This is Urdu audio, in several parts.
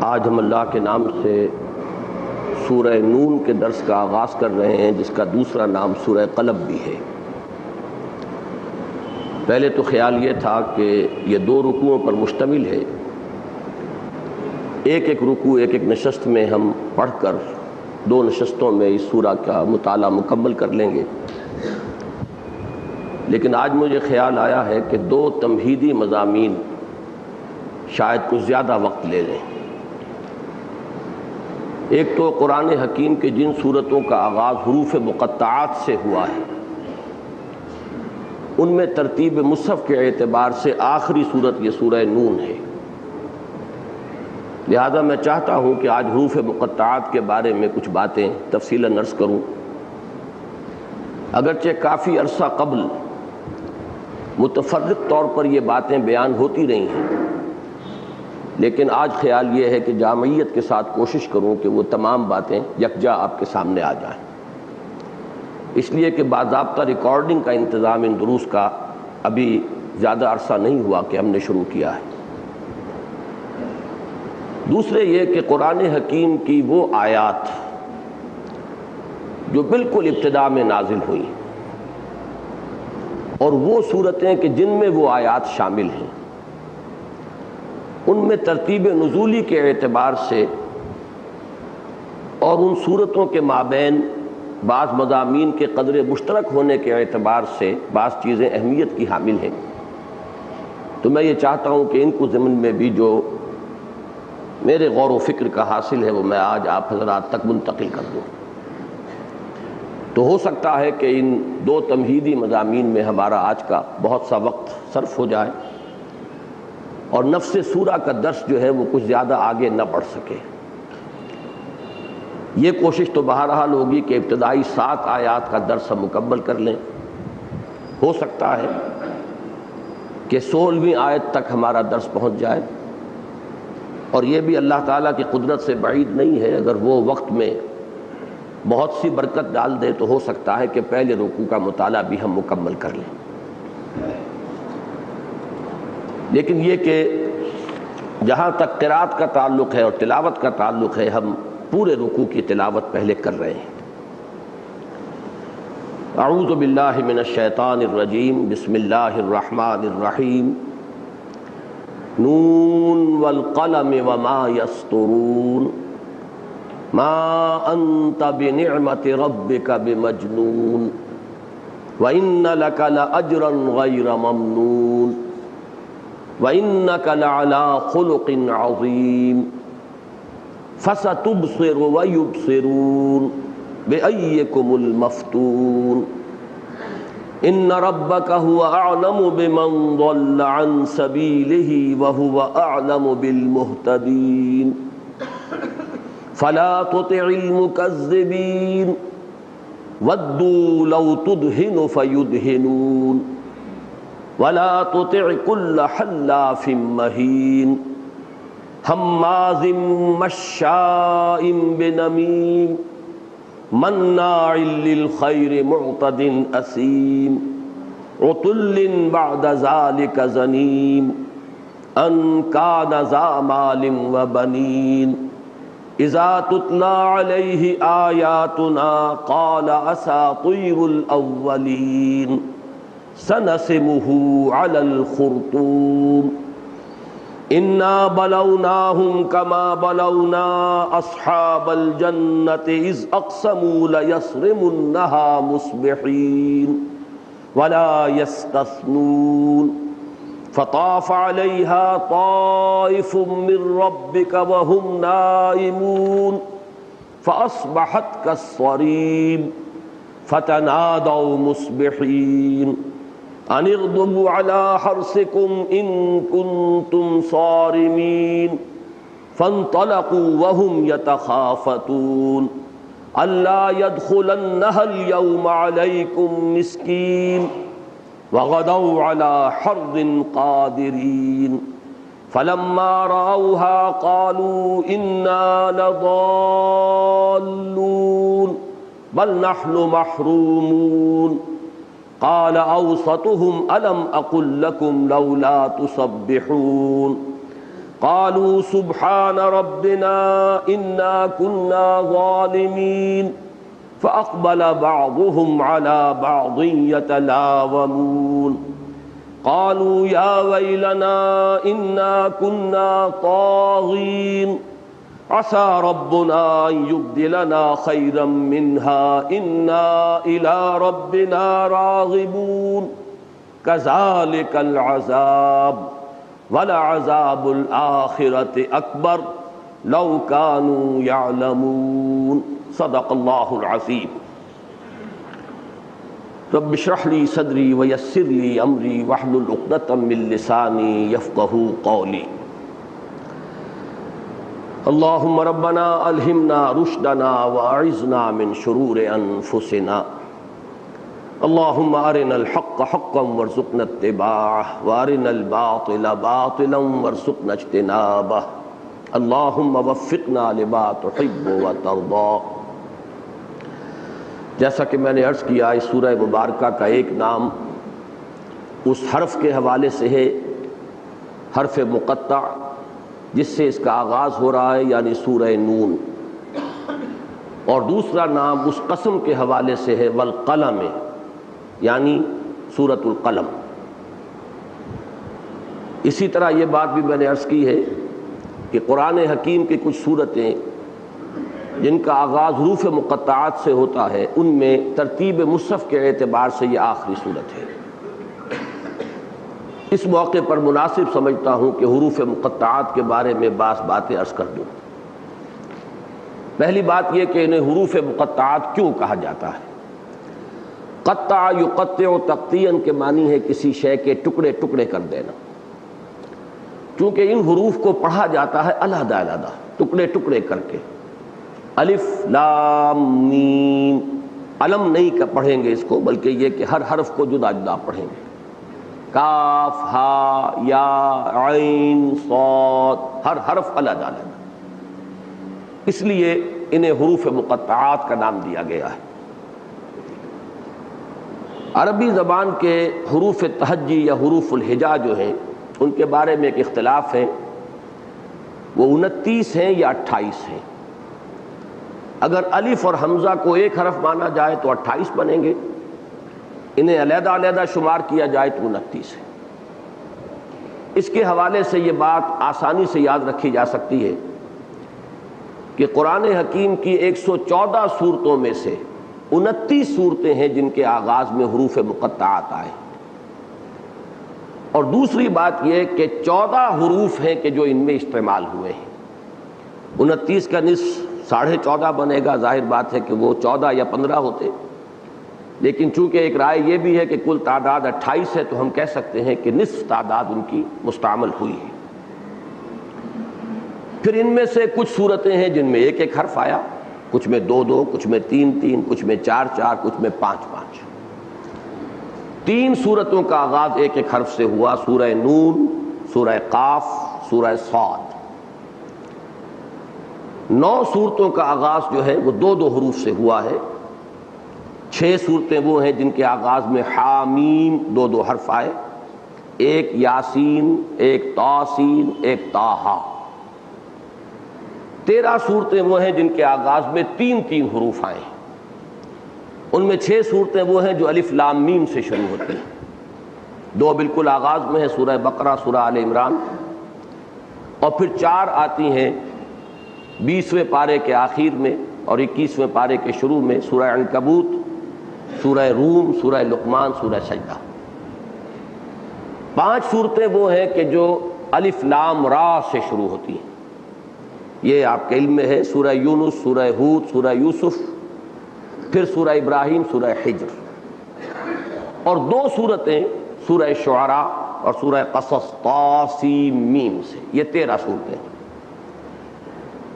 آج ہم اللہ کے نام سے سورہ نون کے درس کا آغاز کر رہے ہیں، جس کا دوسرا نام سورہ قلم بھی ہے۔ پہلے تو خیال یہ تھا کہ یہ دو رکوعوں پر مشتمل ہے، ایک ایک رکوع ایک ایک نشست میں ہم پڑھ کر دو نشستوں میں اس سورہ کا مطالعہ مکمل کر لیں گے، لیکن آج مجھے خیال آیا ہے کہ دو تمہیدی مضامین شاید کچھ زیادہ وقت لے لیں۔ ایک تو قرآن حکیم کے جن صورتوں کا آغاز حروف مقطعات سے ہوا ہے، ان میں ترتیب مصحف کے اعتبار سے آخری صورت یہ سورہ نون ہے، لہذا میں چاہتا ہوں کہ آج حروف مقطعات کے بارے میں کچھ باتیں تفصیلاً عرض کروں۔ اگرچہ کافی عرصہ قبل متفرق طور پر یہ باتیں بیان ہوتی رہی ہیں، لیکن آج خیال یہ ہے کہ جامعیت کے ساتھ کوشش کروں کہ وہ تمام باتیں یکجا آپ کے سامنے آ جائیں، اس لیے کہ باضابطہ ریکارڈنگ کا انتظام ان دروس کا ابھی زیادہ عرصہ نہیں ہوا کہ ہم نے شروع کیا ہے۔ دوسرے یہ کہ قرآن حکیم کی وہ آیات جو بالکل ابتدا میں نازل ہوئیں اور وہ صورتیں کہ جن میں وہ آیات شامل ہیں، ان میں ترتیب نزولی کے اعتبار سے اور ان صورتوں کے مابین بعض مضامین کے قدر مشترک ہونے کے اعتبار سے بعض چیزیں اہمیت کی حامل ہیں، تو میں یہ چاہتا ہوں کہ ان کو ضمن میں بھی جو میرے غور و فکر کا حاصل ہے وہ میں آج آپ حضرات تک منتقل کر دوں۔ تو ہو سکتا ہے کہ ان دو تمہیدی مضامین میں ہمارا آج کا بہت سا وقت صرف ہو جائے اور نفس سورہ کا درس جو ہے وہ کچھ زیادہ آگے نہ بڑھ سکے۔ یہ کوشش تو بہرحال ہوگی کہ ابتدائی 7 آیات کا درس ہم مکمل کر لیں، ہو سکتا ہے کہ 16ویں آیت تک ہمارا درس پہنچ جائے، اور یہ بھی اللہ تعالیٰ کی قدرت سے بعید نہیں ہے، اگر وہ وقت میں بہت سی برکت ڈال دے تو ہو سکتا ہے کہ پہلے رکوع کا مطالعہ بھی ہم مکمل کر لیں۔ لیکن یہ کہ جہاں تک قرات کا تعلق ہے اور تلاوت کا تعلق ہے، ہم پورے رکوع کی تلاوت پہلے کر رہے ہیں۔ اعوذ باللہ من الشیطان الرجیم، بسم اللہ الرحمن الرحیم، نون والقلم وما یسطرون، ما انت بنعمت ربک بمجنون، وان لک لاجرا غیر ممنون، وَإِنَّكَ لَعَلَىٰ خُلُقٍ عَظِيمٍ، فَسَتُبْصِرُ وَيُبْصِرُونَ بِأَيِّكُمُ الْمَفْتُونُ، إِنَّ رَبَّكَ هُوَ أَعْلَمُ بِمَنْ ضَلَّ عَنْ سَبِيلِهِ وَهُوَ أَعْلَمُ بِالْمُهْتَدِينَ، فَلَا تُطِعِ الْمُكَذِّبِينَ، وَدُّوا لَوْ تُدْهِنُ فَيُدْهِنُونَ، وَلَا تُطِعْ كُلَّ حَلَّافٍ مَّهِينٍ، ہمازٍ مَّشَّاءٍ بِنَمِيمٍ، مَّنَّاعٍ لِّلْخَيْرِ مُعْتَدٍ أَثِيمٍ، عُتُلٍّ بَعْدَ ذَلِكَ زَنِيمٍ، أَن كَانَ ذَا مَالٍ وَبَنِينَ، إِذَا تُتْلَىٰ عَلَيْهِ آيَاتُنَا قَالَ أَسَاطِيرُ الْأَوَّلِينَ، سنسمه على الخرطوم، إنا بلوناهم كما بلونا أصحاب الجنة إذ أقسموا ليصرمنها مصبحين ولا يستثنون، فطاف عليها طائف من ربك وهم نائمون فأصبحت كالصريم، فتنادوا مصبحين أن اغدوا على حرثكم إن كنتم صارمين، فانطلقوا وهم يتخافتون ألا يدخلنها اليوم عليكم مسكين، وغدوا على حرد قادرين، فلما رأوها قالوا إنا لضالون بل نحن محرومون، قال أوسطهم ألم أقل لكم لولا تسبحون، قالوا سبحان ربنا إنا كنا ظالمين فأقبل بعضهم على بعض يتلاومون قالوا يا ويلنا إنا كنا طاغين عسى ربنا أن يبدلنا خيرا منها إنا إلى ربنا راغبون كذلك العذاب ولعذاب الآخرة أكبر لو كانوا يعلمون صدق الله العظيم رب اشرح لي صدري ويسر لي أمري واحلل عقدة من لساني يفقهوا قولي اللهم ربنا ألهمنا رشدنا وأعذنا من شرور أنفسنا اللهم أرنا الحق حقا وارزقنا اتباعه وأرنا الباطل باطلا وارزقنا اجتنابه اللهم وفقنا لما تحب وترضى۔ جیسا کہ میں نے عرض کیا اس سورہ مبارکہ کا ایک نام اس حرف کے حوالے سے ہے، حرف مقطع، جس سے اس کا آغاز ہو رہا ہے، یعنی سورہ نون، اور دوسرا نام اس قسم کے حوالے سے ہے والقلم، یعنی سورۃ القلم۔ اسی طرح یہ بات بھی میں نے عرض کی ہے کہ قرآن حکیم کی کچھ صورتیں جن کا آغاز حروف مقطعات سے ہوتا ہے، ان میں ترتیب مصحف کے اعتبار سے یہ آخری صورت ہے۔ اس موقع پر مناسب سمجھتا ہوں کہ حروف مقطعات کے بارے میں بعض باتیں عرض کر دوں۔ پہلی بات یہ کہ انہیں حروف مقطعات کیوں کہا جاتا ہے؟ قطع یقطع تقطیعاً کے معنی ہے کسی شے کے ٹکڑے ٹکڑے کر دینا، چونکہ ان حروف کو پڑھا جاتا ہے علیحدہ علیحدہ، ٹکڑے ٹکڑے کر کے۔ الف لام میم، علم نہیں پڑھیں گے اس کو، بلکہ یہ کہ ہر حرف کو جدا جدا پڑھیں گے۔ کاف ہا یا عین صاد، ہر حرف علیحدہ علیحدہ، اس لیے انہیں حروف مقطعات کا نام دیا گیا ہے۔ عربی زبان کے حروف تہجی یا حروف الہجا جو ہیں، ان کے بارے میں ایک اختلاف ہے، وہ 29 ہیں یا 28 ہیں۔ اگر الف اور حمزہ کو ایک حرف مانا جائے تو 28 بنیں گے، انہیں علیحدہ علیحدہ شمار کیا جائے تو 29 ہے۔ اس کے حوالے سے یہ بات آسانی سے یاد رکھی جا سکتی ہے کہ قرآن حکیم کی 114 صورتوں میں سے 29 صورتیں ہیں جن کے آغاز میں حروف مقطعات آئے، اور دوسری بات یہ کہ 14 حروف ہیں کہ جو ان میں استعمال ہوئے ہیں۔ 29 کا نصف 14.5 بنے گا، ظاہر بات ہے کہ وہ 14 یا 15 ہوتے، لیکن چونکہ ایک رائے یہ بھی ہے کہ کل تعداد 28 ہے، تو ہم کہہ سکتے ہیں کہ نصف تعداد ان کی مستعمل ہوئی ہے۔ پھر ان میں سے کچھ صورتیں ہیں جن میں ایک ایک حرف آیا، کچھ میں 2 کچھ میں 3 کچھ میں 4 کچھ میں 5 3 صورتوں کا آغاز ایک ایک حرف سے ہوا، سورہ نون، سورہ قاف، سورہ صاد۔ 9 صورتوں کا آغاز جو ہے وہ 2 حروف سے ہوا ہے۔ 6 صورتیں وہ ہیں جن کے آغاز میں حامیم 2 حرف آئے، ایک یاسین، ایک طاسین، ایک طٰہٰ۔ 13 صورتیں وہ ہیں جن کے آغاز میں 3 حروف آئے ہیں۔ ان میں 6 صورتیں وہ ہیں جو الف لام میم سے شروع ہوتی ہیں، 2 بالکل آغاز میں ہیں، سورہ بقرہ، سورہ آل عمران، اور پھر 4 آتی ہیں 20ویں پارے کے آخر میں اور 21ویں پارے کے شروع میں، سورہ عنکبوت، سورہ روم، سورہ لقمان، سورہ سجدہ۔ 5 صورتیں وہ ہیں کہ جو الف لام را سے شروع ہوتی ہیں، یہ آپ کے علم میں ہے، سورہ یونس، سورہ ہود، سورہ یوسف، پھر سورہ ابراہیم، سورہ حجر، اور 2 صورتیں سورہ شعراء اور سورہ قصص طاسیم میم سے، یہ 13 صورتیں ہیں۔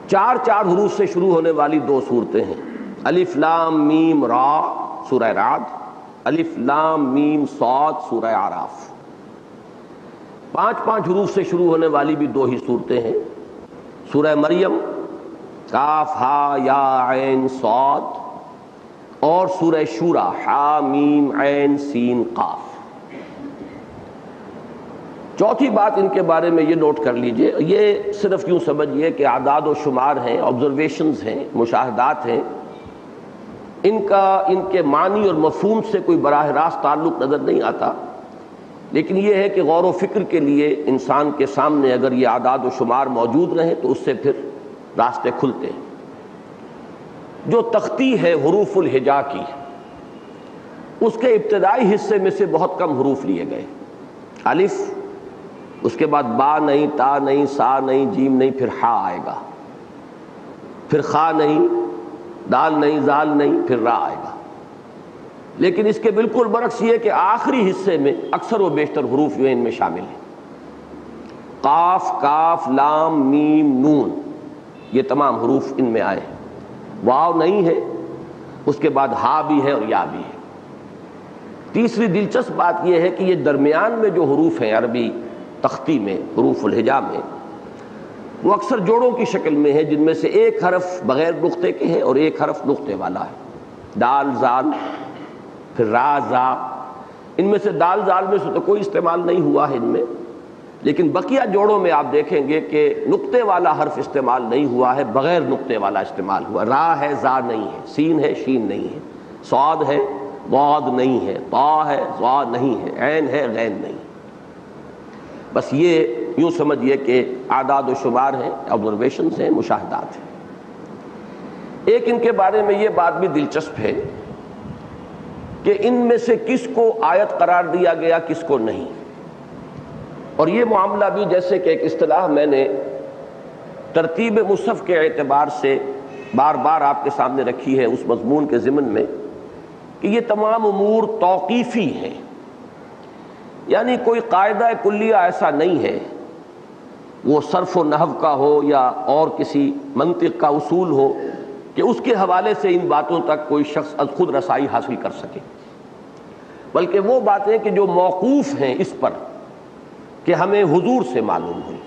4 حروف سے شروع ہونے والی 2 صورتیں ہیں، الف لام میم را سورہ رعد، الف لام میم صاد سورہ اعراف۔ 5 حروف سے شروع ہونے والی بھی 2 ہی صورتیں ہیں، سورہ مریم، کاف ہا یا عین صاد، اور سورہ شورى حامیم عین سین قاف۔ چوتھی بات ان کے بارے میں یہ نوٹ کر لیجئے، یہ صرف یوں سمجھیے کہ اعداد و شمار ہیں، آبزرویشنز ہیں، مشاہدات ہیں، ان کے معنی اور مفہوم سے کوئی براہ راست تعلق نظر نہیں آتا، لیکن یہ ہے کہ غور و فکر کے لیے انسان کے سامنے اگر یہ اعداد و شمار موجود رہیں تو اس سے پھر راستے کھلتے ہیں۔ جو تختی ہے حروف الہجا کی، اس کے ابتدائی حصے میں سے بہت کم حروف لیے گئے، الف، اس کے بعد با نہیں، تا نہیں، سا نہیں، جیم نہیں، پھر ہا آئے گا، پھر خا نہیں، دال نہیں، زال نہیں، پھر را آئے گا۔ لیکن اس کے بالکل برعکس یہ کہ آخری حصے میں اکثر و بیشتر حروف جو ہیں ان میں شامل ہیں، قاف، کاف، لام، میم، نون، یہ تمام حروف ان میں آئے ہیں۔ واو نہیں ہے، اس کے بعد ہا بھی ہے اور یا بھی ہے۔ تیسری دلچسپ بات یہ ہے کہ یہ درمیان میں جو حروف ہیں عربی تختی میں، حروف الہجا میں، وہ اکثر جوڑوں کی شکل میں ہے، جن میں سے ایک حرف بغیر نقطے کے ہے اور ایک حرف نقطے والا ہے، دال، زال، پھر را، زا۔ ان میں سے دال، زال میں سے تو کوئی استعمال نہیں ہوا ہے ان میں، لیکن بقیہ جوڑوں میں آپ دیکھیں گے کہ نقطے والا حرف استعمال نہیں ہوا ہے، بغیر نقطے والا استعمال ہوا۔ را ہے، زا نہیں ہے، سین ہے، شین نہیں ہے، صاد ہے، ضاد نہیں ہے، طا ہے، ظا نہیں ہے، عین ہے، غین نہیں ہے۔ بس یہ یوں سمجھیے کہ اعداد و شمار ہیں، آبزرویشنز ہیں، مشاہدات ہیں۔ ایک ان کے بارے میں یہ بات بھی دلچسپ ہے کہ ان میں سے کس کو آیت قرار دیا گیا، کس کو نہیں، اور یہ معاملہ بھی جیسے کہ ایک اصطلاح میں نے ترتیب مصحف کے اعتبار سے بار بار آپ کے سامنے رکھی ہے اس مضمون کے ضمن میں، کہ یہ تمام امور توقیفی ہیں، یعنی کوئی قاعدہ کلیہ ایسا نہیں ہے، وہ صرف و نحو کا ہو یا اور کسی منطق کا اصول ہو، کہ اس کے حوالے سے ان باتوں تک کوئی شخص از خود رسائی حاصل کر سکے، بلکہ وہ باتیں کہ جو موقوف ہیں اس پر کہ ہمیں حضور سے معلوم ہوئی،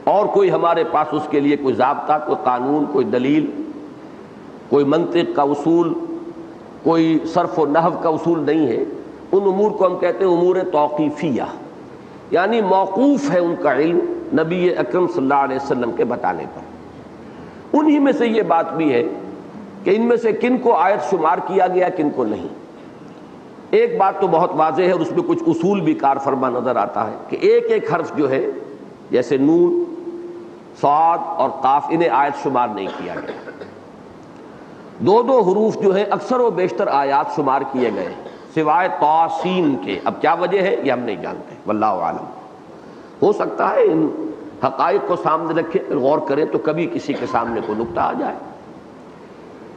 اور کوئی ہمارے پاس اس کے لیے کوئی ضابطہ، کوئی قانون، کوئی دلیل، کوئی منطق کا اصول، کوئی صرف و نحو کا اصول نہیں ہے، ان امور کو ہم کہتے ہیں امور توقیفیہ، یعنی موقوف ہے ان کا علم نبی اکرم صلی اللہ علیہ وسلم کے بتانے پر۔ انہی میں سے یہ بات بھی ہے کہ ان میں سے کن کو آیت شمار کیا گیا، کن کو نہیں۔ ایک بات تو بہت واضح ہے اور اس میں کچھ اصول بھی کار فرما نظر آتا ہے کہ ایک ایک حرف جو ہے، جیسے نون، صاد اور قاف، انہیں آیت شمار نہیں کیا گیا۔ دو دو حروف جو ہیں اکثر و بیشتر آیات شمار کیے گئے سوائے طا، سین کے۔ اب کیا وجہ ہے یہ ہم نہیں جانتے، واللہ عالم۔ ہو سکتا ہے ان حقائق کو سامنے رکھے، غور کریں تو کبھی کسی کے سامنے کوئی نقطہ آ جائے۔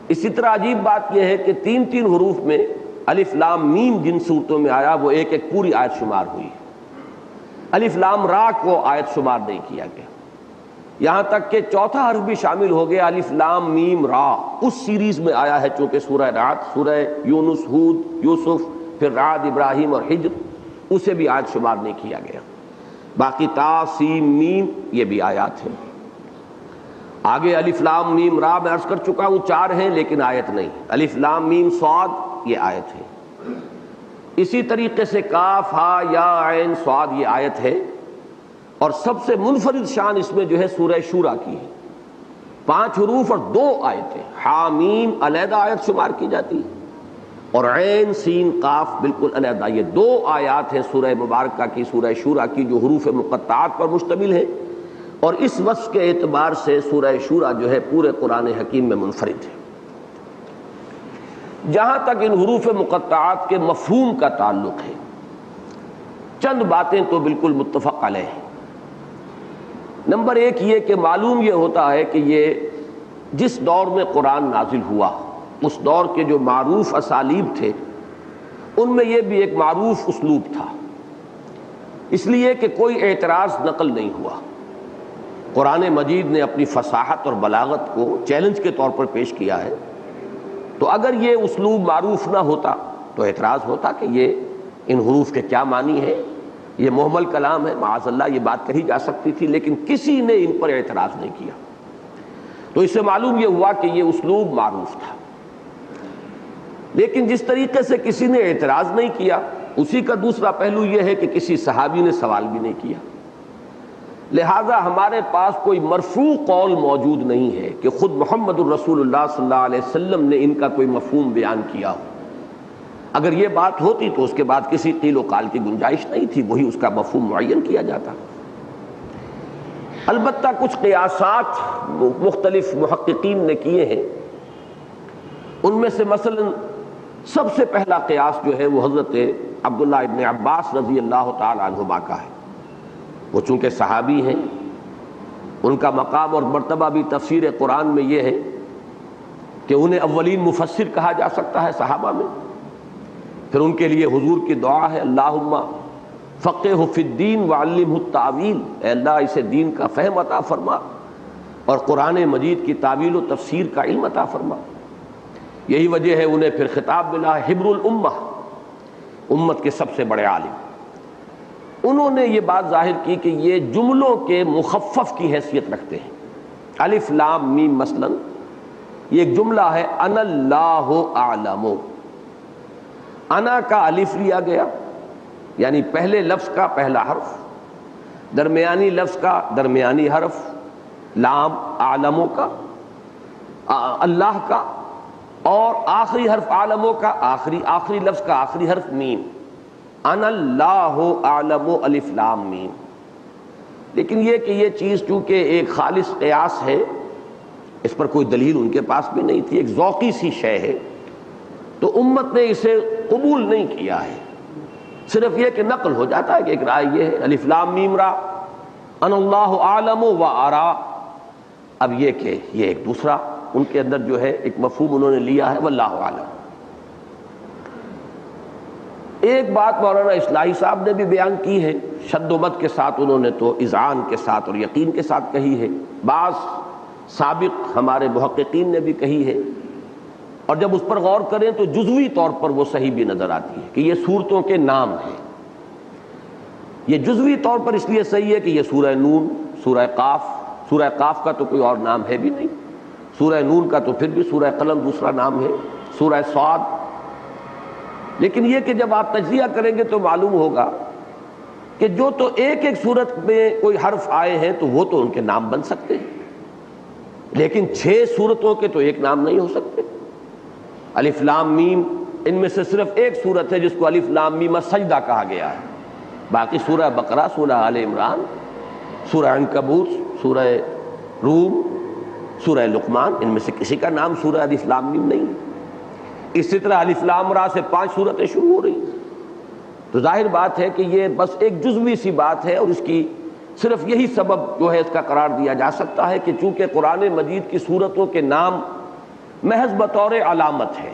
اسی طرح عجیب بات یہ ہے کہ تین تین حروف میں الف لام میم جن صورتوں میں آیا وہ ایک ایک پوری آیت شمار ہوئی۔ الف لام را کو آیت شمار نہیں کیا گیا، یہاں تک کہ چوتھا حرف بھی شامل ہو گیا، الف لام میم را، اس سیریز میں آیا ہے، چونکہ سورہ رعد، سورہ یونس، ہود، یوسف، پھر رعد، ابراہیم اور ہجر، اسے بھی آیت شمار نہیں کیا گیا۔ باقی تا، سین، میم یہ بھی آیات ہیں۔ آگے الف لام میم را میں عرض کر چکا ہوں 4 ہیں لیکن آیت نہیں۔ الف لام میم صاد یہ آیت ہے۔ اسی طریقے سے کاف، ہا، یا، عین، صاد یہ آیت ہے، اور سب سے منفرد شان اس میں جو ہے سورہ شورى کی ہے، 5 حروف اور 2 آیتیں، حامیم علیحدہ آیت شمار کی جاتی ہے، اور عین، سین، قاف بالکل علیحدہ۔ یہ 2 آیات ہیں سورہ مبارکہ کی، سورہ شورى کی، جو حروف مقطعات پر مشتمل ہے، اور اس وصف کے اعتبار سے سورہ شورى جو ہے پورے قرآن حکیم میں منفرد ہے۔ جہاں تک ان حروف مقطعات کے مفہوم کا تعلق ہے، چند باتیں تو بالکل متفق علیہ ہیں۔ نمبر 1 یہ کہ معلوم یہ ہوتا ہے کہ یہ جس دور میں قرآن نازل ہوا، اس دور کے جو معروف اسالیب تھے ان میں یہ بھی ایک معروف اسلوب تھا، اس لیے کہ کوئی اعتراض نقل نہیں ہوا۔ قرآن مجید نے اپنی فصاحت اور بلاغت کو چیلنج کے طور پر پیش کیا ہے، تو اگر یہ اسلوب معروف نہ ہوتا تو اعتراض ہوتا کہ یہ ان حروف کے کیا معنی ہے، یہ محمل کلام ہے، معاذ اللہ یہ بات کہی جا سکتی تھی، لیکن کسی نے ان پر اعتراض نہیں کیا۔ تو اس سے معلوم یہ ہوا کہ یہ اسلوب معروف تھا، لیکن جس طریقے سے کسی نے اعتراض نہیں کیا اسی کا دوسرا پہلو یہ ہے کہ کسی صحابی نے سوال بھی نہیں کیا، لہذا ہمارے پاس کوئی مرفوع قول موجود نہیں ہے کہ خود محمد الرسول اللہ صلی اللہ علیہ وسلم نے ان کا کوئی مفہوم بیان کیا ہو۔ اگر یہ بات ہوتی تو اس کے بعد کسی قیل و قال کی گنجائش نہیں تھی، وہی اس کا مفہوم معین کیا جاتا۔ البتہ کچھ قیاسات مختلف محققین نے کیے ہیں، ان میں سے مثلا سب سے پہلا قیاس جو ہے وہ حضرت عبداللہ ابن عباس رضی اللہ تعالی عنہما کا ہے۔ وہ چونکہ صحابی ہیں، ان کا مقام اور مرتبہ بھی تفسیر قرآن میں یہ ہے کہ انہیں اولین مفسر کہا جا سکتا ہے صحابہ میں۔ پھر ان کے لیے حضور کی دعا ہے اللہم فقہہ فی الدین وعلمہ التاویل، اے اللہ اسے دین کا فہم عطا فرما اور قرآن مجید کی تعویل و تفسیر کا علم عطا فرما۔ یہی وجہ ہے انہیں پھر خطاب ملا حبر الامہ، امت کے سب سے بڑے عالم۔ انہوں نے یہ بات ظاہر کی کہ یہ جملوں کے مخفف کی حیثیت رکھتے ہیں۔ الف لام میم مثلا یہ ایک جملہ ہے، انا اللہ اعلم، انا کا الف لیا گیا یعنی پہلے لفظ کا پہلا حرف، درمیانی لفظ کا درمیانی حرف، لام عالموں کا اللہ کا، اور آخری حرف عالموں کا آخری لفظ کا آخری حرف میم، انا اللہ اعلم الف لام میم۔ لیکن یہ کہ یہ چیز چونکہ ایک خالص قیاس ہے، اس پر کوئی دلیل ان کے پاس بھی نہیں تھی، ایک ذوقی سی شے ہے، تو امت نے اسے قبول نہیں کیا ہے۔ صرف یہ کہ نقل ہو جاتا ہے کہ ایک رائے یہ ہے الف لام میم را ان اللہ عالم و ارا۔ اب یہ کہ یہ ایک دوسرا ان کے اندر جو ہے ایک مفہوم انہوں نے لیا ہے واللہ عالم۔ ایک بات مولانا اصلاحی صاحب نے بھی بیان کی ہے، شد و مد کے ساتھ انہوں نے تو اذعان کے ساتھ اور یقین کے ساتھ کہی ہے، بعض سابق ہمارے محققین نے بھی کہی ہے، اور جب اس پر غور کریں تو جزوی طور پر وہ صحیح بھی نظر آتی ہے کہ یہ صورتوں کے نام ہیں۔ یہ جزوی طور پر اس لیے صحیح ہے کہ یہ سورہ نون، سورہ قاف کا تو کوئی اور نام ہے بھی نہیں، سورہ نون کا تو پھر بھی سورہ قلم دوسرا نام ہے، سورہ صاد۔ لیکن یہ کہ جب آپ تجزیہ کریں گے تو معلوم ہوگا کہ جو تو ایک ایک صورت میں کوئی حرف آئے ہیں تو وہ تو ان کے نام بن سکتے ہیں، لیکن 6 صورتوں کے تو ایک نام نہیں ہو سکتے۔ الف لام میم ان میں سے صرف ایک صورت ہے جس کو الف لام میم السجدہ کہا گیا ہے، باقی سورہ بقرہ، سورہ آل عمران، سورہ عنکبوت، سورہ روم، سورہ لقمان، ان میں سے کسی کا نام سورہ الف لام میم نہیں ہے۔ اسی طرح الف لام را سے 5 صورتیں شروع ہو رہی، تو ظاہر بات ہے کہ یہ بس ایک جزوی سی بات ہے، اور اس کی صرف یہی سبب جو ہے اس کا قرار دیا جا سکتا ہے کہ چونکہ قرآن مجید کی صورتوں کے نام محض بطور علامت ہے،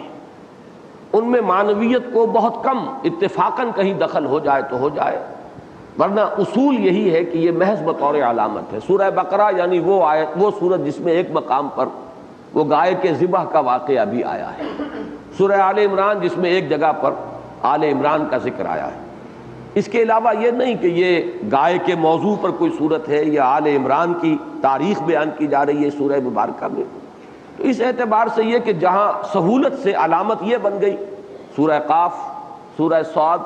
ان میں معنویت کو بہت کم اتفاقاً کہیں دخل ہو جائے تو ہو جائے، ورنہ اصول یہی ہے کہ یہ محض بطور علامت ہے۔ سورہ بقرہ یعنی وہ آیت، وہ سورت جس میں ایک مقام پر وہ گائے کے ذبح کا واقعہ بھی آیا ہے، سورہ آل عمران جس میں ایک جگہ پر آل عمران کا ذکر آیا ہے۔ اس کے علاوہ یہ نہیں کہ یہ گائے کے موضوع پر کوئی صورت ہے یا آل عمران کی تاریخ بیان کی جا رہی ہے سورہ مبارکہ میں، تو اس اعتبار سے یہ کہ جہاں سہولت سے علامت یہ بن گئی سورہ قاف، سورہ صاد،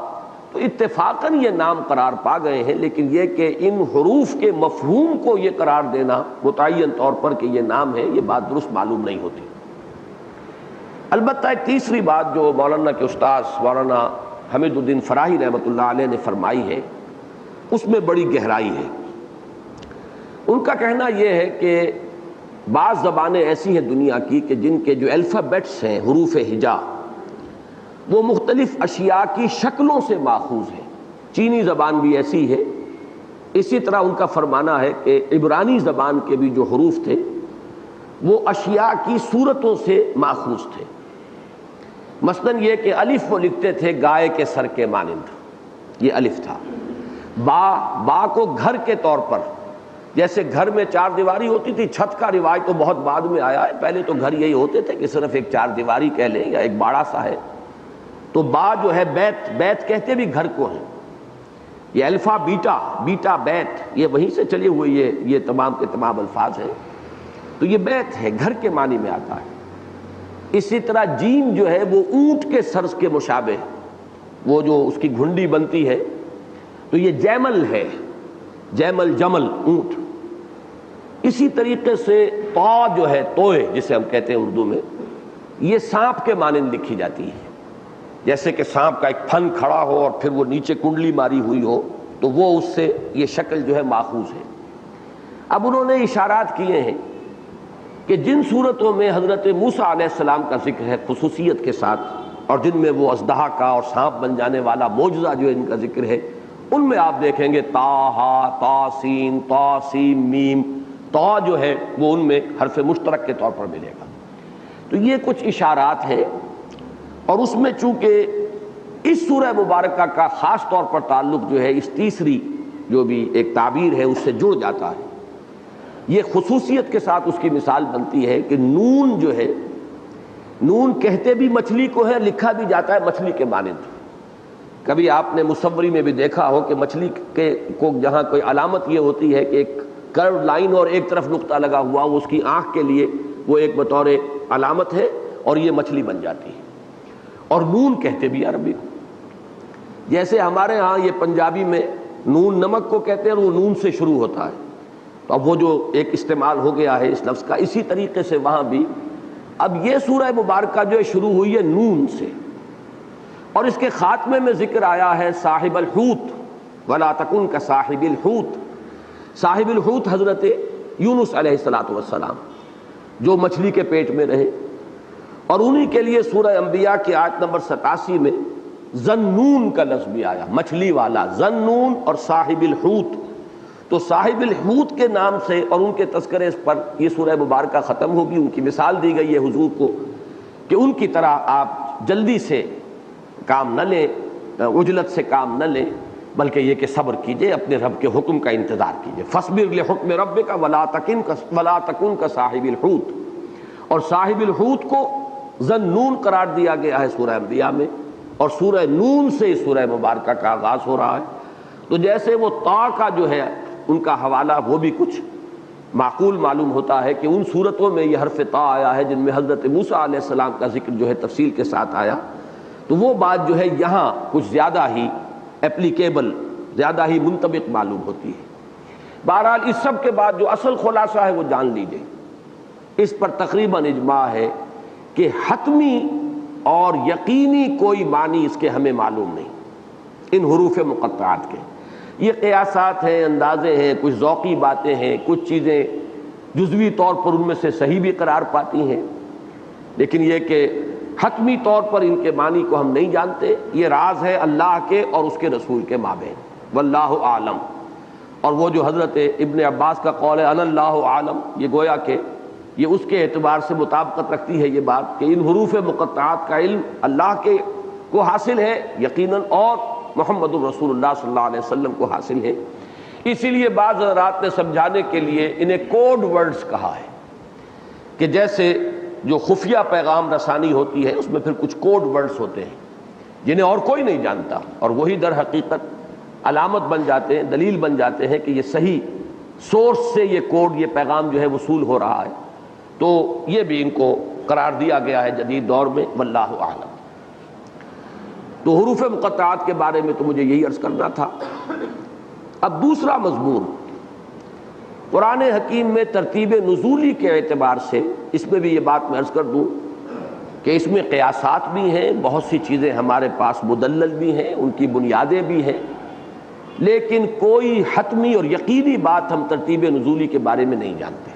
تو اتفاقاً یہ نام قرار پا گئے ہیں، لیکن یہ کہ ان حروف کے مفہوم کو یہ قرار دینا متعین طور پر کہ یہ نام ہے، یہ بات درست معلوم نہیں ہوتی۔ البتہ ایک تیسری بات جو مولانا کے استاذ مولانا حمید الدین فراہی رحمۃ اللہ علیہ نے فرمائی ہے، اس میں بڑی گہرائی ہے۔ ان کا کہنا یہ ہے کہ بعض زبانیں ایسی ہیں دنیا کی کہ جن کے جو الفابیٹس ہیں، حروف ہجا، وہ مختلف اشیاء کی شکلوں سے ماخوذ ہیں۔ چینی زبان بھی ایسی ہے، اسی طرح ان کا فرمانا ہے کہ عبرانی زبان کے بھی جو حروف تھے وہ اشیاء کی صورتوں سے ماخوذ تھے۔ مثلاً یہ کہ الف وہ لکھتے تھے گائے کے سر کے مانند، یہ الف تھا۔ با کو گھر کے طور پر، جیسے گھر میں 4 دیواری ہوتی تھی، چھت کا رواج تو بہت بعد میں آیا ہے، پہلے تو گھر یہی ہوتے تھے کہ صرف ایک 4 دیواری کہہ لیں یا ایک باڑا سا ہے، تو با جو ہے بیت کہتے بھی گھر کو ہیں۔ یہ الفا بیٹا بیت، یہ وہیں سے چلے ہوئے یہ تمام کے تمام الفاظ ہیں، تو یہ بیت ہے، گھر کے معنی میں آتا ہے۔ اسی طرح جیم جو ہے وہ اونٹ کے سر کے مشابہ ہے، وہ جو اس کی گھنڈی بنتی ہے، تو یہ جیمل ہے، جیمل جمل اونٹ۔ اسی طریقے سے طا جو ہے، توئے جسے ہم کہتے ہیں اردو میں، یہ سانپ کے مانند لکھی جاتی ہے، جیسے کہ سانپ کا ایک پھن کھڑا ہو اور پھر وہ نیچے کنڈلی ماری ہوئی ہو، تو وہ اس سے یہ شکل جو ہے ماخوذ ہے۔ اب انہوں نے اشارات کیے ہیں کہ جن صورتوں میں حضرت موسیٰ علیہ السلام کا ذکر ہے خصوصیت کے ساتھ، اور جن میں وہ اژدہا کا اور سانپ بن جانے والا معجزہ جو ان کا ذکر ہے، ان میں آپ دیکھیں گے تا ہا تا سین تا سین میم، تا جو ہے وہ ان میں حرف مشترک کے طور پر ملے گا۔ تو یہ کچھ اشارات ہیں، اور اس میں چونکہ اس سورہ مبارکہ کا خاص طور پر تعلق جو ہے اس تیسری جو بھی ایک تعبیر ہے اس سے جڑ جاتا ہے، یہ خصوصیت کے ساتھ اس کی مثال بنتی ہے کہ نون جو ہے، نون کہتے بھی مچھلی کو ہے، لکھا بھی جاتا ہے مچھلی کے مانند۔ کبھی آپ نے مصوری میں بھی دیکھا ہو کہ مچھلی کے کو جہاں کوئی علامت یہ ہوتی ہے کہ ایک کرو لائن اور ایک طرف نقطہ لگا ہوا، وہ اس کی آنکھ کے لیے وہ ایک بطور علامت ہے، اور یہ مچھلی بن جاتی ہے۔ اور نون کہتے بھی عربی کو، جیسے ہمارے ہاں یہ پنجابی میں نون نمک کو کہتے ہیں اور وہ نون سے شروع ہوتا ہے، تو اب وہ جو ایک استعمال ہو گیا ہے اس لفظ کا، اسی طریقے سے وہاں بھی اب یہ سورہ مبارکہ جو شروع ہوئی ہے نون سے، اور اس کے خاتمے میں ذکر آیا ہے صاحب الحوت ولا تکن کصاحب الحوت۔ صاحب الحوت حضرت یونس علیہ السلام جو مچھلی کے پیٹ میں رہے، اور انہی کے لیے سورہ انبیاء کی آیت نمبر 87 میں ذنون کا لفظ بھی آیا، مچھلی والا ذنون اور صاحب الحوت۔ تو صاحب الحوت کے نام سے اور ان کے تذکرے پر یہ سورہ مبارکہ ختم ہوگی۔ ان کی مثال دی گئی ہے حضور کو کہ ان کی طرح آپ جلدی سے کام نہ لیں، عجلت سے کام نہ لیں، بلکہ یہ کہ صبر کیجئے، اپنے رب کے حکم کا انتظار کیجئے۔ فاصبر لحکم ربک ولا تکن کصاحب الحوت۔ اور صاحب الحوت کو ذنون قرار دیا گیا ہے سورہ انبیاء میں، اور سورہ نون سے سورہ مبارکہ کا آغاز ہو رہا ہے۔ تو جیسے وہ تا کا جو ہے ان کا حوالہ وہ بھی کچھ معقول معلوم ہوتا ہے کہ ان صورتوں میں یہ حرف تا آیا ہے جن میں حضرت موسیٰ علیہ السلام کا ذکر جو ہے تفصیل کے ساتھ آیا، تو وہ بات جو ہے یہاں کچھ زیادہ ہی اپلیکیبل، زیادہ ہی منطبق معلوم ہوتی ہے۔ بہرحال اس سب کے بعد جو اصل خلاصہ ہے وہ جان لیجئے، اس پر تقریباً اجماع ہے کہ حتمی اور یقینی کوئی معنی اس کے ہمیں معلوم نہیں ان حروف مقطعات کے۔ یہ قیاسات ہیں، اندازے ہیں، کچھ ذوقی باتیں ہیں، کچھ چیزیں جزوی طور پر ان میں سے صحیح بھی قرار پاتی ہیں، لیکن یہ کہ حتمی طور پر ان کے معنی کو ہم نہیں جانتے، یہ راز ہے اللہ کے اور اس کے رسول کے مابین، واللہ عالم۔ اور وہ جو حضرت ابن عباس کا قول ہے انا اللہ عالم، یہ گویا کہ یہ اس کے اعتبار سے مطابقت رکھتی ہے یہ بات کہ ان حروف مقطعات کا علم اللہ کے کو حاصل ہے یقیناً، اور محمد الرسول اللہ صلی اللہ علیہ وسلم کو حاصل ہے۔ اسی لیے بعض حضرات نے سمجھانے کے لیے انہیں کوڈ ورڈز کہا ہے، کہ جیسے جو خفیہ پیغام رسانی ہوتی ہے اس میں پھر کچھ کوڈ ورڈز ہوتے ہیں جنہیں اور کوئی نہیں جانتا، اور وہی در حقیقت علامت بن جاتے ہیں، دلیل بن جاتے ہیں کہ یہ صحیح سورس سے یہ کوڈ، یہ پیغام جو ہے وصول ہو رہا ہے۔ تو یہ بھی ان کو قرار دیا گیا ہے جدید دور میں، واللہ اعلم۔ تو حروف مقطعات کے بارے میں تو مجھے یہی عرض کرنا تھا۔ اب دوسرا مضمون قرآن حکیم میں ترتیب نزولی کے اعتبار سے، اس میں بھی یہ بات میں عرض کر دوں کہ اس میں قیاسات بھی ہیں، بہت سی چیزیں ہمارے پاس مدلل بھی ہیں، ان کی بنیادیں بھی ہیں، لیکن کوئی حتمی اور یقینی بات ہم ترتیب نزولی کے بارے میں نہیں جانتے۔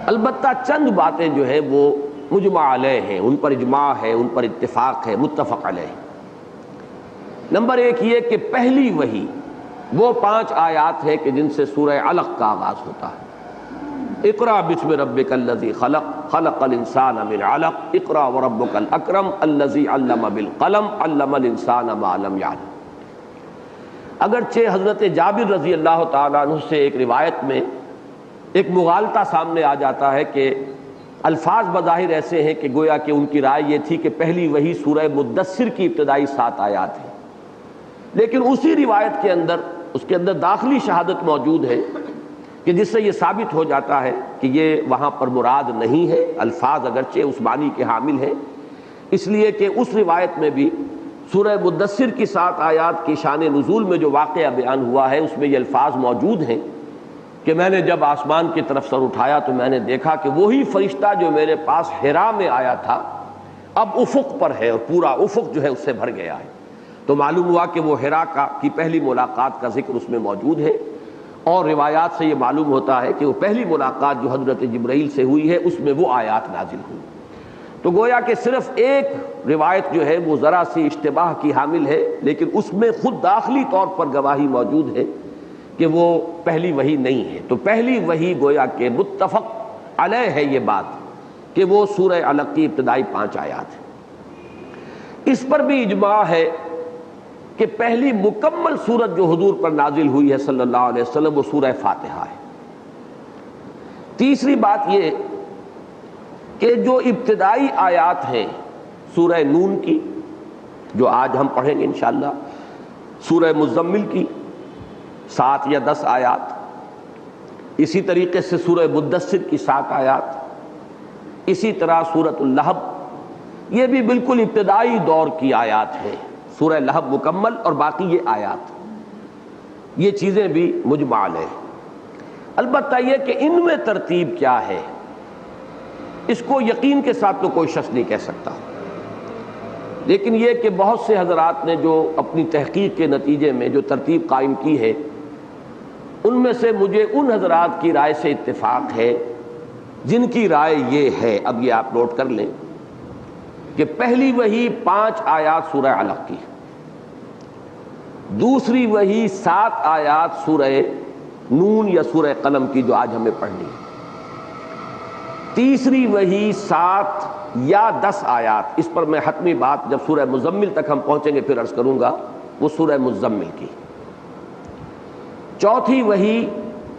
البتہ چند باتیں جو ہے وہ مجمع علیہ ہیں، ان پر اجماع ہے، ان پر اتفاق ہے، متفق علیہ۔ نمبر ایک یہ کہ پہلی وحی وہ 5 آیات ہے کہ جن سے سورہ علق کا آغاز ہوتا ہے۔ اقرأ بسم ربک الذی خلق، خلق الانسان من علق، اقرأ وربک الاکرم الذی علم بالقلم، علم الانسان ما لم یعلم۔ اگرچہ حضرت جابر رضی اللہ تعالیٰ عنہ سے ایک روایت میں ایک مغالطہ سامنے آ جاتا ہے کہ الفاظ بظاہر ایسے ہیں کہ گویا کہ ان کی رائے یہ تھی کہ پہلی وحی سورہ مدثر کی ابتدائی 7 آیات ہیں، لیکن اسی روایت کے اندر اس کے اندر داخلی شہادت موجود ہے کہ جس سے یہ ثابت ہو جاتا ہے کہ یہ وہاں پر مراد نہیں ہے، الفاظ اگرچہ اس معنی کے حامل ہیں، اس لیے کہ اس روایت میں بھی سورہ مدثر کی 7 آیات کی شان نزول میں جو واقعہ بیان ہوا ہے اس میں یہ الفاظ موجود ہیں کہ میں نے جب آسمان کی طرف سر اٹھایا تو میں نے دیکھا کہ وہی فرشتہ جو میرے پاس حرا میں آیا تھا اب افق پر ہے، اور پورا افق جو ہے اس سے بھر گیا ہے۔ تو معلوم ہوا کہ وہ حرا کی پہلی ملاقات کا ذکر اس میں موجود ہے، اور روایات سے یہ معلوم ہوتا ہے کہ وہ پہلی ملاقات جو حضرت جبرائیل سے ہوئی ہے اس میں وہ آیات نازل ہوئی۔ تو گویا کہ صرف ایک روایت جو ہے وہ ذرا سی اشتباہ کی حامل ہے، لیکن اس میں خود داخلی طور پر گواہی موجود ہے کہ وہ پہلی وحی نہیں ہے۔ تو پہلی وحی گویا کہ متفق علیہ ہے یہ بات کہ وہ سورہ علق کی ابتدائی 5 آیات ہیں۔ اس پر بھی اجماع ہے کہ پہلی مکمل سورت جو حضور پر نازل ہوئی ہے صلی اللہ علیہ وسلم وہ سورہ فاتحہ ہے۔ تیسری بات یہ کہ جو ابتدائی آیات ہیں سورہ نون کی جو آج ہم پڑھیں گے انشاءاللہ، سورہ مزمل کی 7 یا 10 آیات، اسی طریقے سے سورہ مدثر کی 7 آیات، اسی طرح سورۃ اللہب، یہ بھی بالکل ابتدائی دور کی آیات ہیں۔ سورہ لہب مکمل اور باقی یہ آیات، یہ چیزیں بھی مجمع ہیں۔ البتہ یہ کہ ان میں ترتیب کیا ہے اس کو یقین کے ساتھ تو کوئی شخص نہیں کہہ سکتا، لیکن یہ کہ بہت سے حضرات نے جو اپنی تحقیق کے نتیجے میں جو ترتیب قائم کی ہے ان میں سے مجھے ان حضرات کی رائے سے اتفاق ہے جن کی رائے یہ ہے، اب یہ آپ نوٹ کر لیں کہ پہلی وحی 5 آیات سورہ علق کی، دوسری وحی 7 آیات سورہ نون یا سورہ قلم کی جو آج ہمیں پڑھنی ہے، تیسری وحی 7 یا 10 آیات، اس پر میں حتمی بات جب سورہ مزمل تک ہم پہنچیں گے پھر عرض کروں گا، وہ سورہ مزمل کی، چوتھی وحی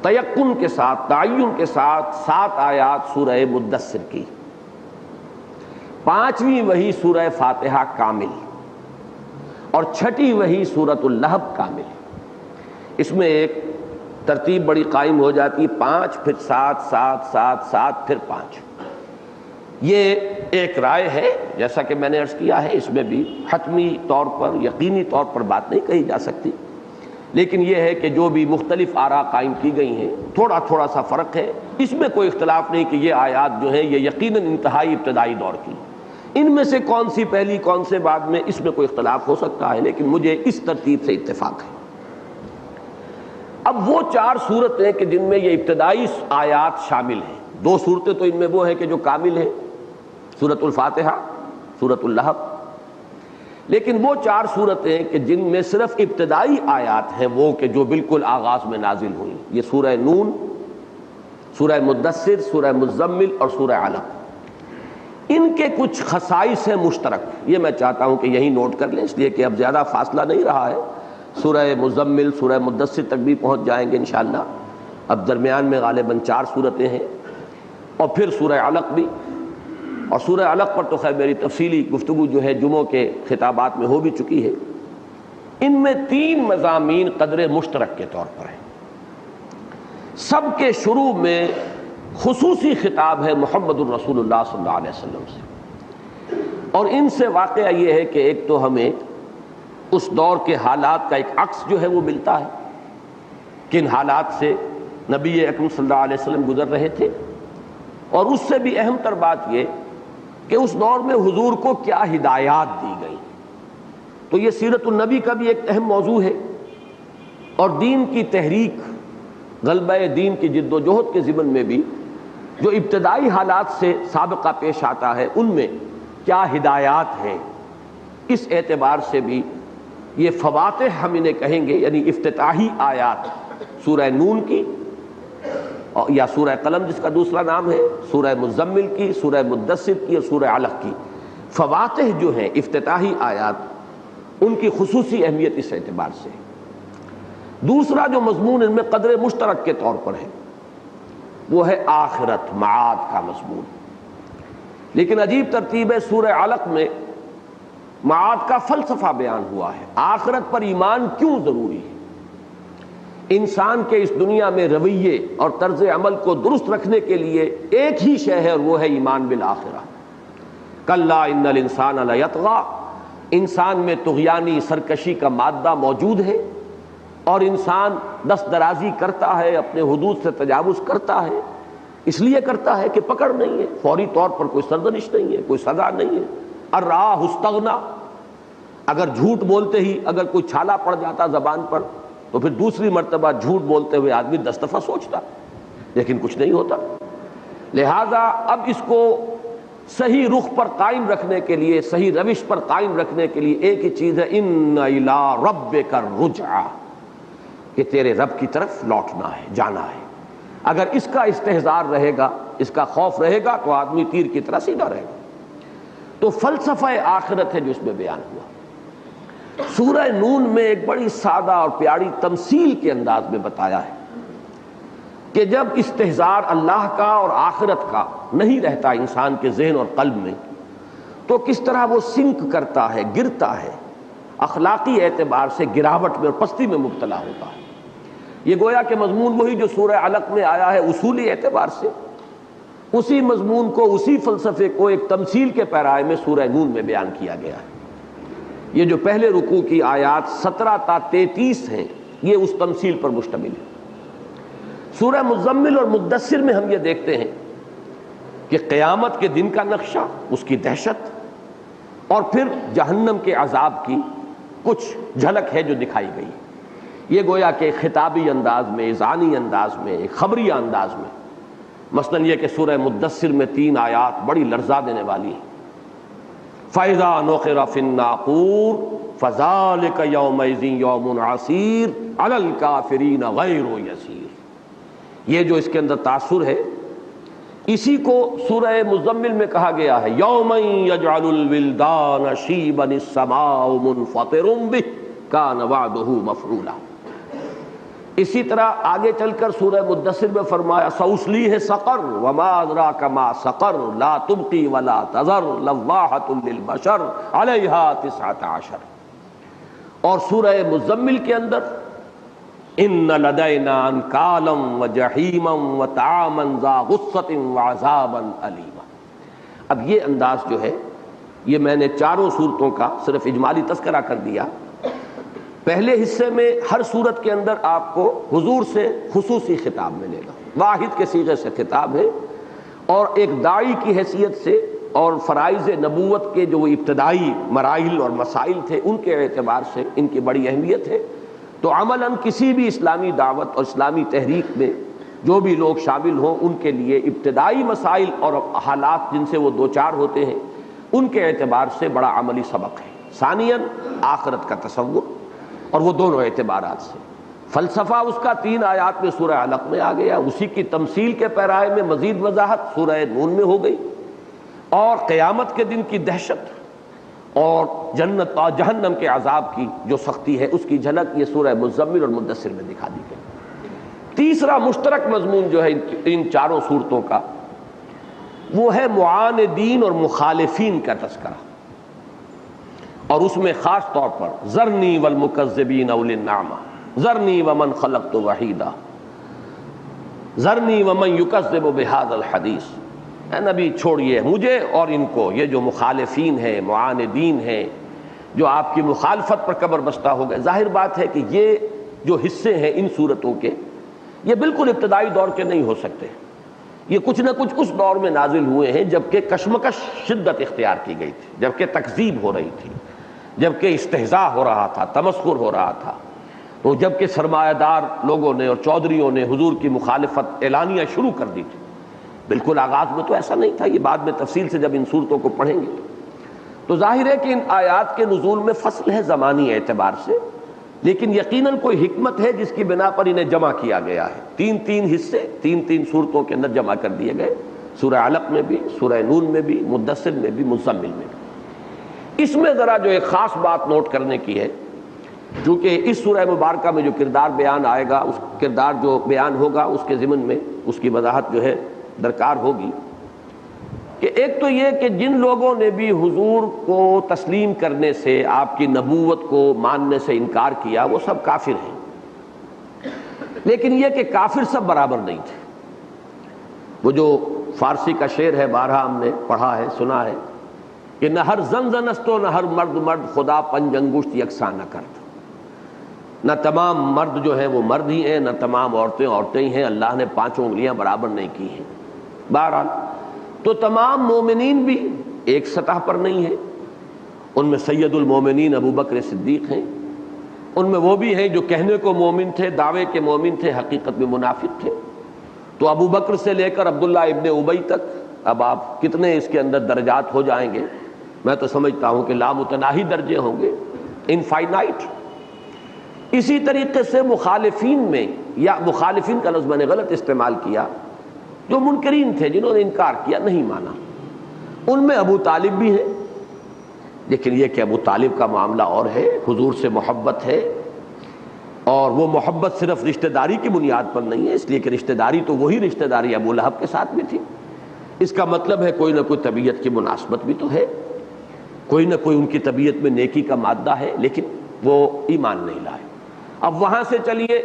تیقن کے ساتھ تعین کے ساتھ 7 آیات سورہ مدثر کی، پانچویں وحی سورہ فاتحہ کامل، اور چھٹی وحی سورۃ اللہب کامل۔ اس میں ایک ترتیب بڑی قائم ہو جاتی ہے، 5 پھر 7 7 7 7 پھر 5۔ یہ ایک رائے ہے، جیسا کہ میں نے عرض کیا ہے، اس میں بھی حتمی طور پر یقینی طور پر بات نہیں کہی جا سکتی، لیکن یہ ہے کہ جو بھی مختلف آراء قائم کی گئی ہیں تھوڑا تھوڑا سا فرق ہے، اس میں کوئی اختلاف نہیں کہ یہ آیات جو ہیں یہ یقیناً انتہائی ابتدائی دور کی، ان میں سے کون سی پہلی کون سے بعد میں اس میں کوئی اختلاف ہو سکتا ہے، لیکن مجھے اس ترتیب سے اتفاق ہے۔ اب وہ 4 صورتیں کہ جن میں یہ ابتدائی آیات شامل ہیں، 2 صورتیں تو ان میں وہ ہیں کہ جو کامل ہیں، سورۃ الفاتحہ، سورۃ اللہب، لیکن وہ 4 صورتیں کہ جن میں صرف ابتدائی آیات ہیں وہ کہ جو بالکل آغاز میں نازل ہوئیں، یہ سورہ نون، سورہ مدثر، سورہ مزمل اور سورہ علق، ان کے کچھ خصائص ہیں مشترک، یہ میں چاہتا ہوں کہ یہی نوٹ کر لیں، اس لیے کہ اب زیادہ فاصلہ نہیں رہا ہے، سورہ مزمل سورہ مدثر تک بھی پہنچ جائیں گے انشاءاللہ، اب درمیان میں غالباً 4 صورتیں ہیں، اور پھر سورہ علق بھی، اور سورہ علق پر تو خیر میری تفصیلی گفتگو جو ہے جمعوں کے خطابات میں ہو بھی چکی ہے۔ ان میں 3 مضامین قدر مشترک کے طور پر ہیں، سب کے شروع میں خصوصی خطاب ہے محمد الرسول اللہ صلی اللہ علیہ وسلم سے، اور ان سے واقعہ یہ ہے کہ ایک تو ہمیں اس دور کے حالات کا ایک عکس جو ہے وہ ملتا ہے، کن حالات سے نبی اکرم صلی اللہ علیہ وسلم گزر رہے تھے، اور اس سے بھی اہم تر بات یہ کہ اس دور میں حضور کو کیا ہدایات دی گئی۔ تو یہ سیرت النبی کا بھی ایک اہم موضوع ہے، اور دین کی تحریک، غلبہ دین کی جد و جہد کے ضمن میں بھی جو ابتدائی حالات سے سابقہ پیش آتا ہے ان میں کیا ہدایات ہیں، اس اعتبار سے بھی یہ فواتح ہم انہیں کہیں گے، یعنی افتتاحی آیات سورہ نون کی یا سورہ قلم جس کا دوسرا نام ہے، سورہ مزمل کی، سورہ مدثر کی اور سورہ علق کی، فواتح جو ہیں افتتاحی آیات ان کی خصوصی اہمیت اس اعتبار سے۔ دوسرا جو مضمون ان میں قدر مشترک کے طور پر ہے وہ ہے آخرت، معاد کا مضمون، لیکن عجیب ترتیب ہے، سورہ علق میں معاد کا فلسفہ بیان ہوا ہے، آخرت پر ایمان کیوں ضروری ہے، انسان کے اس دنیا میں رویے اور طرز عمل کو درست رکھنے کے لیے ایک ہی شے ہے اور وہ ہے ایمان بالآخرہ۔ کلا ان الانسان لیطغی انسان میں طغیانی سرکشی کا مادہ موجود ہے اور انسان دست درازی کرتا ہے، اپنے حدود سے تجاوز کرتا ہے، اس لیے کرتا ہے کہ پکڑ نہیں ہے، فوری طور پر کوئی سرزنش نہیں ہے، کوئی سزا نہیں ہے۔ الراہ استغنا، اگر جھوٹ بولتے ہی اگر کوئی چھالا پڑ جاتا زبان پر تو پھر دوسری مرتبہ جھوٹ بولتے ہوئے آدمی 10 دفعہ سوچتا، لیکن کچھ نہیں ہوتا۔ لہذا اب اس کو صحیح رخ پر قائم رکھنے کے لیے، صحیح روش پر قائم رکھنے کے لیے ایک ہی چیز ہے، ان الی ربک الرجعی، کہ تیرے رب کی طرف لوٹنا ہے، جانا ہے۔ اگر اس کا استحضار رہے گا، اس کا خوف رہے گا تو آدمی تیر کی طرح سیدھا رہے گا۔ تو فلسفہ آخرت ہے جو اس میں بیان ہوا۔ سورہ نون میں ایک بڑی سادہ اور پیاری تمثیل کے انداز میں بتایا ہے کہ جب استحضار اللہ کا اور آخرت کا نہیں رہتا انسان کے ذہن اور قلب میں تو کس طرح وہ سنک کرتا ہے، گرتا ہے، اخلاقی اعتبار سے گراوٹ میں اور پستی میں مبتلا ہوتا ہے۔ یہ گویا کہ مضمون وہی جو سورہ علق میں آیا ہے اصولی اعتبار سے، اسی مضمون کو، اسی فلسفے کو ایک تمثیل کے پیرائے میں سورہ نون میں بیان کیا گیا ہے۔ یہ جو پہلے رکوع کی آیات 17 تا 33 ہیں یہ اس تمثیل پر مشتمل ہے۔ سورہ مزمل اور مدثر میں ہم یہ دیکھتے ہیں کہ قیامت کے دن کا نقشہ، اس کی دہشت اور پھر جہنم کے عذاب کی کچھ جھلک ہے جو دکھائی گئی۔ یہ گویا کہ خطابی انداز میں، اذعانی انداز میں، خبری انداز میں، مثلاً یہ کہ سورہ مدثر میں 3 آیات بڑی لرزا دینے والی ہیں۔ فَإِذَا نُقِرَ فِي النَّاقُورِ فَذَلِكَ يَوْمَئِذٍ يَوْمٌ عَسِيرٌ عَلَى الْكَافِرِينَ غَيْرُ يَسِيرٌ۔ یہ جو اس کے اندر تاثر ہے اسی کو سورہ مزمل میں کہا گیا ہے، يَوْمًا يَجْعَلُ الْوِلْدَانَ شِيبًا السَّمَاءُ مُنْفَطِرٌ بِهِ كَانَ وَعْدُهُ مَفْعُولًا۔ اسی طرح آگے چل کر سورہ مدثر میں فرمایا سأصلیہ سقر وما ادراک ما سقر لا تبقی ولا تذر لواحۃ للبشر علیہا 19۔ اور سورہ مزمل کے اندر ان لدینا انکالا وجحیما وطعاما ذا غصۃ وعذابا الیما۔ اب یہ انداز جو ہے یہ میں نے چاروں صورتوں کا صرف اجمالی تذکرہ کر دیا۔ پہلے حصے میں ہر صورت کے اندر آپ کو حضور سے خصوصی خطاب ملے گا، واحد کے صیغے سے خطاب ہے، اور ایک داعی کی حیثیت سے اور فرائض نبوت کے جو وہ ابتدائی مراحل اور مسائل تھے ان کے اعتبار سے ان کی بڑی اہمیت ہے۔ تو عملاً کسی بھی اسلامی دعوت اور اسلامی تحریک میں جو بھی لوگ شامل ہوں ان کے لیے ابتدائی مسائل اور حالات جن سے وہ دوچار ہوتے ہیں ان کے اعتبار سے بڑا عملی سبق ہے۔ ثانیاً آخرت کا تصور، اور وہ دونوں اعتبارات سے فلسفہ اس کا 3 آیات میں سورہ علق میں آ گیا، اسی کی تمثیل کے پیرائے میں مزید وضاحت سورہ نون میں ہو گئی، اور قیامت کے دن کی دہشت اور جنت اور جہنم کے عذاب کی جو سختی ہے اس کی جھلک یہ سورہ مزمل اور مدثر میں دکھا دی گئی۔ تیسرا مشترک مضمون جو ہے ان چاروں صورتوں کا وہ ہے معاندین اور مخالفین کا تذکرہ، اور اس میں خاص طور پر ذرنی والمکذبین اولی النعمہ، ذرنی ومن خلقت وحیدا، ذرنی ومن یکذب بہذا الحدیث۔ اے نبی چھوڑیے مجھے اور ان کو، یہ جو مخالفین ہیں، معاندین ہیں، جو آپ کی مخالفت پر قبر بستہ ہو گئے۔ ظاہر بات ہے کہ یہ جو حصے ہیں ان صورتوں کے یہ بالکل ابتدائی دور کے نہیں ہو سکتے، یہ کچھ نہ کچھ اس دور میں نازل ہوئے ہیں جبکہ کشمکش شدت اختیار کی گئی تھی، جبکہ تکذیب ہو رہی تھی، جبکہ استہزاء ہو رہا تھا، تمسخر ہو رہا تھا، تو جبکہ سرمایہ دار لوگوں نے اور چودھریوں نے حضور کی مخالفت اعلانیہ شروع کر دی تھی۔ بالکل آغاز میں تو ایسا نہیں تھا، یہ بعد میں تفصیل سے جب ان صورتوں کو پڑھیں گے تو ظاہر ہے کہ ان آیات کے نزول میں فصل ہے زمانی اعتبار سے، لیکن یقیناً کوئی حکمت ہے جس کی بنا پر انہیں جمع کیا گیا ہے۔ 3 حصے 3 صورتوں کے اندر جمع کر دیے گئے، سورہ علق میں بھی، سورہ نون میں بھی، مدثر میں بھی، مزمل میں بھی۔ اس میں ذرا جو ایک خاص بات نوٹ کرنے کی ہے، چونکہ اس سورہ مبارکہ میں جو کردار بیان آئے گا، اس کردار جو بیان ہوگا اس کے ضمن میں اس کی وضاحت جو ہے درکار ہوگی، کہ ایک تو یہ کہ جن لوگوں نے بھی حضور کو تسلیم کرنے سے، آپ کی نبوت کو ماننے سے انکار کیا وہ سب کافر ہیں، لیکن یہ کہ کافر سب برابر نہیں تھے۔ وہ جو فارسی کا شعر ہے، بارہا ہم نے پڑھا ہے، سنا ہے، کہ نہ ہر زن زن است و نہ ہر مرد مرد، خدا پنج انگشت یکساں نہ کرد. نہ تمام مرد جو ہیں وہ مرد ہی ہیں، نہ تمام عورتیں عورتیں ہی ہیں، اللہ نے پانچوں انگلیاں برابر نہیں کی ہیں. بہرحال تو تمام مومنین بھی ایک سطح پر نہیں ہیں. ان میں سید المومنین ابو بکر صدیق ہیں، ان میں وہ بھی ہیں جو کہنے کو مومن تھے، دعوے کے مومن تھے، حقیقت میں منافق تھے. تو ابو بکر سے لے کر عبداللہ ابن ابی تک اب آپ کتنے اس کے اندر درجات ہو جائیں گے؟ میں تو سمجھتا ہوں کہ لامتناہی درجے ہوں گے، انفائنائٹ. اسی طریقے سے مخالفین میں، یا مخالفین کا لفظ میں نے غلط استعمال کیا، جو منکرین تھے، جنہوں نے انکار کیا، نہیں مانا، ان میں ابو طالب بھی ہیں. لیکن یہ کہ ابو طالب کا معاملہ اور ہے، حضور سے محبت ہے، اور وہ محبت صرف رشتہ داری کی بنیاد پر نہیں ہے، اس لیے کہ رشتہ داری تو وہی رشتہ داری ابو لہب کے ساتھ بھی تھی. اس کا مطلب ہے کوئی نہ کوئی طبیعت کی مناسبت بھی تو ہے، کوئی نہ کوئی ان کی طبیعت میں نیکی کا مادہ ہے، لیکن وہ ایمان نہیں لائے. اب وہاں سے چلیے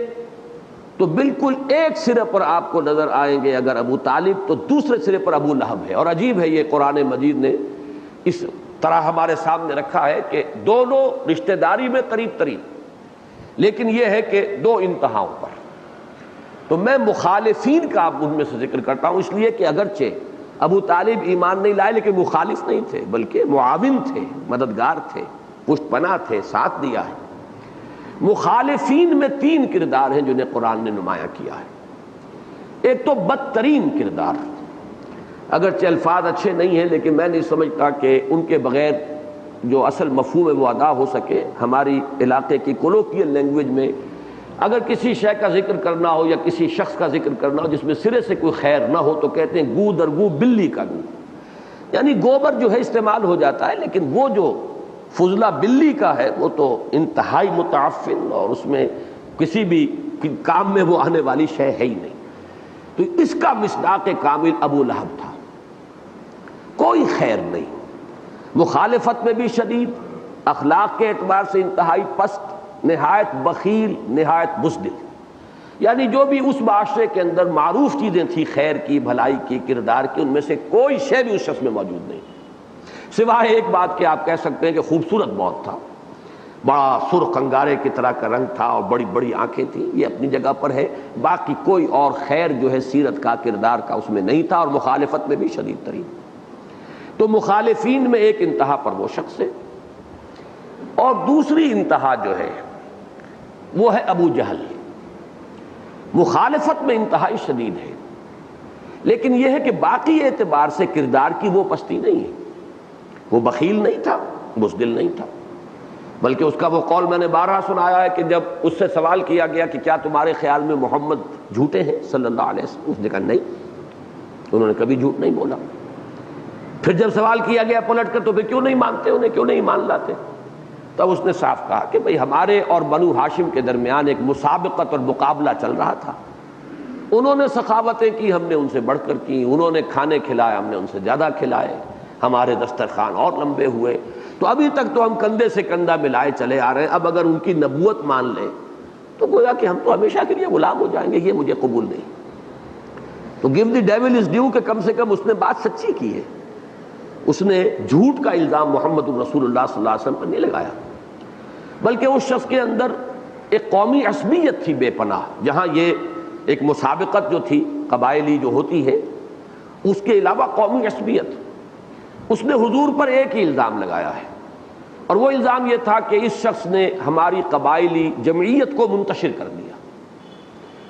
تو بالکل ایک سرے پر آپ کو نظر آئیں گے اگر ابو طالب، تو دوسرے سرے پر ابو لہب ہے. اور عجیب ہے، یہ قرآن مجید نے اس طرح ہمارے سامنے رکھا ہے کہ دونوں رشتہ داری میں قریب ترین، لیکن یہ ہے کہ دو انتہاؤں پر. تو میں مخالفین کا ان میں سے ذکر کرتا ہوں، اس لیے کہ اگرچہ ابو طالب ایمان نہیں لائے لیکن مخالف نہیں تھے، بلکہ معاون تھے، مددگار تھے، پشت پناہ تھے، ساتھ دیا ہے. مخالفین میں تین کردار ہیں جنہیں قرآن نے نمایاں کیا ہے. ایک تو بدترین کردار، اگرچہ الفاظ اچھے نہیں ہیں لیکن میں نہیں سمجھتا کہ ان کے بغیر جو اصل مفہوم ہے وہ ادا ہو سکے. ہماری علاقے کی کولوکیل لینگویج میں اگر کسی شے کا ذکر کرنا ہو یا کسی شخص کا ذکر کرنا ہو جس میں سرے سے کوئی خیر نہ ہو تو کہتے ہیں گو در گو بلی کا گو، یعنی گوبر جو ہے استعمال ہو جاتا ہے، لیکن وہ جو فضلہ بلی کا ہے وہ تو انتہائی متعفن، اور اس میں کسی بھی کام میں وہ آنے والی شے ہے ہی نہیں. تو اس کا مصداق کامل ابو لہب تھا، کوئی خیر نہیں، مخالفت میں بھی شدید، اخلاق کے اعتبار سے انتہائی پست، نہایت بخیل، نہایت بزدل. یعنی جو بھی اس معاشرے کے اندر معروف چیزیں تھیں خیر کی، بھلائی کی، کردار کی، ان میں سے کوئی شے بھی اس شخص میں موجود نہیں، سوائے ایک بات کہ آپ کہہ سکتے ہیں کہ خوبصورت بہت تھا، بڑا سرخ انگارے کی طرح کا رنگ تھا اور بڑی بڑی آنکھیں تھیں، یہ اپنی جگہ پر ہے. باقی کوئی اور خیر جو ہے سیرت کا، کردار کا اس میں نہیں تھا، اور مخالفت میں بھی شدید ترین. تو مخالفین میں ایک انتہا پر وہ شخص ہے، اور دوسری انتہا جو ہے وہ ہے ابو جہل. مخالفت میں انتہائی شدید ہے، لیکن یہ ہے کہ باقی اعتبار سے کردار کی وہ پستی نہیں ہے. وہ بخیل نہیں تھا، بزدل نہیں تھا، بلکہ اس کا وہ قول میں نے بارہا سنایا ہے کہ جب اس سے سوال کیا گیا کہ کیا تمہارے خیال میں محمد جھوٹے ہیں صلی اللہ علیہ وسلم، اس نے کہا نہیں، انہوں نے کبھی جھوٹ نہیں بولا. پھر جب سوال کیا گیا پلٹ کر تو پھر کیوں نہیں مانتے انہیں، کیوں نہیں مان لاتے، تب اس نے صاف کہا کہ بھئی ہمارے اور بنو ہاشم کے درمیان ایک مسابقت اور مقابلہ چل رہا تھا. انہوں نے سخاوتیں کی، ہم نے ان سے بڑھ کر کی، انہوں نے کھانے کھلائے، ہم نے ان سے زیادہ کھلائے، ہمارے دسترخوان اور لمبے ہوئے. تو ابھی تک تو ہم کندھے سے کندھا ملائے چلے آ رہے ہیں، اب اگر ان کی نبوت مان لیں تو گویا کہ ہم تو ہمیشہ کے لیے غلام ہو جائیں گے، یہ مجھے قبول نہیں. تو give the dual is due کہ کم سے کم اس نے بات سچی کی ہے، اس نے جھوٹ کا الزام محمد رسول اللہ صلی اللہ علیہ وسلم پر نہیں لگایا، بلکہ اس شخص کے اندر ایک قومی عصبیت تھی بے پناہ. جہاں یہ ایک مسابقت جو تھی قبائلی جو ہوتی ہے، اس کے علاوہ قومی عصبیت، اس نے حضور پر ایک ہی الزام لگایا ہے، اور وہ الزام یہ تھا کہ اس شخص نے ہماری قبائلی جمعیت کو منتشر کر دیا،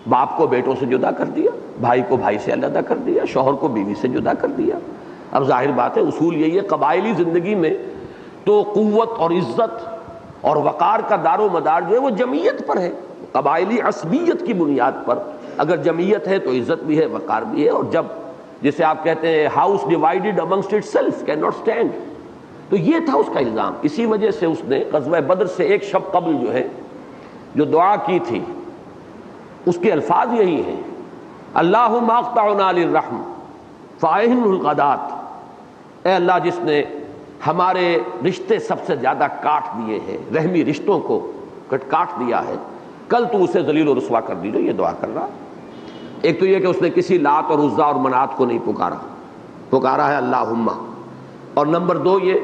باپ کو بیٹوں سے جدا کر دیا، بھائی کو بھائی سے علیحدہ کر دیا، شوہر کو بیوی سے جدا کر دیا. اب ظاہر بات ہے اصول یہی ہے قبائلی زندگی میں تو قوت اور عزت اور وقار کا دار و مدار جو ہے وہ جمعیت پر ہے. قبائلی عصبیت کی بنیاد پر اگر جمعیت ہے تو عزت بھی ہے، وقار بھی ہے. اور جب جسے آپ کہتے ہیں house divided amongst it self can not stand, تو یہ تھا اس کا الزام. اسی وجہ سے اس نے غزوہ بدر سے ایک شب قبل جو ہے جو دعا کی تھی اس کے الفاظ یہی ہیں، اللہم اقطعنا للرحم فاعن الغدات، اے اللہ جس نے ہمارے رشتے سب سے زیادہ کاٹ دیے ہیں، رحمی رشتوں کو کاٹ دیا ہے، کل تو اسے ذلیل و رسوا کر دیجو. یہ دعا کر رہا. ایک تو یہ کہ اس نے کسی لات اور عزا اور منات کو نہیں پکارا ہے اللہم، اور نمبر دو یہ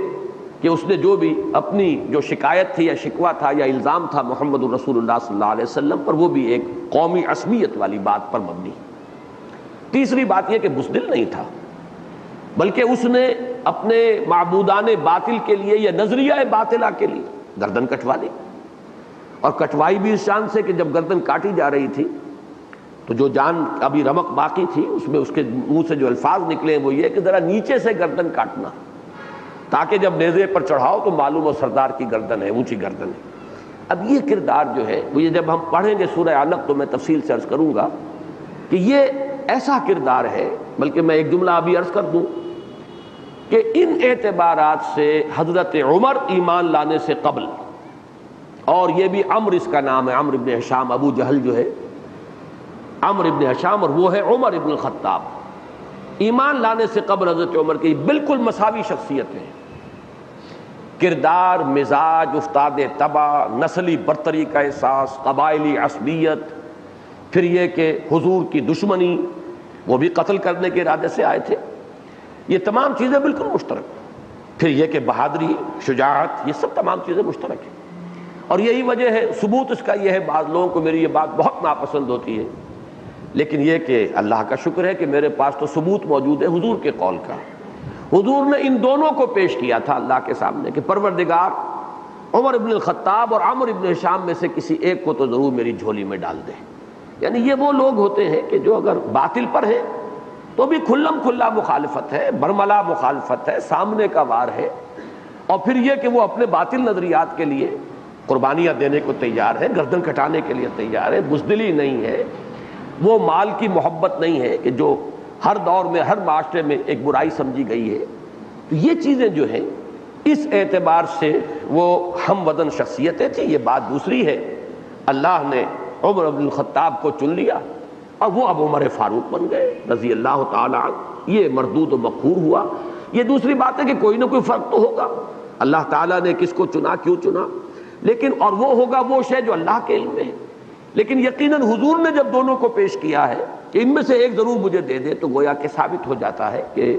کہ اس نے جو بھی اپنی جو شکایت تھی یا شکوہ تھا یا الزام تھا محمد الرسول اللہ صلی اللہ علیہ وسلم پر، وہ بھی ایک قومی عصبیت والی بات پر مبنی۔ تیسری بات یہ کہ بزدل نہیں تھا، بلکہ اس نے اپنے معبودان باطل کے لیے یا نظریہ باطلہ کے لیے گردن کٹوا لی، اور کٹوائی بھی اس شان سے کہ جب گردن کاٹی جا رہی تھی تو جو جان ابھی رمق باقی تھی اس میں اس کے منہ سے جو الفاظ نکلے وہ یہ کہ ذرا نیچے سے گردن کاٹنا، تاکہ جب نیزے پر چڑھاؤ تو معلوم ہو سردار کی گردن ہے، اونچی گردن ہے۔ اب یہ کردار جو ہے وہ، یہ جب ہم پڑھیں گے سورہ علق تو میں تفصیل سے عرض کروں گا کہ یہ ایسا کردار ہے، بلکہ میں ایک جملہ ابھی عرض کر دوں کہ ان اعتبارات سے حضرت عمر ایمان لانے سے قبل، اور یہ بھی عمرو اس کا نام ہے، عمرو ابن ہشام، ابو جہل جو ہے عمرو ابن ہشام اور وہ ہے عمر ابن الخطاب، ایمان لانے سے قبل حضرت عمر کی بالکل مساوی شخصیتیں ہیں، کردار، مزاج، استاد طبع، نسلی برتری کا احساس، قبائلی عصبیت، پھر یہ کہ حضور کی دشمنی، وہ بھی قتل کرنے کے ارادے سے آئے تھے، یہ تمام چیزیں بالکل مشترک، پھر یہ کہ بہادری، شجاعت، یہ سب تمام چیزیں مشترک ہیں۔ اور یہی وجہ ہے، ثبوت اس کا یہ ہے، بعض لوگوں کو میری یہ بات بہت ناپسند ہوتی ہے، لیکن یہ کہ اللہ کا شکر ہے کہ میرے پاس تو ثبوت موجود ہے حضور کے قول کا۔ حضور نے ان دونوں کو پیش کیا تھا اللہ کے سامنے کہ پروردگار عمر ابن الخطاب اور عمرو ابن ہشام میں سے کسی ایک کو تو ضرور میری جھولی میں ڈال دے۔ یعنی یہ وہ لوگ ہوتے ہیں کہ جو اگر باطل پر ہیں تو بھی کھلم کھلا مخالفت ہے، برملا مخالفت ہے، سامنے کا وار ہے، اور پھر یہ کہ وہ اپنے باطل نظریات کے لیے قربانیاں دینے کو تیار ہے، گردن کٹانے کے لیے تیار ہے، بزدلی نہیں ہے، وہ مال کی محبت نہیں ہے کہ جو ہر دور میں ہر معاشرے میں ایک برائی سمجھی گئی ہے۔ تو یہ چیزیں جو ہیں اس اعتبار سے وہ ہم وزن شخصیتیں تھیں۔ یہ بات دوسری ہے، اللہ نے عمر بن الخطاب کو چن لیا اور وہ اب عمر فاروق بن گئے رضی اللہ تعالی عنہ، یہ مردود و مقہور ہوا۔ یہ دوسری بات ہے کہ کوئی نہ کوئی فرق تو ہوگا، اللہ تعالیٰ نے کس کو چنا، کیوں چنا، لیکن اور وہ ہوگا وہ شے جو اللہ کے علم میں ہے۔ لیکن یقیناً حضور نے جب دونوں کو پیش کیا ہے کہ ان میں سے ایک ضرور مجھے دے دے، تو گویا کہ ثابت ہو جاتا ہے کہ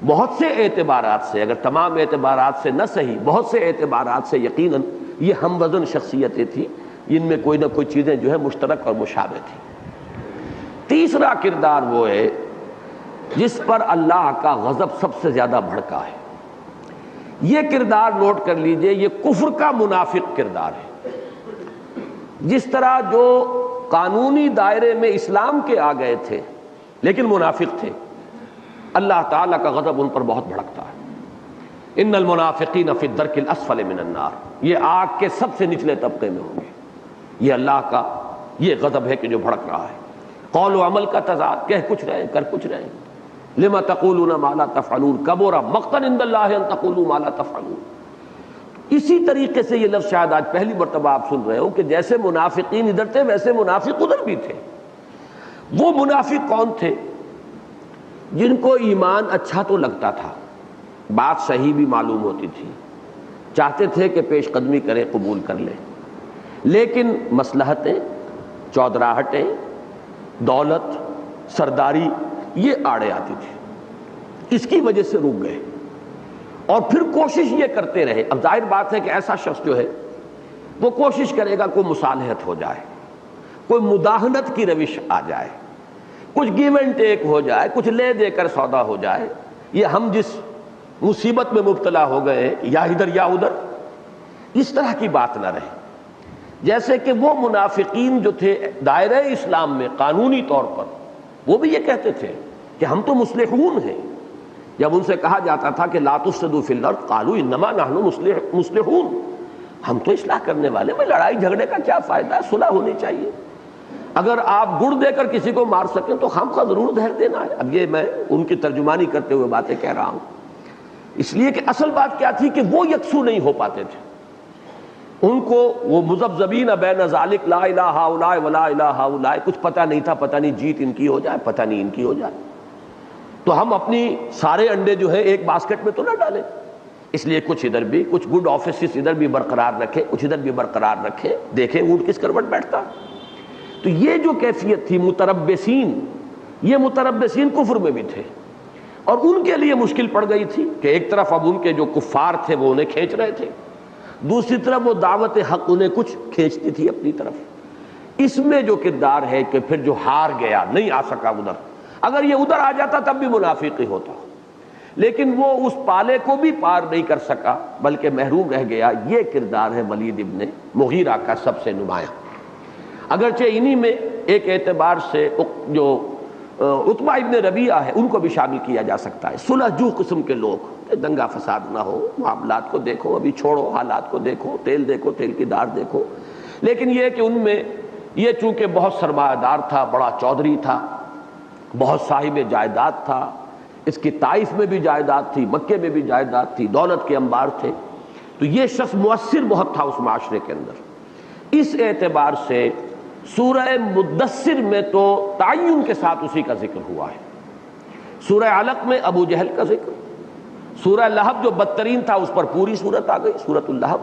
بہت سے اعتبارات سے، اگر تمام اعتبارات سے نہ صحیح، بہت سے اعتبارات سے یقیناً یہ ہم وزن شخصیتیں تھیں، ان میں کوئی نہ کوئی چیزیں جو ہے مشترک اور مشابہ تھیں۔ تیسرا کردار وہ ہے جس پر اللہ کا غضب سب سے زیادہ بھڑکا ہے۔ یہ کردار نوٹ کر لیجئے، یہ کفر کا منافق کردار ہے۔ جس طرح جو قانونی دائرے میں اسلام کے آ گئے تھے لیکن منافق تھے، اللہ تعالیٰ کا غضب ان پر بہت بھڑکتا ہے۔ ان المنافقین فی الدرک الاسفل من النار، یہ آگ کے سب سے نچلے طبقے میں ہوں گے۔ یہ اللہ کا یہ غضب ہے کہ جو بھڑک رہا ہے۔ قول و عمل کا تضاد، کہہ کچھ رہے کر کچھ رہے۔ لما تقولون ما لا تفعلون کبر مقتا عند اللہ ان تقولوا ما لا تفعلون۔ اسی طریقے سے یہ لفظ شاید آج پہلی مرتبہ آپ سن رہے ہو کہ جیسے منافقین ادھر تھے ویسے منافق ادھر بھی تھے۔ وہ منافق کون تھے؟ جن کو ایمان اچھا تو لگتا تھا، بات صحیح بھی معلوم ہوتی تھی، چاہتے تھے کہ پیش قدمی کریں، قبول کر لیں، لیکن مصلحتیں، چودراہٹیں، دولت، سرداری، یہ آڑے آتی تھی، اس کی وجہ سے رک گئے، اور پھر کوشش یہ کرتے رہے۔ اب ظاہر بات ہے کہ ایسا شخص جو ہے وہ کوشش کرے گا کوئی مصالحت ہو جائے، کوئی مداہنت کی روش آ جائے، کچھ گیو اینڈ ٹیک ہو جائے، کچھ لے دے کر سودا ہو جائے۔ یہ ہم جس مصیبت میں مبتلا ہو گئے ہیں، یا ادھر یا ادھر، اس طرح کی بات نہ رہے۔ جیسے کہ وہ منافقین جو تھے دائرہ اسلام میں قانونی طور پر، وہ بھی یہ کہتے تھے کہ ہم تو مصلحون ہیں۔ جب ان سے کہا جاتا تھا کہ لا تفسدوا فی الارض قالوا انما نحن مصلحون، ہم تو اصلاح کرنے والے، میں لڑائی جھگڑے کا کیا فائدہ ہے، صلح ہونی چاہیے۔ اگر آپ گڑ دے کر کسی کو مار سکیں تو خام خواہ ضرور زہر دینا ہے۔ اب یہ میں ان کی ترجمانی کرتے ہوئے باتیں کہہ رہا ہوں، اس لیے کہ اصل بات کیا تھی کہ وہ یکسو نہیں ہو پاتے تھے۔ ان کو وہ مذبذبین بین ذالک لا الہ ہؤلاء ولا الہ ہؤلاء، کچھ پتہ نہیں تھا، پتہ نہیں جیت ان کی ہو جائے، پتہ نہیں ان کی ہو جائے، تو ہم اپنی سارے انڈے جو ہے ایک باسکٹ میں تو نہ ڈالیں، اس لیے کچھ ادھر بھی، کچھ گڈ آفیسز ادھر بھی برقرار رکھے، کچھ ادھر بھی برقرار رکھے، دیکھیں اونٹ کس کروٹ بیٹھتا۔ تو یہ جو کیفیت تھی متربصین، یہ متربصین کفر میں بھی تھے، اور ان کے لیے مشکل پڑ گئی تھی کہ ایک طرف اب ان کے جو کفار تھے وہ انہیں کھینچ رہے تھے، دوسری طرف وہ دعوت حق انہیں کچھ کھینچتی تھی اپنی طرف۔ اس میں جو کردار ہے کہ پھر جو ہار گیا، نہیں آ سکا ادھر، اگر یہ ادھر آ جاتا تب بھی منافق ہی ہوتا، لیکن وہ اس پالے کو بھی پار نہیں کر سکا بلکہ محروم رہ گیا۔ یہ کردار ہے ولید ابن مغیرہ کا سب سے نمایاں۔ اگرچہ انہی میں ایک اعتبار سے جو عتبہ ابن ربیعہ ہے ان کو بھی شامل کیا جا سکتا ہے، صلح جو قسم کے لوگ، دنگا فساد نہ ہو، معاملات کو دیکھو، ابھی چھوڑو حالات کو دیکھو، تیل کی دار دیکھو، لیکن یہ کہ ان میں یہ چونکہ بہت سرمایہ دار تھا، بڑا چودھری تھا، بہت صاحب جائیداد تھا، اس کی طائف میں بھی جائیداد تھی، مکے میں بھی جائیداد تھی، دولت کے انبار تھے، تو یہ شخص مؤثر بہت تھا اس معاشرے کے اندر۔ اس اعتبار سے سورہ مدثر میں تو تعین کے ساتھ اسی کا ذکر ہوا ہے۔ سورہ علق میں ابو جہل کا ذکر، سورہ لہب جو بدترین تھا اس پر پوری صورت آ گئی، سورۃ اللہب،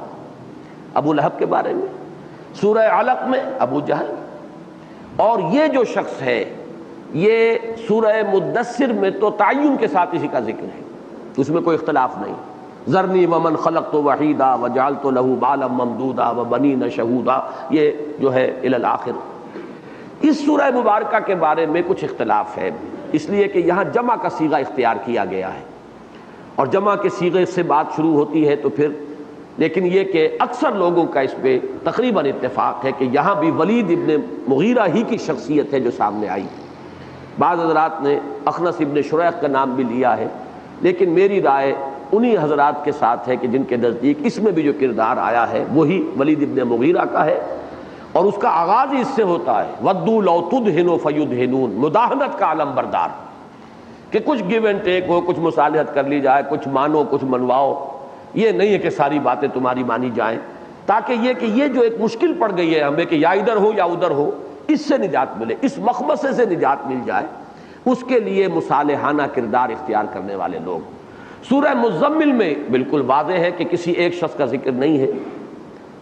ابو لہب کے بارے میں، سورہ علق میں ابو جہل، اور یہ جو شخص ہے یہ سورہ مدثر میں تو تعین کے ساتھ اسی کا ذکر ہے، اس میں کوئی اختلاف نہیں۔ ذرنی ومن خلقت وحیدا وجعلت له مالا ممدودا وبنین شہودا، یہ جو ہے الی الآخر۔ اس سورہ مبارکہ کے بارے میں کچھ اختلاف ہے، اس لیے کہ یہاں جمع کا صیغہ اختیار کیا گیا ہے، اور جمع کے صیغے سے بات شروع ہوتی ہے تو پھر، لیکن یہ کہ اکثر لوگوں کا اس پہ تقریباً اتفاق ہے کہ یہاں بھی ولید ابن مغیرہ ہی کی شخصیت ہے جو سامنے آئی۔ بعض حضرات نے اخنس ابن شریح کا نام بھی لیا ہے، لیکن میری رائے انہی حضرات کے ساتھ ہے کہ جن کے نزدیک اس میں بھی جو کردار آیا ہے وہی ولید ابن مغیرہ کا ہے، اور اس کا آغاز ہی اس سے ہوتا ہے وَدُّوا لَوْ تُدْهِنُوا فَيُدْهِنُونَ، مداہنت کا علم بردار، کہ کچھ گیو اینڈ ٹیک ہو، کچھ مصالحت کر لی جائے، کچھ مانو کچھ منواؤ، یہ نہیں ہے کہ ساری باتیں تمہاری مانی جائیں، تاکہ یہ جو ایک مشکل پڑ گئی ہے ہمیں کہ یا ادھر ہو یا ادھر ہو، اس سے نجات ملے، اس مخمصے سے نجات مل جائے، اس کے لیے مصالحانہ کردار اختیار کرنے والے لوگ۔ سورہ مزمل میں بالکل واضح ہے کہ کسی ایک شخص کا ذکر نہیں ہے،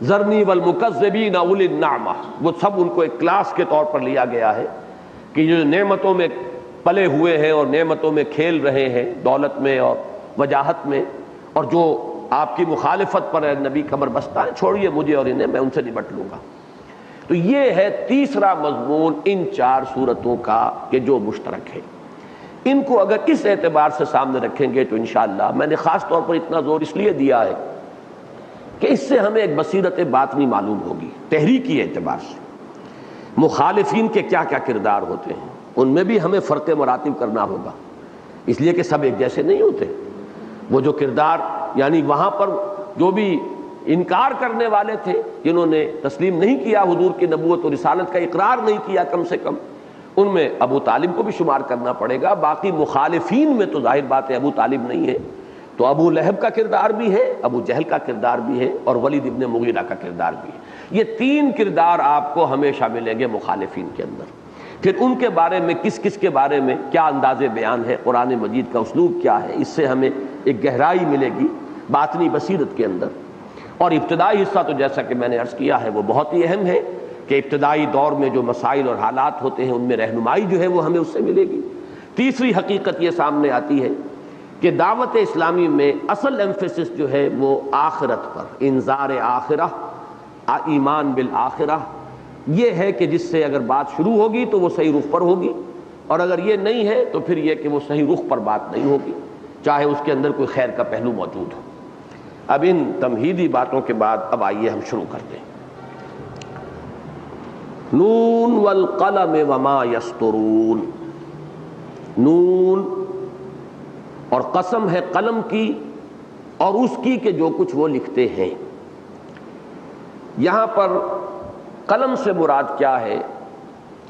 ذرنی والمکذبین اولی النعمہ، وہ سب ان کو ایک کلاس کے طور پر لیا گیا ہے کہ جو نعمتوں میں پلے ہوئے ہیں اور نعمتوں میں کھیل رہے ہیں، دولت میں اور وجاہت میں، اور جو آپ کی مخالفت پر نبی کمر بستہ ہے، چھوڑیے مجھے اور انہیں، میں ان سے نمٹ لوں گا۔ تو یہ ہے تیسرا مضمون ان چار سورتوں کا کہ جو مشترک ہے۔ ان کو اگر اس اعتبار سے سامنے رکھیں گے تو انشاءاللہ، میں نے خاص طور پر اتنا زور اس لیے دیا ہے کہ اس سے ہمیں ایک بصیرت باطنی معلوم ہوگی تحریکی اعتبار سے، مخالفین کے کیا کیا کردار ہوتے ہیں، ان میں بھی ہمیں فرق مراتب کرنا ہوگا، اس لیے کہ سب ایک جیسے نہیں ہوتے۔ وہ جو کردار، یعنی وہاں پر جو بھی انکار کرنے والے تھے، جنہوں نے تسلیم نہیں کیا حضور کی نبوت اور رسالت کا اقرار نہیں کیا، کم سے کم ان میں ابو طالب کو بھی شمار کرنا پڑے گا، باقی مخالفین میں تو ظاہر بات ہے ابو طالب نہیں ہے، تو ابو لہب کا کردار بھی ہے، ابو جہل کا کردار بھی ہے، اور ولید ابن مغیرہ کا کردار بھی ہے۔ یہ تین کردار آپ کو ہمیشہ ملیں گے مخالفین کے اندر۔ پھر ان کے بارے میں کس کس کے بارے میں کیا انداز بیان ہے، قرآن مجید کا اسلوب کیا ہے، اس سے ہمیں ایک گہرائی ملے گی باطنی بصیرت کے اندر۔ اور ابتدائی حصہ تو جیسا کہ میں نے عرض کیا ہے وہ بہت ہی اہم ہے کہ ابتدائی دور میں جو مسائل اور حالات ہوتے ہیں ان میں رہنمائی جو ہے وہ ہمیں اس سے ملے گی۔ تیسری حقیقت یہ سامنے آتی ہے کہ دعوت اسلامی میں اصل ایمفیسس جو ہے وہ آخرت پر، انذار آخرہ، ایمان بالآخرہ، یہ ہے کہ جس سے اگر بات شروع ہوگی تو وہ صحیح رخ پر ہوگی، اور اگر یہ نہیں ہے تو پھر یہ کہ وہ صحیح رخ پر بات نہیں ہوگی، چاہے اس کے اندر کوئی خیر کا پہلو موجود ہو۔ اب ان تمہیدی باتوں کے بعد اب آئیے ہم شروع کرتے ہیں۔ نون والقلم وما یسطرون، نون، اور قسم ہے قلم کی اور اس کی کہ جو کچھ وہ لکھتے ہیں۔ یہاں پر قلم سے مراد کیا ہے،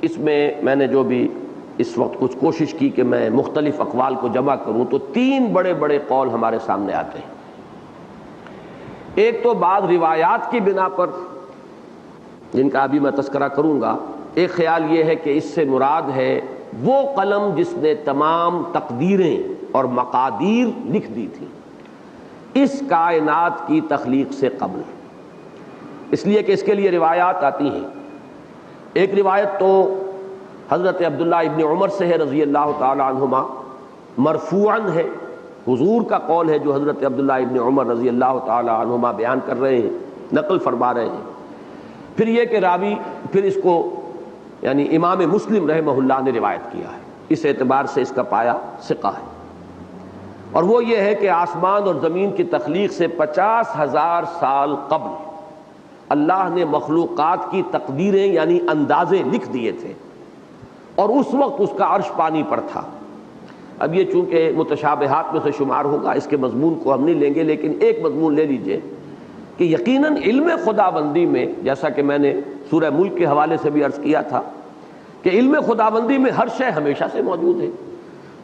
اس میں نے جو بھی اس وقت کچھ کوشش کی کہ میں مختلف اقوال کو جمع کروں تو تین بڑے بڑے قول ہمارے سامنے آتے ہیں۔ ایک تو بعض روایات کی بنا پر، جن کا ابھی میں تذکرہ کروں گا، ایک خیال یہ ہے کہ اس سے مراد ہے وہ قلم جس نے تمام تقدیریں اور مقادیر لکھ دی تھی اس کائنات کی تخلیق سے قبل، اس لیے کہ اس کے لیے روایات آتی ہیں۔ ایک روایت تو حضرت عبداللہ ابن عمر سے ہے رضی اللہ تعالی عنہما مرفوعاً ہے، حضور کا قول ہے جو حضرت عبداللہ ابن عمر رضی اللہ تعالی عنہما بیان کر رہے ہیں، نقل فرما رہے ہیں۔ پھر یہ کہ راوی پھر اس کو یعنی امام مسلم رحمہ اللہ نے روایت کیا ہے، اس اعتبار سے اس کا پایا ثقہ ہے، اور وہ یہ ہے کہ آسمان اور زمین کی تخلیق سے 50,000 سال قبل اللہ نے مخلوقات کی تقدیریں یعنی اندازے لکھ دیے تھے، اور اس وقت اس کا عرش پانی پر تھا۔ اب یہ چونکہ متشابہات میں سے شمار ہوگا، اس کے مضمون کو ہم نہیں لیں گے، لیکن ایک مضمون لے لیجئے کہ یقیناً علم خداوندی میں، جیسا کہ میں نے سورہ ملک کے حوالے سے بھی عرض کیا تھا کہ علم خداوندی میں ہر شے ہمیشہ سے موجود ہے،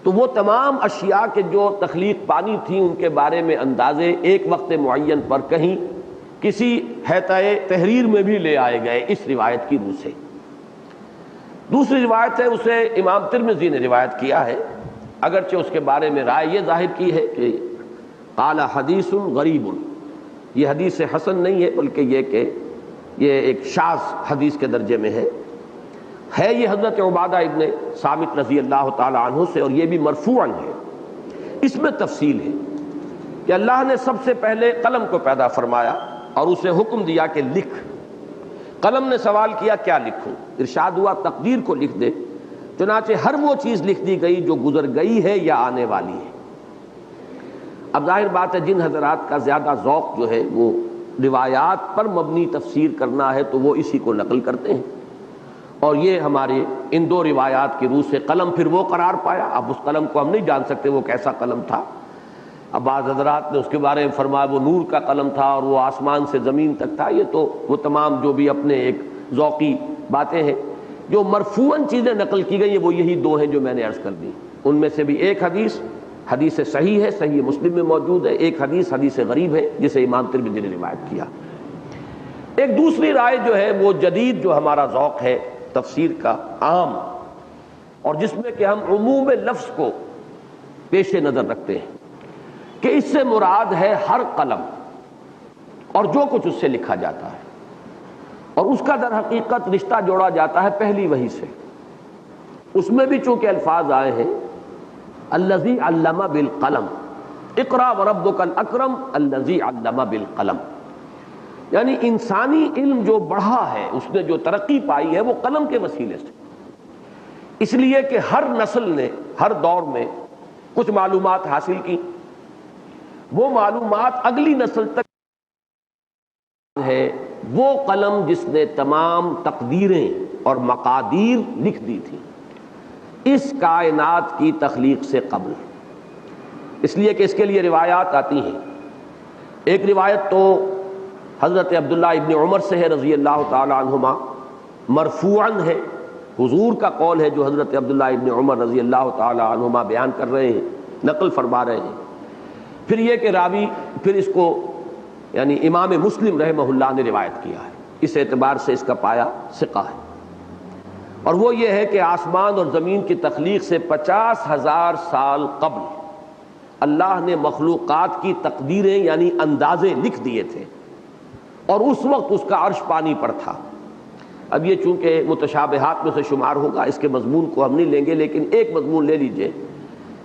تو وہ تمام اشیاء کے جو تخلیق پانی تھیں ان کے بارے میں اندازے ایک وقت معین پر کہیں کسی حیطۂ تحریر میں بھی لے آئے گئے اس روایت کی روح سے۔ دوسری روایت ہے، اسے امام ترمذی نے روایت کیا ہے، اگرچہ اس کے بارے میں رائے یہ ظاہر کی ہے کہ قال حدیث غریب، یہ حدیث حسن نہیں ہے بلکہ یہ کہ یہ ایک شاذ حدیث کے درجے میں ہے یہ حضرت عبادہ ابن صامت رضی اللہ تعالی عنہ سے، اور یہ بھی مرفوعاً ہے۔ اس میں تفصیل ہے کہ اللہ نے سب سے پہلے قلم کو پیدا فرمایا اور اسے حکم دیا کہ لکھ۔ قلم نے سوال کیا کیا لکھوں؟ ارشاد ہوا تقدیر کو لکھ دے، چنانچہ ہر وہ چیز لکھ دی گئی جو گزر گئی ہے یا آنے والی ہے۔ اب ظاہر بات ہے جن حضرات کا زیادہ ذوق جو ہے وہ روایات پر مبنی تفسیر کرنا ہے تو وہ اسی کو نقل کرتے ہیں، اور یہ ہمارے ان دو روایات کی روح سے قلم پھر وہ قرار پایا۔ اب اس قلم کو ہم نہیں جان سکتے وہ کیسا قلم تھا، اب بعض حضرات نے اس کے بارے میں فرمایا وہ نور کا قلم تھا اور وہ آسمان سے زمین تک تھا، یہ تو وہ تمام جو بھی اپنے ایک ذوقی باتیں ہیں۔ جو مرفوعاً چیزیں نقل کی گئی ہیں وہ یہی دو ہیں جو میں نے عرض کر دی، ان میں سے بھی ایک حدیث صحیح ہے، صحیح مسلم میں موجود ہے، ایک حدیث غریب ہے جسے امام ترمذی نے روایت کیا۔ ایک دوسری رائے جو ہے وہ جدید جو ہمارا ذوق ہے تفسیر کا عام، اور جس میں کہ ہم عموم لفظ کو پیش نظر رکھتے ہیں کہ اس سے مراد ہے ہر قلم اور جو کچھ اس سے لکھا جاتا ہے، اور اس کا در حقیقت رشتہ جوڑا جاتا ہے پہلی وحی سے۔ اس میں بھی چونکہ الفاظ آئے ہیں الذی علم بالقلم، اقرا وربک الاکرم الذی علم بالقلم، یعنی انسانی علم جو بڑھا ہے، اس نے جو ترقی پائی ہے وہ قلم کے وسیلے سے، اس لیے کہ ہر نسل نے ہر دور میں کچھ معلومات حاصل کی، وہ معلومات اگلی نسل تک ہے وہ قلم جس نے تمام تقدیریں اور مقادیر لکھ دی تھی اس کائنات کی تخلیق سے قبل، اس لیے کہ اس کے لیے روایات آتی ہیں۔ ایک روایت تو حضرت عبداللہ ابن عمر سے ہے رضی اللہ تعالی عنہما، مرفوعاً ہے، حضور کا قول ہے جو حضرت عبداللہ ابن عمر رضی اللہ تعالی عنہما بیان کر رہے ہیں، نقل فرما رہے ہیں۔ پھر یہ کہ راوی پھر اس کو یعنی امام مسلم رحمہ اللہ نے روایت کیا ہے، اس اعتبار سے اس کا پایا ثقہ ہے، اور وہ یہ ہے کہ آسمان اور زمین کی تخلیق سے 50,000 سال قبل اللہ نے مخلوقات کی تقدیریں یعنی اندازے لکھ دیے تھے، اور اس وقت اس کا عرش پانی پر تھا۔ اب یہ چونکہ متشابہات میں سے شمار ہوگا، اس کے مضمون کو ہم نہیں لیں گے، لیکن ایک مضمون لے لیجئے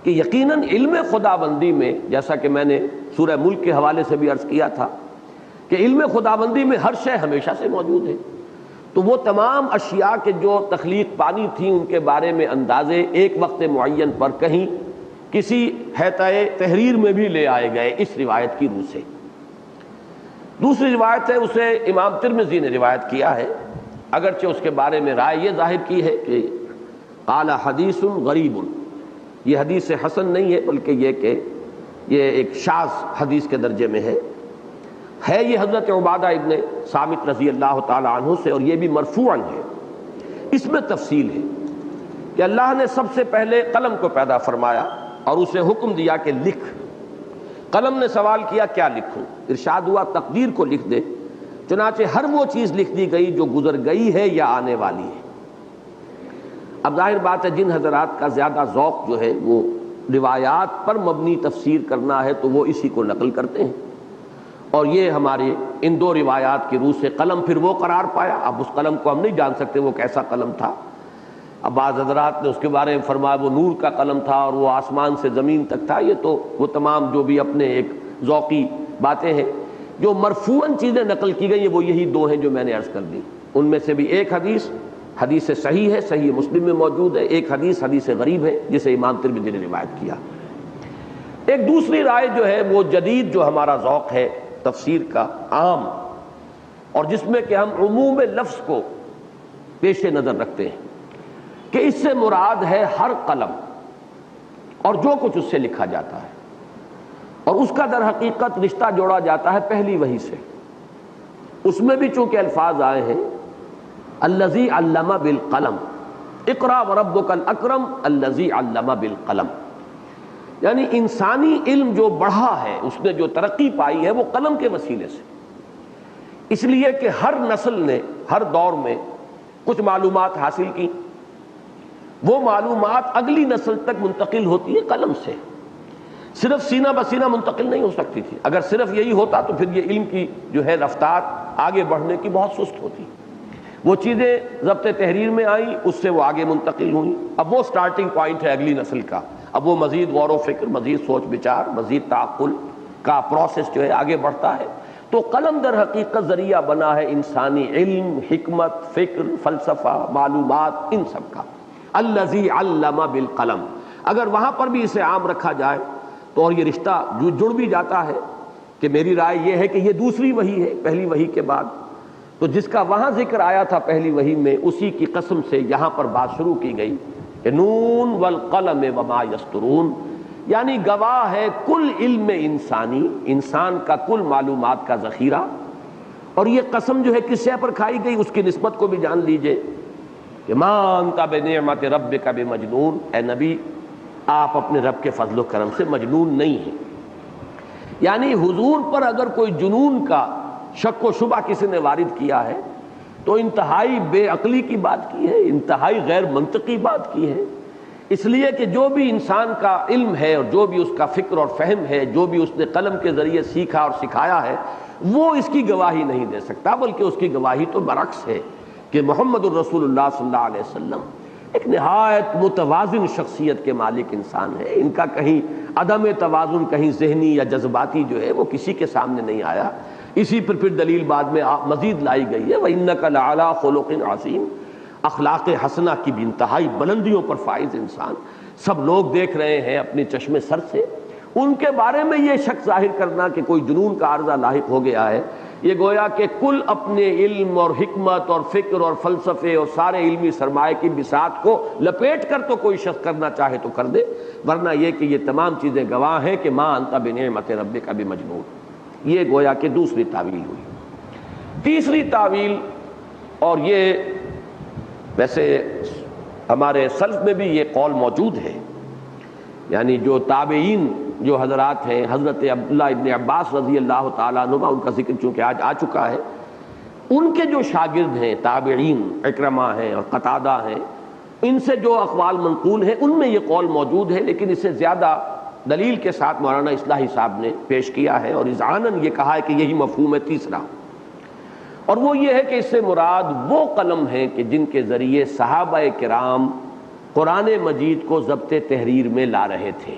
کہ یقیناً علم خداوندی میں، جیسا کہ میں نے سورہ ملک کے حوالے سے بھی عرض کیا تھا کہ علم خداوندی میں ہر شے ہمیشہ سے موجود ہے، تو وہ تمام اشیاء کے جو تخلیق پانی تھیں ان کے بارے میں اندازے ایک وقت معین پر کہیں کسی حیطۂ تحریر میں بھی لے آئے گئے اس روایت کی روح سے۔ دوسری روایت ہے، اسے امام ترمذی نے روایت کیا ہے، اگرچہ اس کے بارے میں رائے یہ ظاہر کی ہے کہ قال حدیث غریب، یہ حدیث حسن نہیں ہے بلکہ یہ کہ یہ ایک شاذ حدیث کے درجے میں ہے یہ حضرت عبادہ ابن صامت رضی اللہ تعالی عنہ سے، اور یہ بھی مرفوعاً ہے۔ اس میں تفصیل ہے کہ اللہ نے سب سے پہلے قلم کو پیدا فرمایا اور اسے حکم دیا کہ لکھ۔ قلم نے سوال کیا کیا لکھوں؟ ارشاد ہوا تقدیر کو لکھ دے، چنانچہ ہر وہ چیز لکھ دی گئی جو گزر گئی ہے یا آنے والی ہے۔ اب ظاہر بات ہے جن حضرات کا زیادہ ذوق جو ہے وہ روایات پر مبنی تفسیر کرنا ہے تو وہ اسی کو نقل کرتے ہیں، اور یہ ہمارے ان دو روایات کی روح سے قلم پھر وہ قرار پایا۔ اب اس قلم کو ہم نہیں جان سکتے وہ کیسا قلم تھا، اب بعض حضرات نے اس کے بارے میں فرمایا وہ نور کا قلم تھا اور وہ آسمان سے زمین تک تھا. یہ تو وہ تمام جو بھی اپنے ایک ذوقی باتیں ہیں. جو مرفوعاً چیزیں نقل کی گئی ہیں وہ یہی دو ہیں جو میں نے عرض کر دی. ان میں سے بھی ایک حدیث صحیح ہے, صحیح مسلم میں موجود ہے. ایک حدیث غریب ہے جسے امام ترمذی نے روایت کیا. ایک دوسری رائے جو ہے وہ جدید جو ہمارا ذوق ہے تفسیر کا عام, اور جس میں کہ ہم عموم لفظ کو پیش نظر رکھتے ہیں کہ اس سے مراد ہے ہر قلم اور جو کچھ اس سے لکھا جاتا ہے, اور اس کا در حقیقت رشتہ جوڑا جاتا ہے پہلی وحی سے. اس میں بھی چونکہ الفاظ آئے ہیں الذی علم بالقلم اقرا وربک الاکرم الذی علم بالقلم, یعنی انسانی علم جو بڑھا ہے, اس نے جو ترقی پائی ہے وہ قلم کے وسیلے سے. اس لیے کہ ہر نسل نے ہر دور میں کچھ معلومات حاصل کی, وہ معلومات اگلی نسل تک منتقل ہوتی ہے قلم سے. صرف سینہ بسینہ منتقل نہیں ہو سکتی تھی. اگر صرف یہی ہوتا تو پھر یہ علم کی جو ہے رفتار آگے بڑھنے کی بہت سست ہوتی. وہ چیزیں ضبط تحریر میں آئیں, اس سے وہ آگے منتقل ہوئیں. اب وہ سٹارٹنگ پوائنٹ ہے اگلی نسل کا. اب وہ مزید غور و فکر, مزید سوچ بچار, مزید تعقل کا پروسیس جو ہے آگے بڑھتا ہے. تو قلم در حقیقت ذریعہ بنا ہے انسانی علم, حکمت, فکر, فلسفہ, معلومات, ان سب کا. الذی علم بالقلم, اگر وہاں پر بھی اسے عام رکھا جائے تو اور یہ رشتہ جو جڑ بھی جاتا ہے کہ میری رائے یہ ہے کہ یہ دوسری وحی ہے پہلی وحی کے بعد. تو جس کا وہاں ذکر آیا تھا پہلی وحی میں, اسی کی قسم سے یہاں پر بات شروع کی گئی کہ نون والقلم وما یسطرون, یعنی گواہ ہے کل علم انسانی, انسان کا کل معلومات کا ذخیرہ. اور یہ قسم جو ہے کس شے پر کھائی گئی اس کی نسبت کو بھی جان لیجئے کہ ما انت بنعمت ربک بمجنون, اے نبی آپ اپنے رب کے فضل و کرم سے مجنون نہیں ہیں. یعنی حضور پر اگر کوئی جنون کا شک و شبہ کسی نے وارد کیا ہے تو انتہائی بے عقلی کی بات کی ہے, انتہائی غیر منطقی بات کی ہے. اس لیے کہ جو بھی انسان کا علم ہے اور جو بھی اس کا فکر اور فہم ہے, جو بھی اس نے قلم کے ذریعے سیکھا اور سکھایا ہے, وہ اس کی گواہی نہیں دے سکتا, بلکہ اس کی گواہی تو برعکس ہے کہ محمد الرسول اللہ صلی اللہ علیہ وسلم ایک نہایت متوازن شخصیت کے مالک انسان ہے. ان کا کہیں عدم توازن, کہیں ذہنی یا جذباتی جو ہے وہ کسی کے سامنے نہیں آیا. اسی پر پھر دلیل بعد میں مزید لائی گئی ہے وَإِنَّكَ لَعَلَىٰ خُلُقٍ عَظِيمٍ, اخلاق حسنہ کی بھی انتہائی بلندیوں پر فائز انسان. سب لوگ دیکھ رہے ہیں اپنے چشمے سر سے, ان کے بارے میں یہ شک ظاہر کرنا کہ کوئی جنون کا عارضہ لاحق ہو گیا ہے, یہ گویا کہ کل اپنے علم اور حکمت اور فکر اور فلسفے اور سارے علمی سرمایہ کی بساط کو لپیٹ کر تو کوئی شخص کرنا چاہے تو کر دے, ورنہ یہ کہ یہ تمام چیزیں گواہ ہیں کہ ما انت بنعمت ربک بمجنون. یہ گویا کہ دوسری تعویل ہوئی. تیسری تعویل, اور یہ ویسے ہمارے سلف میں بھی یہ قول موجود ہے, یعنی جو تابعین جو حضرات ہیں, حضرت عبداللہ ابن عباس رضی اللہ تعالیٰ عنہ, ان کا ذکر چونکہ آج آ چکا ہے, ان کے جو شاگرد ہیں تابعین, اکرمہ ہیں اور قتادہ ہیں, ان سے جو اقوال منقول ہیں ان میں یہ قول موجود ہے, لیکن اس سے زیادہ دلیل کے ساتھ مولانا اصلاحی صاحب نے پیش کیا ہے اور اذعاناً یہ کہا ہے کہ یہی مفہوم ہے تیسرا, اور وہ یہ ہے کہ اس سے مراد وہ قلم ہیں کہ جن کے ذریعے صحابہ کرام قرآن مجید کو ضبط تحریر میں لا رہے تھے.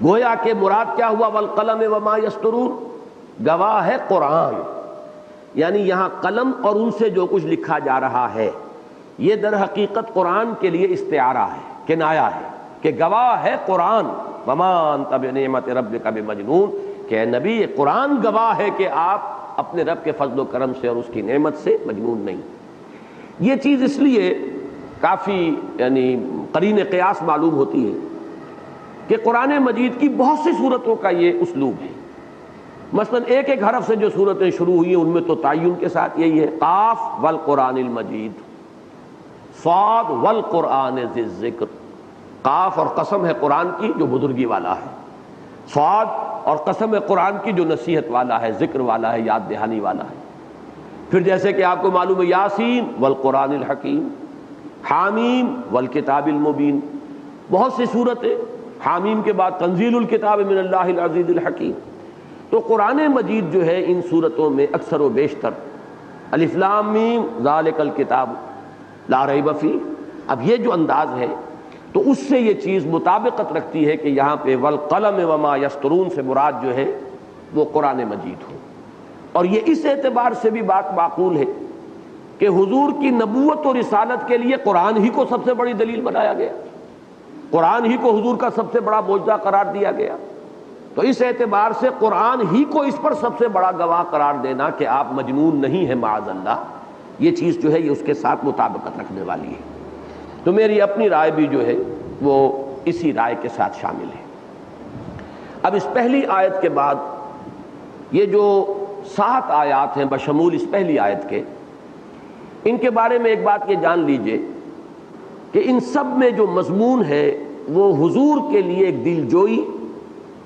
گویا کہ مراد کیا ہوا والقلم وما یسطرون, گواہ ہے قرآن, یعنی یہاں قلم اور ان سے جو کچھ لکھا جا رہا ہے یہ در حقیقت قرآن کے لیے استعارہ ہے, کنایا ہے کہ گواہ ہے قرآن. وما انت بنعمت ربک بمجنون, کہ اے نبی یہ قرآن گواہ ہے کہ آپ اپنے رب کے فضل و کرم سے اور اس کی نعمت سے مجنون نہیں. یہ چیز اس لیے کافی یعنی قرین قیاس معلوم ہوتی ہے کہ قرآن مجید کی بہت سی صورتوں کا یہ اسلوب ہے. مثلا ایک ایک حرف سے جو صورتیں شروع ہوئی ہیں ان میں تو تعین کے ساتھ یہی ہے, قاف والقرآن المجید, صاد والقرآن ذی الذکر. قاف اور قسم ہے قرآن کی جو بزرگی والا ہے, صاد اور قسم ہے قرآن کی جو نصیحت والا ہے, ذکر والا ہے, یاد دہانی والا ہے. پھر جیسے کہ آپ کو معلوم ہے یاسین والقرآن الحکیم, حامیم والکتاب المبین. بہت سی صورتیں, حامیم کے بعد تنزیل الکتاب من اللہ العزیز الحکیم. تو قرآن مجید جو ہے ان صورتوں میں اکثر و بیشتر الف لام میم ذالک الکتاب لا ریب فیہ, اب یہ جو انداز ہے تو اس سے یہ چیز مطابقت رکھتی ہے کہ یہاں پہ والقلم وما یسطرون سے مراد جو ہے وہ قرآن مجید ہو. اور یہ اس اعتبار سے بھی بات معقول ہے کہ حضور کی نبوت و رسالت کے لیے قرآن ہی کو سب سے بڑی دلیل بنایا گیا، قرآن ہی کو حضور کا سب سے بڑا معجزہ قرار دیا گیا. تو اس اعتبار سے قرآن ہی کو اس پر سب سے بڑا گواہ قرار دینا کہ آپ مجنون نہیں ہیں معاذ اللہ، یہ چیز جو ہے یہ اس کے ساتھ مطابقت رکھنے والی ہے. تو میری اپنی رائے بھی جو ہے وہ اسی رائے کے ساتھ شامل ہے. اب اس پہلی آیت کے بعد یہ جو 7 آیات ہیں بشمول اس پہلی آیت کے، ان کے بارے میں ایک بات یہ جان لیجئے کہ ان سب میں جو مضمون ہے وہ حضور کے لیے ایک دل جوئی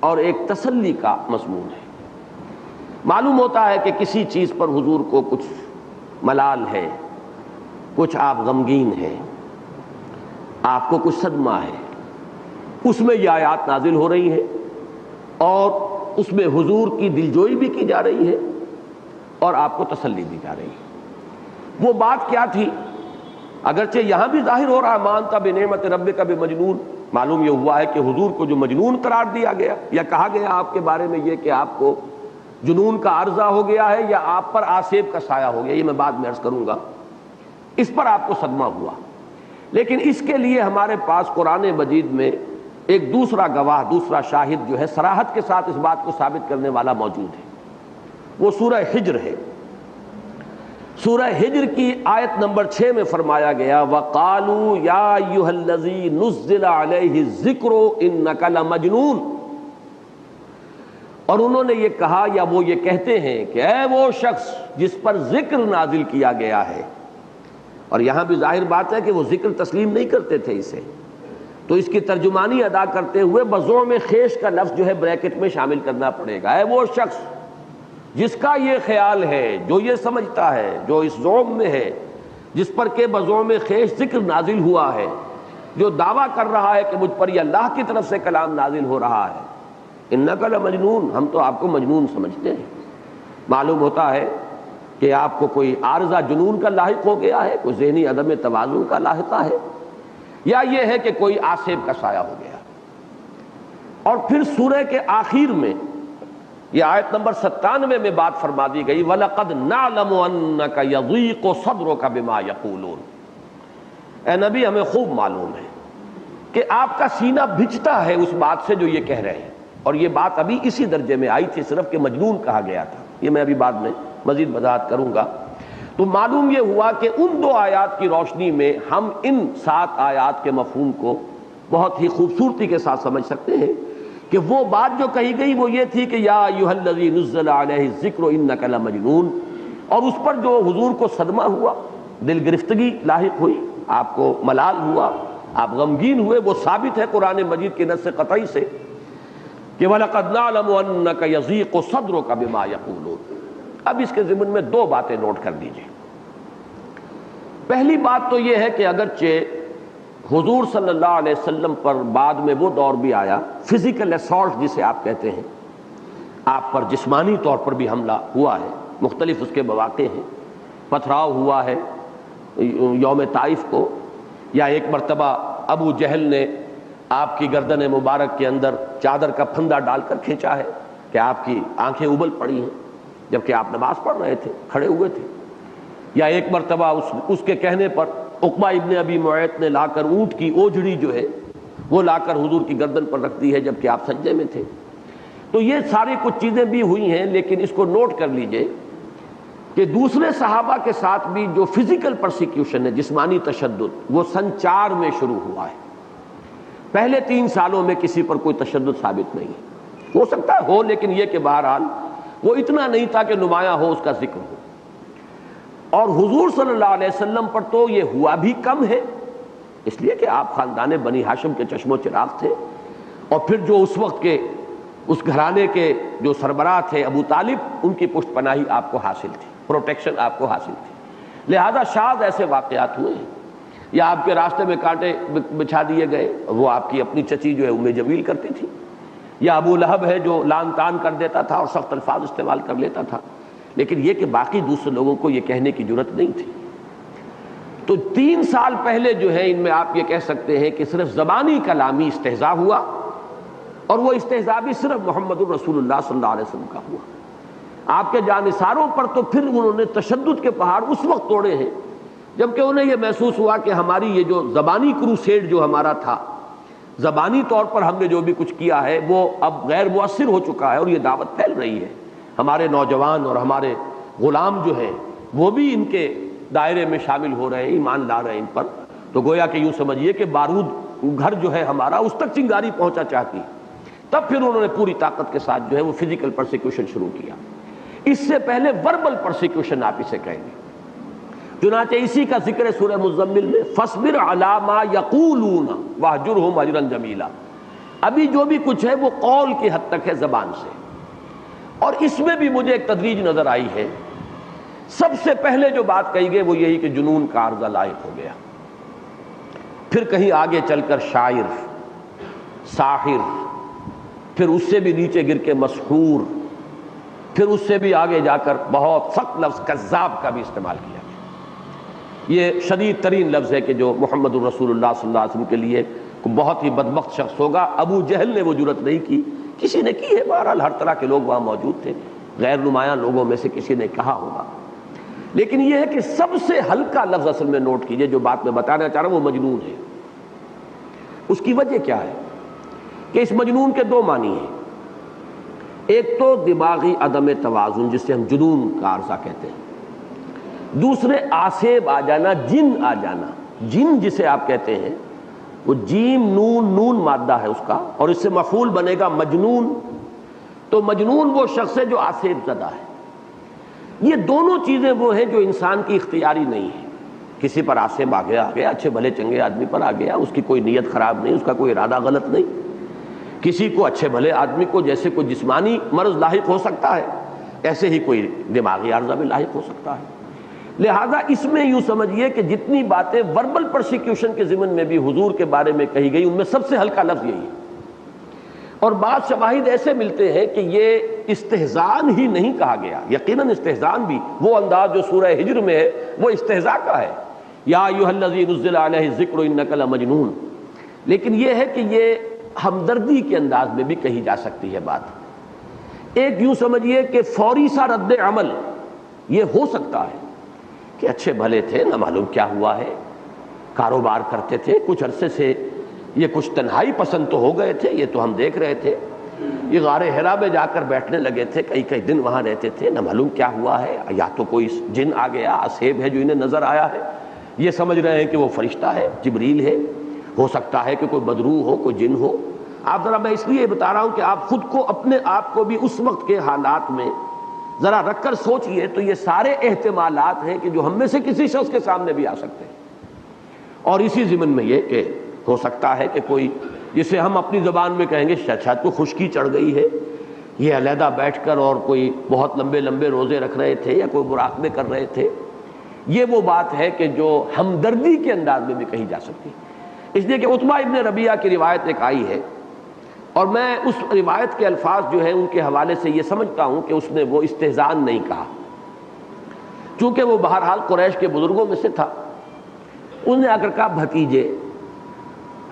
اور ایک تسلی کا مضمون ہے. معلوم ہوتا ہے کہ کسی چیز پر حضور کو کچھ ملال ہے، کچھ آپ غمگین ہیں، آپ کو کچھ صدمہ ہے، اس میں یہ آیات نازل ہو رہی ہیں اور اس میں حضور کی دلجوئی بھی کی جا رہی ہے اور آپ کو تسلی دی جا رہی ہے. وہ بات کیا تھی؟ اگرچہ یہاں بھی ظاہر ہو رہا مانتا بنعمت ربک بمجنون، معلوم یہ ہوا ہے کہ حضور کو جو مجنون قرار دیا گیا یا کہا گیا آپ کے بارے میں یہ کہ آپ کو جنون کا عرضہ ہو گیا ہے یا آپ پر آسیب کا سایہ ہو گیا، یہ میں بعد میں عرض کروں گا، اس پر آپ کو صدمہ ہوا. لیکن اس کے لیے ہمارے پاس قرآن مجید میں ایک دوسرا گواہ، دوسرا شاہد جو ہے صراحت کے ساتھ اس بات کو ثابت کرنے والا موجود ہے. وہ سورہ حجر ہے. سورہ حجر کی آیت نمبر 6 میں فرمایا گیا وَقَالُوا يَا أَيُّهَا الَّذِي نُزِّلَ عَلَيْهِ الذِّكْرُ إِنَّكَ لَمَجْنُونَ، اور انہوں نے یہ کہا یا وہ یہ کہتے ہیں کہ اے وہ شخص جس پر ذکر نازل کیا گیا ہے. اور یہاں بھی ظاہر بات ہے کہ وہ ذکر تسلیم نہیں کرتے تھے اسے، تو اس کی ترجمانی ادا کرتے ہوئے بزعم خیش کا لفظ جو ہے بریکٹ میں شامل کرنا پڑے گا. اے وہ شخص جس کا یہ خیال ہے، جو یہ سمجھتا ہے، جو اس زعم میں ہے، جس پر کہ بزعم خیش ذکر نازل ہوا ہے، جو دعویٰ کر رہا ہے کہ مجھ پر یہ اللہ کی طرف سے کلام نازل ہو رہا ہے، انک لمجنون، ہم تو آپ کو مجنون سمجھتے ہیں. معلوم ہوتا ہے کہ آپ کو کوئی عارضہ جنون کا لاحق ہو گیا ہے، کوئی ذہنی عدم توازن کا لاحقہ ہے، یا یہ ہے کہ کوئی آسیب کا سایہ ہو گیا. اور پھر سورہ کے آخر میں یہ آیت نمبر 97 میں بات فرما دی گئی وَلَقَدْ نَعْلَمُ أَنَّكَ يَضِيقُ صَدْرُكَ بِمَا يَقُولُونَ، اے نبی ہمیں خوب معلوم ہے کہ آپ کا سینہ بھجتا ہے اس بات سے جو یہ کہہ رہے ہیں. اور یہ بات ابھی اسی درجے میں آئی تھی صرف کہ مجنون کہا گیا تھا، یہ میں ابھی بعد میں مزید وضاحت کروں گا. تو معلوم یہ ہوا کہ ان 2 آیات کی روشنی میں ہم ان 7 آیات کے مفہوم کو بہت ہی خوبصورتی کے ساتھ سمجھ سکتے ہیں کہ وہ بات جو کہی گئی وہ یہ تھی کہ یا ایھا الذی نزل علیہ الذکر انک لمجنون، اور اس پر جو حضور کو صدمہ ہوا، دل گرفتگی لاحق ہوئی، آپ کو ملال ہوا، آپ غمگین ہوئے، وہ ثابت ہے قرآن مجید کی نص قطعی سے کہ وَلَقَدْ نَعْلَمُ أَنَّكَ يَضِيقُ صَدْرُكَ بِمَا يَقُولُونَ. اب اس کے ضمن میں 2 باتیں نوٹ کر دیجئے. پہلی بات تو یہ ہے کہ اگرچہ حضور صلی اللہ علیہ وسلم پر بعد میں وہ دور بھی آیا فزیکل اسالٹ جسے آپ کہتے ہیں، آپ پر جسمانی طور پر بھی حملہ ہوا ہے، مختلف اس کے مواقع ہیں. پتھراؤ ہوا ہے یوم طائف کو، یا ایک مرتبہ ابو جہل نے آپ کی گردن مبارک کے اندر چادر کا پھندا ڈال کر کھینچا ہے کہ آپ کی آنکھیں ابل پڑی ہیں جبکہ آپ نماز پڑھ رہے تھے، کھڑے ہوئے تھے. یا ایک مرتبہ اس کے کہنے پر عقبہ ابن ابی معیط نے لا کر اونٹ کی اوجڑی جو ہے وہ لا کر حضور کی گردن پر رکھ دی ہے جبکہ آپ سجدے میں تھے. تو یہ ساری کچھ چیزیں بھی ہوئی ہیں، لیکن اس کو نوٹ کر لیجئے کہ دوسرے صحابہ کے ساتھ بھی جو فزیکل پرسیکیوشن ہے، جسمانی تشدد، وہ سن 4 میں شروع ہوا ہے. پہلے 3 سالوں میں کسی پر کوئی تشدد ثابت نہیں ہے. ہو سکتا ہے ہو، لیکن یہ کہ بہرحال وہ اتنا نہیں تھا کہ نمایاں ہو، اس کا ذکر ہو. اور حضور صلی اللہ علیہ وسلم پر تو یہ ہوا بھی کم ہے، اس لیے کہ آپ خاندان بنی ہاشم کے چشم و چراغ تھے، اور پھر جو اس وقت کے اس گھرانے کے جو سربراہ تھے ابو طالب، ان کی پشت پناہی آپ کو حاصل تھی، پروٹیکشن آپ کو حاصل تھی. لہذا شاذ ایسے واقعات ہوئے ہیں، یا آپ کے راستے میں کانٹے بچھا دیے گئے، وہ آپ کی اپنی چچی جو ہے ام جمیل کرتی تھی، یا ابو لہب ہے جو لان تان کر دیتا تھا اور سخت الفاظ استعمال کر لیتا تھا. لیکن یہ کہ باقی دوسرے لوگوں کو یہ کہنے کی جرت نہیں تھی. تو 3 سال پہلے جو ہے ان میں آپ یہ کہہ سکتے ہیں کہ صرف زبانی کلامی استہزاء ہوا، اور وہ استہزاء بھی صرف محمد الرسول اللہ صلی اللہ علیہ وسلم کا ہوا۔ آپ کے جانثاروں پر تو پھر انہوں نے تشدد کے پہاڑ اس وقت توڑے ہیں جبکہ انہیں یہ محسوس ہوا کہ ہماری یہ جو زبانی کروسیڈ جو ہمارا تھا، زبانی طور پر ہم نے جو بھی کچھ کیا ہے وہ اب غیر مؤثر ہو چکا ہے، اور یہ دعوت پھیل رہی ہے، ہمارے نوجوان اور ہمارے غلام جو ہیں وہ بھی ان کے دائرے میں شامل ہو رہے ہیں، ایمان لا رہے ہیں ان پر۔ تو گویا کہ یوں سمجھیے کہ بارود گھر جو ہے ہمارا اس تک چنگاری پہنچا چاہتی ہے۔ تب پھر انہوں نے پوری طاقت کے ساتھ جو ہے وہ فزیکل پرسیکیوشن شروع کیا۔ اس سے پہلے وربل پرسیکیوشن آپ اسے کہیں گے، چنانچہ اسی کا ذکر ہے سورہ مزمل میں، فاصبر علی ما یقولون واہجرہم ہجرا جمیلا۔ ابھی جو بھی کچھ ہے وہ قول کی حد تک ہے، زبان سے، اور اس میں بھی مجھے ایک تدریج نظر آئی ہے۔ سب سے پہلے جو بات کہی گئی وہ یہی کہ جنون کا عارضہ لاحق ہو گیا، پھر کہیں آگے چل کر شاعر، ساحر، پھر اس سے بھی نیچے گر کے مسحور، پھر اس سے بھی آگے جا کر بہت سخت لفظ کذاب کا بھی استعمال کیا گیا۔ یہ شدید ترین لفظ ہے کہ جو محمد الرسول اللہ صلی اللہ علیہ وسلم کے لیے بہت ہی بدبخت شخص ہوگا۔ ابو جہل نے وہ جرت نہیں کی، کسی نے کی ہے، بہرحال ہر طرح کے لوگ وہاں موجود تھے، غیر نمایاں لوگوں میں سے کسی نے کہا ہوگا، لیکن یہ ہے کہ سب سے ہلکا لفظ اصل میں نوٹ کیجئے جو بات میں بتانا چاہ رہا ہوں، وہ مجنون ہے۔ اس کی وجہ کیا ہے کہ اس مجنون کے 2 معنی ہیں، ایک تو دماغی عدم توازن جس سے ہم جنون کا عارضہ کہتے ہیں، دوسرے آسیب آ جانا، جن آ جانا۔ جن جسے آپ کہتے ہیں وہ جیم نون مادہ ہے اس کا، اور اس سے مفعول بنے گا مجنون۔ تو مجنون وہ شخص ہے جو آسیب زدہ ہے۔ یہ دونوں چیزیں وہ ہیں جو انسان کی اختیاری نہیں ہے۔ کسی پر آسیب آ گیا اچھے بھلے چنگے آدمی پر آ گیا، اس کی کوئی نیت خراب نہیں، اس کا کوئی ارادہ غلط نہیں۔ کسی کو اچھے بھلے آدمی کو جیسے کوئی جسمانی مرض لاحق ہو سکتا ہے، ایسے ہی کوئی دماغی عارضہ بھی لاحق ہو سکتا ہے۔ لہٰذا اس میں یوں سمجھیے کہ جتنی باتیں وربل پرسیکیوشن کے ضمن میں بھی حضور کے بارے میں کہی گئی، ان میں سب سے ہلکا لفظ یہی ہے۔ اور بعض شواہد ایسے ملتے ہیں کہ یہ استہزان ہی نہیں کہا گیا، یقیناً استہزان بھی وہ انداز جو سورہ ہجر میں ہے وہ استہزاء کا ہے، یا ایھا الذی نزل علیہ الذکر انک لمجنون، لیکن یہ ہے کہ یہ ہمدردی کے انداز میں بھی کہی جا سکتی ہے بات۔ ایک یوں سمجھیے کہ فوری سا رد عمل یہ ہو سکتا ہے کہ اچھے بھلے تھے، نہ معلوم کیا ہوا ہے، کاروبار کرتے تھے، کچھ عرصے سے یہ کچھ تنہائی پسند تو ہو گئے تھے، یہ تو ہم دیکھ رہے تھے، یہ غار حرا میں جا کر بیٹھنے لگے تھے، کئی دن وہاں رہتے تھے، نہ معلوم کیا ہوا ہے، یا تو کوئی جن آ گیا، آسیب ہے جو انہیں نظر آیا ہے، یہ سمجھ رہے ہیں کہ وہ فرشتہ ہے، جبریل ہے، ہو سکتا ہے کہ کوئی بدروح ہو، کوئی جن ہو۔ آپ ذرا، میں اس لیے بتا رہا ہوں کہ آپ خود کو، اپنے آپ کو بھی اس وقت کے حالات میں ذرا رکھ کر سوچئے، تو یہ سارے احتمالات ہیں کہ جو ہم میں سے کسی شخص کے سامنے بھی آ سکتے ہیں۔ اور اسی ضمن میں یہ کہ ہو سکتا ہے کہ کوئی، جسے ہم اپنی زبان میں کہیں گے شاید کو خشکی چڑھ گئی ہے، یہ علیحدہ بیٹھ کر اور کوئی بہت لمبے روزے رکھ رہے تھے یا کوئی مراقبے کر رہے تھے، یہ وہ بات ہے کہ جو ہمدردی کے انداز میں بھی کہی جا سکتی۔ اس لیے کہ عتبہ ابن ربیعہ کی روایت ایک آئی ہے، اور میں اس روایت کے الفاظ جو ہیں ان کے حوالے سے یہ سمجھتا ہوں کہ اس نے وہ استہزان نہیں کہا، چونکہ وہ بہرحال قریش کے بزرگوں میں سے تھا۔ انہوں نے آ کر کہا، بھتیجے،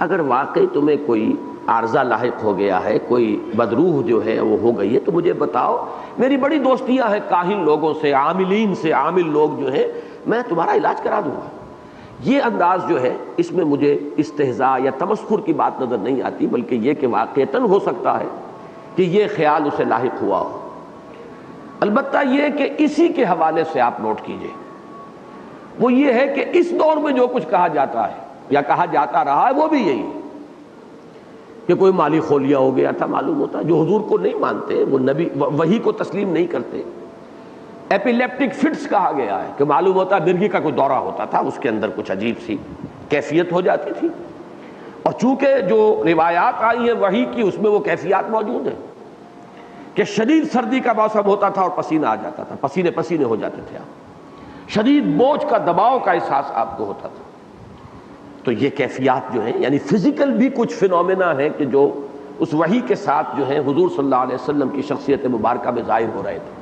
اگر واقعی تمہیں کوئی عارضہ لاحق ہو گیا ہے، کوئی بدروح جو ہے وہ ہو گئی ہے، تو مجھے بتاؤ، میری بڑی دوستیاں ہیں کاہن لوگوں سے، عاملین سے، عامل لوگ جو ہیں، میں تمہارا علاج کرا دوں گا۔ یہ انداز جو ہے اس میں مجھے استہزاء یا تمسخر کی بات نظر نہیں آتی، بلکہ یہ کہ واقعتاً ہو سکتا ہے کہ یہ خیال اسے لاحق ہوا ہو۔ البتہ یہ کہ اسی کے حوالے سے آپ نوٹ کیجئے، وہ یہ ہے کہ اس دور میں جو کچھ کہا جاتا ہے یا کہا جاتا رہا ہے وہ بھی یہی ہے کہ کوئی مالی خولیہ ہو گیا تھا، معلوم ہوتا ہے، جو حضور کو نہیں مانتے، وہ نبی وحی کو تسلیم نہیں کرتے۔ ایپیلیپٹک فٹس کہا گیا ہے کہ معلوم ہوتا ہے مرگی کا کوئی دورہ ہوتا تھا، اس کے اندر کچھ عجیب سی کیفیت ہو جاتی تھی، اور چونکہ جو روایات آئی ہیں وحی کی، اس میں وہ کیفیات موجود ہیں کہ شدید سردی کا موسم ہوتا تھا اور پسینہ آ جاتا تھا، پسینے ہو جاتے تھے آپ، شدید بوجھ کا، دباؤ کا احساس آپ کو ہوتا تھا۔ تو یہ کیفیات جو ہیں، یعنی فزیکل بھی کچھ فینومینا ہیں کہ جو اس وحی کے ساتھ جو ہیں حضور صلی اللہ علیہ وسلم کی شخصیت مبارکہ میں ظاہر ہو رہے تھے۔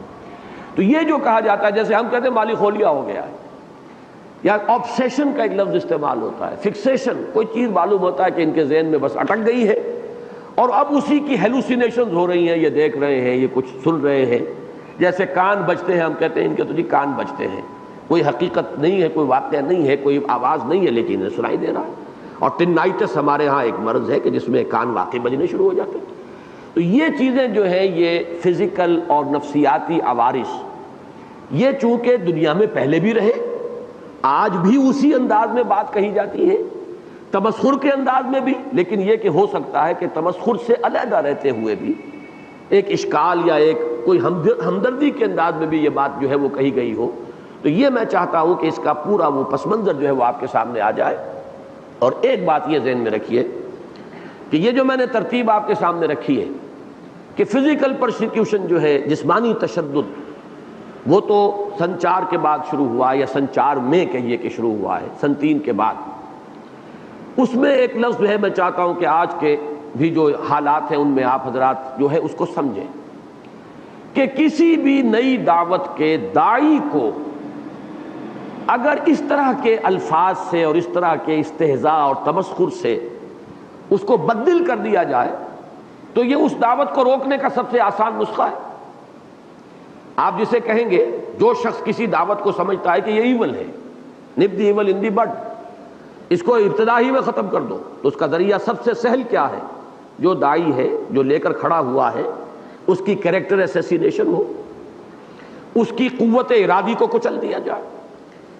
تو یہ جو کہا جاتا ہے، جیسے ہم کہتے ہیں مالی خولیہ ہو گیا ہے، یا آبسیشن کا ایک لفظ استعمال ہوتا ہے، فکسیشن، کوئی چیز معلوم ہوتا ہے کہ ان کے ذہن میں بس اٹک گئی ہے اور اب اسی کی ہیلوسینیشنز ہو رہی ہیں، یہ دیکھ رہے ہیں، یہ کچھ سن رہے ہیں. جیسے کان بجتے ہیں، ہم کہتے ہیں ان کے تو جی کان بجتے ہیں، کوئی حقیقت نہیں ہے، کوئی واقعہ نہیں ہے، کوئی آواز نہیں ہے، لیکن انہیں سنائی دے رہا ہے. اور ٹینائٹس ہمارے ہاں ایک مرض ہے کہ جس میں کان واقعی بجنے شروع ہو جاتے ہیں. تو یہ چیزیں جو ہیں یہ فزیکل اور نفسیاتی عوارض، یہ چونکہ دنیا میں پہلے بھی رہے، آج بھی اسی انداز میں بات کہی جاتی ہے، تمسخر کے انداز میں بھی، لیکن یہ کہ ہو سکتا ہے کہ تمسخر سے علیحدہ رہتے ہوئے بھی ایک اشکال یا ایک کوئی ہمدردی کے انداز میں بھی یہ بات جو ہے وہ کہی گئی ہو. تو یہ میں چاہتا ہوں کہ اس کا پورا وہ پس منظر جو ہے وہ آپ کے سامنے آ جائے. اور ایک بات یہ ذہن میں رکھیے کہ یہ جو میں نے ترتیب آپ کے سامنے رکھی ہے کہ فزیکل پرسیکیوشن جو ہے، جسمانی تشدد، وہ تو سن 4 کے بعد شروع ہوا، یا سن 4 میں کہیے کہ شروع ہوا ہے، سن 3 کے بعد. اس میں ایک لفظ جو ہے میں چاہتا ہوں کہ آج کے بھی جو حالات ہیں ان میں آپ حضرات جو ہے اس کو سمجھیں کہ کسی بھی نئی دعوت کے داعی کو اگر اس طرح کے الفاظ سے اور اس طرح کے استہزاء اور تمسخر سے اس کو بدل کر دیا جائے تو یہ اس دعوت کو روکنے کا سب سے آسان نسخہ ہے. آپ جسے کہیں گے، جو شخص کسی دعوت کو سمجھتا ہے کہ یہ ایول ہے، نپ دی ایول ان دی بڈ، اس کو ابتدا ہی میں ختم کر دو، تو اس کا ذریعہ سب سے سہل کیا ہے؟ جو داعی ہے، جو لے کر کھڑا ہوا ہے، اس کی کریکٹر اسیسینیشن ہو، اس کی قوت ارادی کو کچل دیا جائے.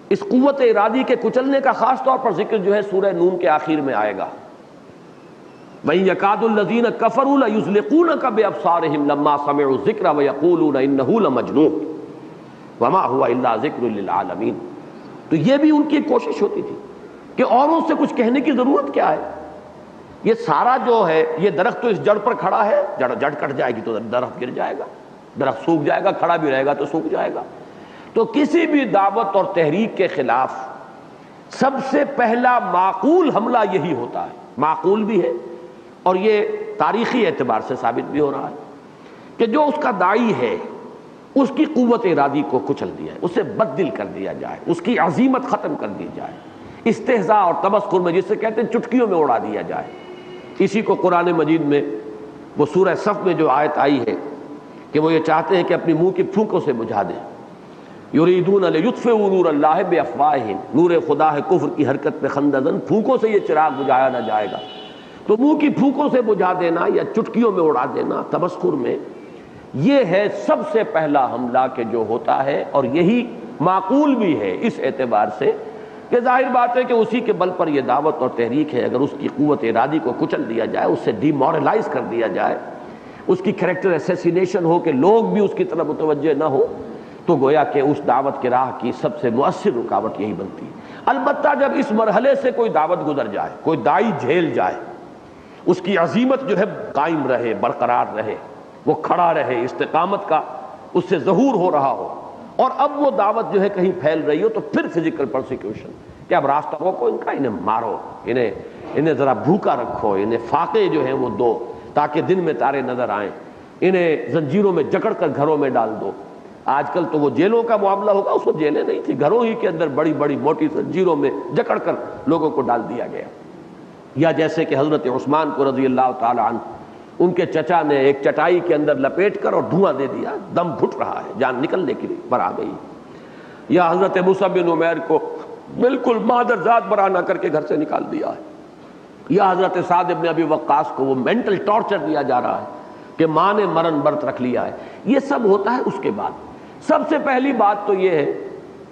اس قوت ارادی کے کچلنے کا خاص طور پر ذکر جو ہے سورہ نون کے آخر میں آئے گا. وَإِن يَكَادُ الَّذِينَ كَفَرُوا لَيُزْلِقُونَكَ بِأَبْصَارِهِمْ لَمَّا سَمِعُوا الذِّكْرَ وَيَقُولُونَ إِنَّهُ لَمَجْنُونٌ وَمَا هُوَ إِلَّا ذِكْرٌ لِّلْعَالَمِينَ. تو یہ بھی ان کی کوشش ہوتی تھی کہ اوروں سے کچھ کہنے کی ضرورت کیا ہے، یہ سارا جو ہے یہ درخت تو اس جڑ پر کھڑا ہے، جڑ کٹ جائے گی تو درخت گر جائے گا، درخت سوکھ جائے گا، کھڑا بھی رہے گا تو سوکھ جائے گا. تو کسی بھی دعوت اور تحریک کے خلاف سب سے پہلا معقول حملہ یہی ہوتا ہے. معقول بھی ہے اور یہ تاریخی اعتبار سے ثابت بھی ہو رہا ہے کہ جو اس کا داعی ہے اس کی قوت ارادی کو کچل دیا ہے، اسے بددل کر دیا جائے، اس کی عزیمت ختم کر دی جائے، استہزاء اور تمسخر میں جسے کہتے ہیں چٹکیوں میں اڑا دیا جائے. اسی کو قرآن مجید میں وہ سورہ صف میں جو آیت آئی ہے کہ وہ یہ چاہتے ہیں کہ اپنی منہ کی پھونکوں سے بجھا دیں. یریدون لیطفئوا نور اللہ بافواہہم، نور خدا ہے کفر کی حرکت پہ خندہ زن، پھونکوں سے یہ چراغ بجھایا نہ جائے گا. تو منہ کی پھونکوں سے بجھا دینا یا چٹکیوں میں اڑا دینا، تمسخر میں، یہ ہے سب سے پہلا حملہ کہ جو ہوتا ہے. اور یہی معقول بھی ہے اس اعتبار سے کہ ظاہر بات ہے کہ اسی کے بل پر یہ دعوت اور تحریک ہے. اگر اس کی قوت ارادی کو کچل دیا جائے، اسے ڈی مورلائز کر دیا جائے، اس کی کریکٹر اسیسینیشن ہو کہ لوگ بھی اس کی طرف متوجہ نہ ہو، تو گویا کہ اس دعوت کی راہ کی سب سے مؤثر رکاوٹ یہی بنتی ہے. البتہ جب اس مرحلے سے کوئی دعوت گزر جائے، کوئی داعی جھیل جائے، اس کی عظیمت جو ہے قائم رہے، برقرار رہے، وہ کھڑا رہے، استقامت کا اس سے ظہور ہو رہا ہو، اور اب وہ دعوت جو ہے کہیں پھیل رہی ہو، تو پھر فزیکل پرسیکیوشن کہ اب راستہ روکو ان کا، انہیں مارو، انہیں ذرا بھوکا رکھو، انہیں فاقے جو ہیں وہ دو تاکہ دن میں تارے نظر آئیں، انہیں زنجیروں میں جکڑ کر گھروں میں ڈال دو. آج کل تو وہ جیلوں کا معاملہ ہوگا، اس کو جیلیں نہیں تھی، گھروں ہی کے اندر بڑی بڑی موٹی زنجیروں میں جکڑ کر لوگوں کو ڈال دیا گیا. یا جیسے کہ حضرت عثمان کو رضی اللہ تعالی عنہ ان کے چچا نے ایک چٹائی کے اندر لپیٹ کر اور دھواں دے دیا، دم گھٹ رہا ہے، جان نکلنے کے لیے پر آ گئی. یا حضرت مصعب بن عمیر کو بالکل مادرزاد برا نہ کر کے گھر سے نکال دیا ہے. یا حضرت سعد بن ابی وقاص کو وہ مینٹل ٹارچر دیا جا رہا ہے کہ ماں نے مرن برت رکھ لیا ہے. یہ سب ہوتا ہے اس کے بعد. سب سے پہلی بات تو یہ ہے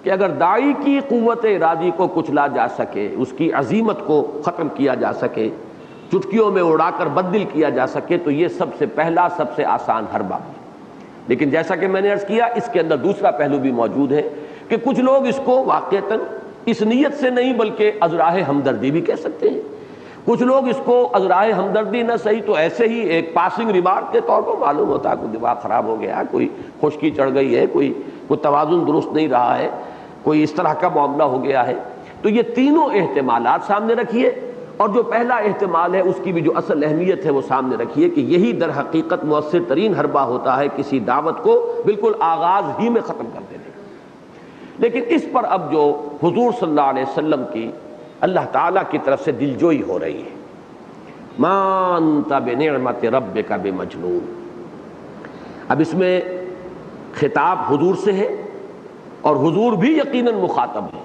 کہ اگر داعی کی قوت ارادی کو کچلا جا سکے، اس کی عظیمت کو ختم کیا جا سکے، چٹکیوں میں اڑا کر بدل کیا جا سکے، تو یہ سب سے پہلا، سب سے آسان حربہ. لیکن جیسا کہ میں نے عرض کیا، اس کے اندر دوسرا پہلو بھی موجود ہے کہ کچھ لوگ اس کو واقعتاً اس نیت سے نہیں بلکہ ازراہ ہمدردی بھی کہہ سکتے ہیں. کچھ لوگ اس کو ازراہ ہمدردی نہ صحیح تو ایسے ہی ایک پاسنگ ریمارک کے طور پر، معلوم ہوتا ہے کوئی دماغ خراب ہو گیا ہے، کوئی خشکی چڑھ گئی ہے، کوئی توازن درست نہیں رہا ہے، کوئی اس طرح کا معاملہ ہو گیا ہے. تو یہ تینوں احتمالات سامنے رکھیے، اور جو پہلا احتمال ہے اس کی بھی جو اصل اہمیت ہے وہ سامنے رکھیے کہ یہی در حقیقت مؤثر ترین حربہ ہوتا ہے کسی دعوت کو بالکل آغاز ہی میں ختم کر دینے کا. لیکن اس پر اب جو حضور صلی اللہ علیہ وسلم کی اللہ تعالیٰ کی طرف سے دلجوئی ہو رہی ہے، ما انت بنعمت ربک بمجنون. اب اس میں خطاب حضور سے ہے اور حضور بھی یقیناً مخاطب ہے.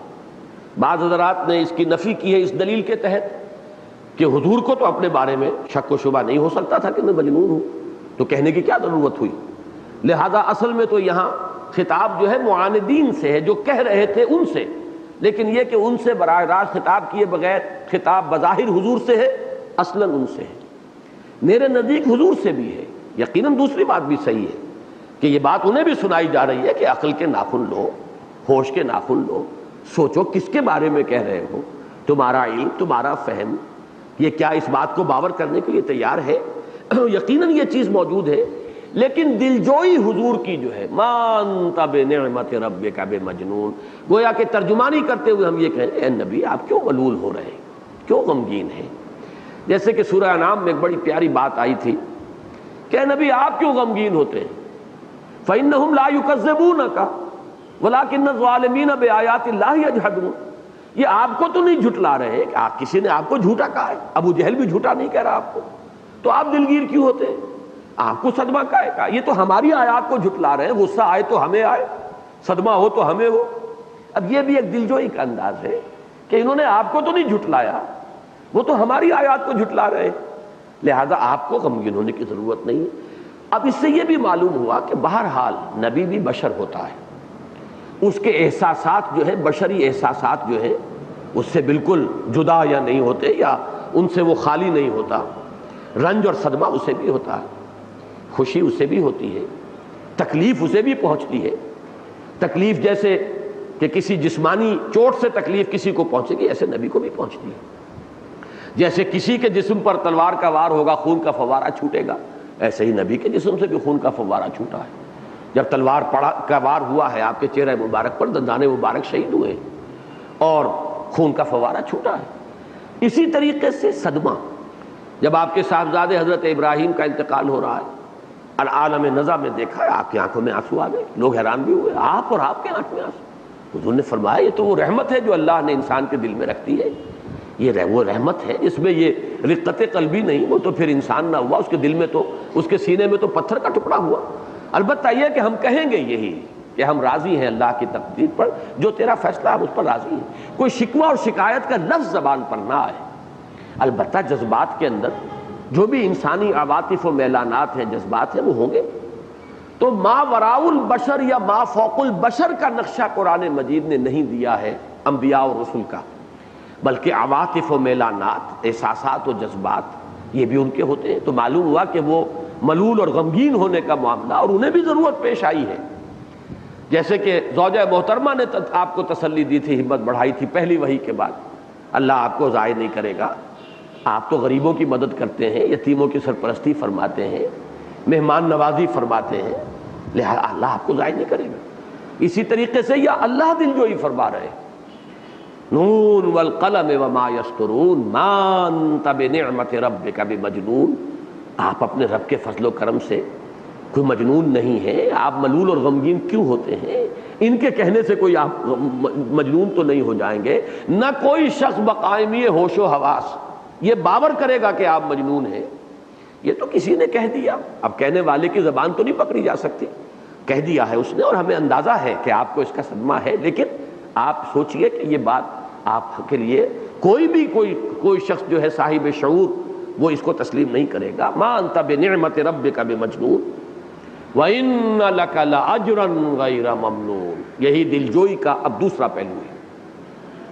بعض حضرات نے اس کی نفی کی ہے اس دلیل کے تحت کہ حضور کو تو اپنے بارے میں شک و شبہ نہیں ہو سکتا تھا کہ میں مجنون ہوں، تو کہنے کی کیا ضرورت ہوئی. لہذا اصل میں تو یہاں خطاب جو ہے معاندین سے ہے، جو کہہ رہے تھے ان سے، لیکن یہ کہ ان سے براہ راست خطاب کیے بغیر خطاب بظاہر حضور سے ہے، اصلاً ان سے ہے. میرے نزدیک حضور سے بھی ہے. یقیناً دوسری بات بھی صحیح ہے کہ یہ بات انہیں بھی سنائی جا رہی ہے کہ عقل کے ناخن لو، ہوش کے ناخن لو، سوچو کس کے بارے میں کہہ رہے ہو، تمہارا علم، تمہارا فہم، یہ کیا اس بات کو باور کرنے کے لیے تیار ہے؟ یقیناً یہ چیز موجود ہے، لیکن دلجوئی حضور کی جو ہے ما انت بنعمت ربک بمجنون، گویا کہ ترجمانی کرتے ہوئے ہم یہ کہیں اے نبی آپ کیوں ملول ہو رہے ہیں، کیوں غمگین ہیں. جیسے کہ سورہ انعام میں ایک بڑی پیاری بات آئی تھی کہ اے نبی آپ کیوں غمگین ہوتے ہیں. فإنہم لا یکذبونک ولکن الظالمین بآیات اللہ یجحدون. یہ آپ کو تو نہیں جھٹلا رہے کہ کسی نے آپ کو جھوٹا کہا ہے، ابو جہل بھی جھوٹا نہیں کہہ رہا آپ کو، تو آپ دلگیر کیوں ہوتے ہیں؟ آپ کو صدمہ کا ہے، یہ تو ہماری آیات کو جھٹلا رہے ہیں، غصہ آئے تو ہمیں آئے، صدمہ ہو تو ہمیں ہو. اب یہ بھی ایک دلجوئی کا انداز ہے کہ انہوں نے آپ کو تو نہیں جھٹلایا، وہ تو ہماری آیات کو جھٹلا رہے ہیں، لہذا آپ کو غمگین ہونے کی ضرورت نہیں ہے. اب اس سے یہ بھی معلوم ہوا کہ بہرحال نبی بھی بشر ہوتا ہے، اس کے احساسات جو ہے بشری احساسات جو ہے اس سے بالکل جدا یا نہیں ہوتے، یا ان سے وہ خالی نہیں ہوتا. رنج اور صدمہ اسے بھی ہوتا ہے، خوشی اسے بھی ہوتی ہے، تکلیف اسے بھی پہنچتی ہے. تکلیف جیسے کہ کسی جسمانی چوٹ سے تکلیف کسی کو پہنچے گی، ایسے نبی کو بھی پہنچتی ہے. جیسے کسی کے جسم پر تلوار کا وار ہوگا خون کا فوارہ چھوٹے گا، ایسے ہی نبی کے جسم سے بھی خون کا فوارہ چھوٹا ہے. جب تلوار کا وار ہوا ہے آپ کے چہرہ مبارک پر، دندان مبارک شہید ہوئے اور خون کا فوارہ چھوٹا ہے. اسی طریقے سے صدمہ، جب آپ کے صاحبزادے حضرت ابراہیم کا انتقال ہو رہا ہے، العالم نزع میں دیکھا ہے آپ کی آنکھوں میں آنسو آ گئے، لوگ حیران بھی ہوئے، آپ اور آپ کے آنکھ میں آنسو. حضور نے فرمایا یہ تو وہ رحمت ہے جو اللہ نے انسان کے دل میں رکھتی ہے، یہ وہ رحمت ہے جس میں یہ رقت قلبی نہیں، وہ تو پھر انسان نہ ہوا، اس کے دل میں تو، اس کے سینے میں تو پتھر کا ٹکڑا ہوا. البتہ یہ کہ ہم کہیں گے یہی کہ ہم راضی ہیں اللہ کی تقدیر پر، جو تیرا فیصلہ ہم اس پر راضی ہیں. کوئی شکوہ اور شکایت کا لفظ زبان پر نہ آئے. البتہ جذبات کے اندر جو بھی انسانی عواطف و میلانات ہیں، جذبات ہیں، وہ ہوں گے. تو ما وراء البشر یا ما فوق البشر کا نقشہ قرآن مجید نے نہیں دیا ہے انبیاء اور رسل کا، بلکہ عواطف و میلانات، احساسات و جذبات یہ بھی ان کے ہوتے ہیں. تو معلوم ہوا کہ وہ ملول اور غمگین ہونے کا معاملہ، اور انہیں بھی ضرورت پیش آئی ہے. جیسے کہ زوجہ محترمہ نے آپ کو تسلی دی تھی، ہمت بڑھائی تھی پہلی وحی کے بعد، اللہ آپ کو ضائع نہیں کرے گا، آپ تو غریبوں کی مدد کرتے ہیں، یتیموں کی سرپرستی فرماتے ہیں، مہمان نوازی فرماتے ہیں، لہذا اللہ آپ کو ضائع نہیں کرے گا. اسی طریقے سے یا اللہ دلجوئی فرما رہے ہیں، نون والقلم وما یسطرون ما انت بنعمت ربک بمجنون. آپ اپنے رب کے فضل و کرم سے کوئی مجنون نہیں ہے، آپ ملول اور غمگین کیوں ہوتے ہیں؟ ان کے کہنے سے کوئی آپ مجنون تو نہیں ہو جائیں گے. نہ کوئی شخص بقائمی ہوش و حواس یہ باور کرے گا کہ آپ مجنون ہیں. یہ تو کسی نے کہہ دیا، اب کہنے والے کی زبان تو نہیں پکڑی جا سکتی، کہہ دیا ہے اس نے، اور ہمیں اندازہ ہے کہ آپ کو اس کا صدمہ ہے. لیکن آپ سوچئے کہ یہ بات آپ کے لیے کوئی شخص جو ہے صاحب شعور وہ اس کو تسلیم نہیں کرے گا. ما انت بنعمت ربک بمجنون وَإِنَّ لَكَ لَأَجْرًا غَيْرَ مَمْنُونٍ. یہی دلجوئی کا اب دوسرا پہلو ہے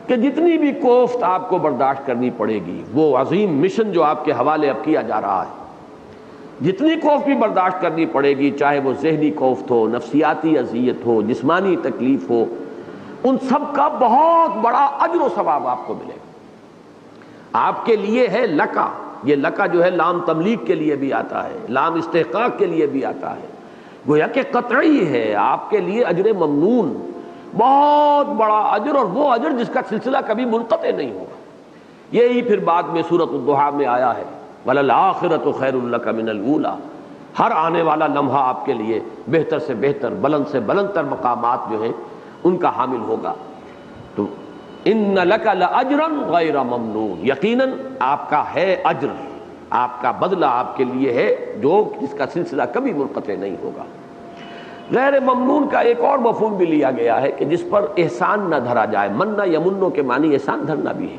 کہ جتنی بھی کوفت آپ کو برداشت کرنی پڑے گی، وہ عظیم مشن جو آپ کے حوالے اب کیا جا رہا ہے، جتنی کوفت بھی برداشت کرنی پڑے گی، چاہے وہ ذہنی کوفت ہو، نفسیاتی اذیت ہو، جسمانی تکلیف ہو، ان سب کا بہت بڑا اجر و ثواب آپ کو ملے گا. آپ کے لیے ہے لکا، یہ لکا جو ہے لام تملیک کے لیے بھی آتا ہے، لام استحقاق کے لیے بھی آتا ہے، گویا کہ قطعی ہے آپ کے لیے اجر ممنون، بہت بڑا اجر، اور وہ اجر جس کا سلسلہ کبھی منقطع نہیں ہوگا. یہی پھر بعد میں سورۃ الضحیٰ میں آیا ہے وَلَلْآخِرَةُ خَيْرٌ لَكَ مِنَ الْأُولَىٰ. ہر آنے والا لمحہ آپ کے لیے بہتر سے بہتر، بلند سے بلند تر مقامات جو ہیں ان کا حامل ہوگا۔ تو ان لک لاجرا غیر ممنون، یقیناً آپ کا ہے اجر، آپ کا بدلہ آپ کے لیے ہے جو جس کا سلسلہ کبھی منقطع نہیں ہوگا۔ غیر ممنون کا ایک اور مفہوم بھی لیا گیا ہے کہ جس پر احسان نہ دھرا جائے۔ منّ یمنّ کے معنی احسان دھرنا بھی ہے۔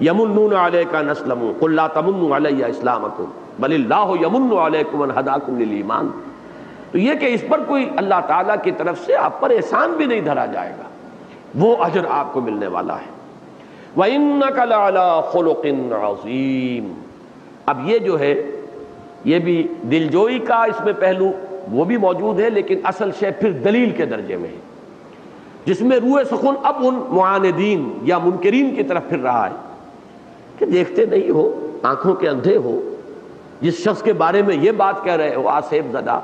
یمنون علیک ان اسلموا قل لا تمنوا علی اسلامکم بل اللہ یمن علیکم ان ہداکم للایمان۔ تو یہ کہ اس پر کوئی اللہ تعالیٰ کی طرف سے آپ پر احسان بھی نہیں دھرا جائے گا، وہ اجر آپ کو ملنے والا ہے۔ وَإِنَّكَ لَعَلَىٰ خُلُقٍ عَظِيمٍ۔ اب یہ جو ہے یہ بھی دلجوئی کا اس میں پہلو وہ بھی موجود ہے، لیکن اصل شے پھر دلیل کے درجے میں ہے، جس میں روح سخن اب ان معاندین یا منکرین کی طرف پھر رہا ہے کہ دیکھتے نہیں ہو، آنکھوں کے اندھے ہو، جس شخص کے بارے میں یہ بات کہہ رہے ہو آصیب زدہ،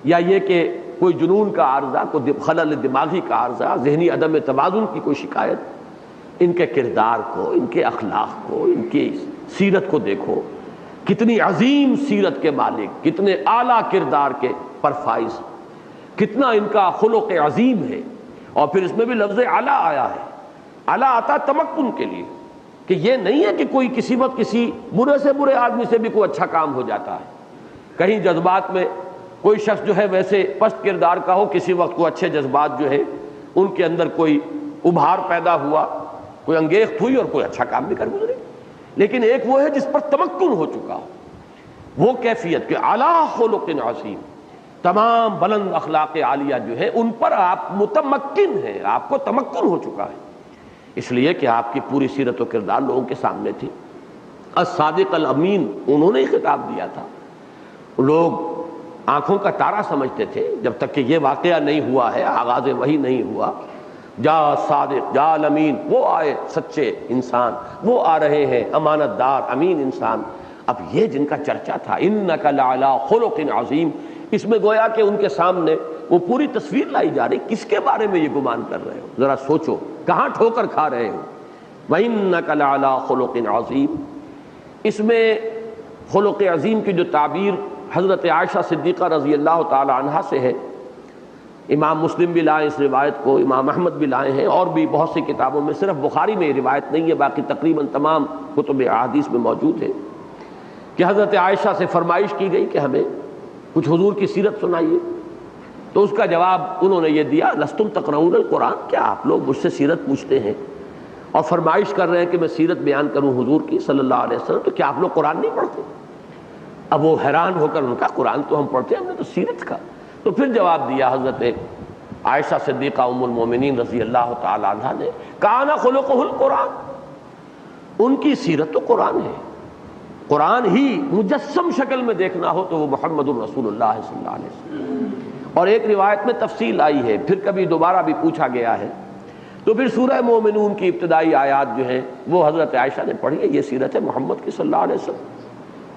یا یہ کہ کوئی جنون کا عارضہ، کوئی خلل دماغی کا عارضہ، ذہنی عدم توازن کی کوئی شکایت، ان کے کردار کو، ان کے اخلاق کو، ان کی سیرت کو دیکھو، کتنی عظیم سیرت کے مالک، کتنے اعلیٰ کردار کے پرفائز، کتنا ان کا خلق عظیم ہے۔ اور پھر اس میں بھی لفظ اعلیٰ آیا ہے، اعلیٰ آتا تمکن کے لیے، کہ یہ نہیں ہے کہ کوئی کسی وقت کسی برے سے برے آدمی سے بھی کوئی اچھا کام ہو جاتا ہے، کہیں جذبات میں کوئی شخص جو ہے ویسے پست کردار کا ہو، کسی وقت کوئی اچھے جذبات جو ہے ان کے اندر کوئی ابھار پیدا ہوا، کوئی انگیخت ہوئی اور کوئی اچھا کام بھی کر گزرے۔ لیکن ایک وہ ہے جس پر تمکن ہو چکا ہو، وہ کیفیت کہ اعلیٰ خلق عظیم، تمام بلند اخلاق عالیہ جو ہے ان پر آپ متمکن ہیں، آپ کو تمکن ہو چکا ہے، اس لیے کہ آپ کی پوری سیرت و کردار لوگوں کے سامنے تھی۔ الصادق الامین انہوں نے ہی خطاب دیا تھا، لوگ آنکھوں کا تارا سمجھتے تھے جب تک کہ یہ واقعہ نہیں ہوا ہے، آغاز وحی نہیں ہوا۔ جا صادق جا الامین، وہ آئے سچے انسان، وہ آ رہے ہیں امانت دار امین انسان۔ اب یہ جن کا چرچا تھا انک لعلی خلق عظیم، اس میں گویا کہ ان کے سامنے وہ پوری تصویر لائی جا رہی، کس کے بارے میں یہ گمان کر رہے ہو، ذرا سوچو کہاں ٹھوکر کھا رہے ہو۔ وَإِنَّكَ لَعَلَىٰ خُلُقٍ عَظِيمٍ، اس میں خلق عظیم کی جو تعبیر حضرت عائشہ صدیقہ رضی اللہ تعالی عنہا سے ہے، امام مسلم بھی لائے اس روایت کو، امام احمد بھی لائے ہیں، اور بھی بہت سی کتابوں میں، صرف بخاری میں یہ روایت نہیں ہے، باقی تقریباً تمام کتب احادیث میں موجود ہے کہ حضرت عائشہ سے فرمائش کی گئی کہ ہمیں کچھ حضور کی سیرت سنائیے، تو اس کا جواب انہوں نے یہ دیا لستم تقرؤون القرآن، کیا آپ لوگ مجھ سے سیرت پوچھتے ہیں اور فرمائش کر رہے ہیں کہ میں سیرت بیان کروں حضور کی صلی اللہ علیہ وسلم، تو کیا آپ لوگ قرآن نہیں پڑھتے؟ اب وہ حیران ہو کر ان کا قرآن تو ہم پڑھتے ہیں، ہم نے تو سیرت کا۔ تو پھر جواب دیا حضرت عائشہ صدیقہ ام المومنین رضی اللہ تعالی عنہا نے، کان خلقہ القرآن، ان کی سیرت تو قرآن ہے، قرآن ہی مجسم شکل میں دیکھنا ہو تو وہ محمد الرسول اللہ صلی اللہ علیہ وسلم۔ اور ایک روایت میں تفصیل آئی ہے، پھر کبھی دوبارہ بھی پوچھا گیا ہے، تو پھر سورہ مومنون کی ابتدائی آیات جو ہیں وہ حضرت عائشہ نے پڑھی ہے، یہ سیرت ہے محمد کی صلی اللہ علیہ وسلم۔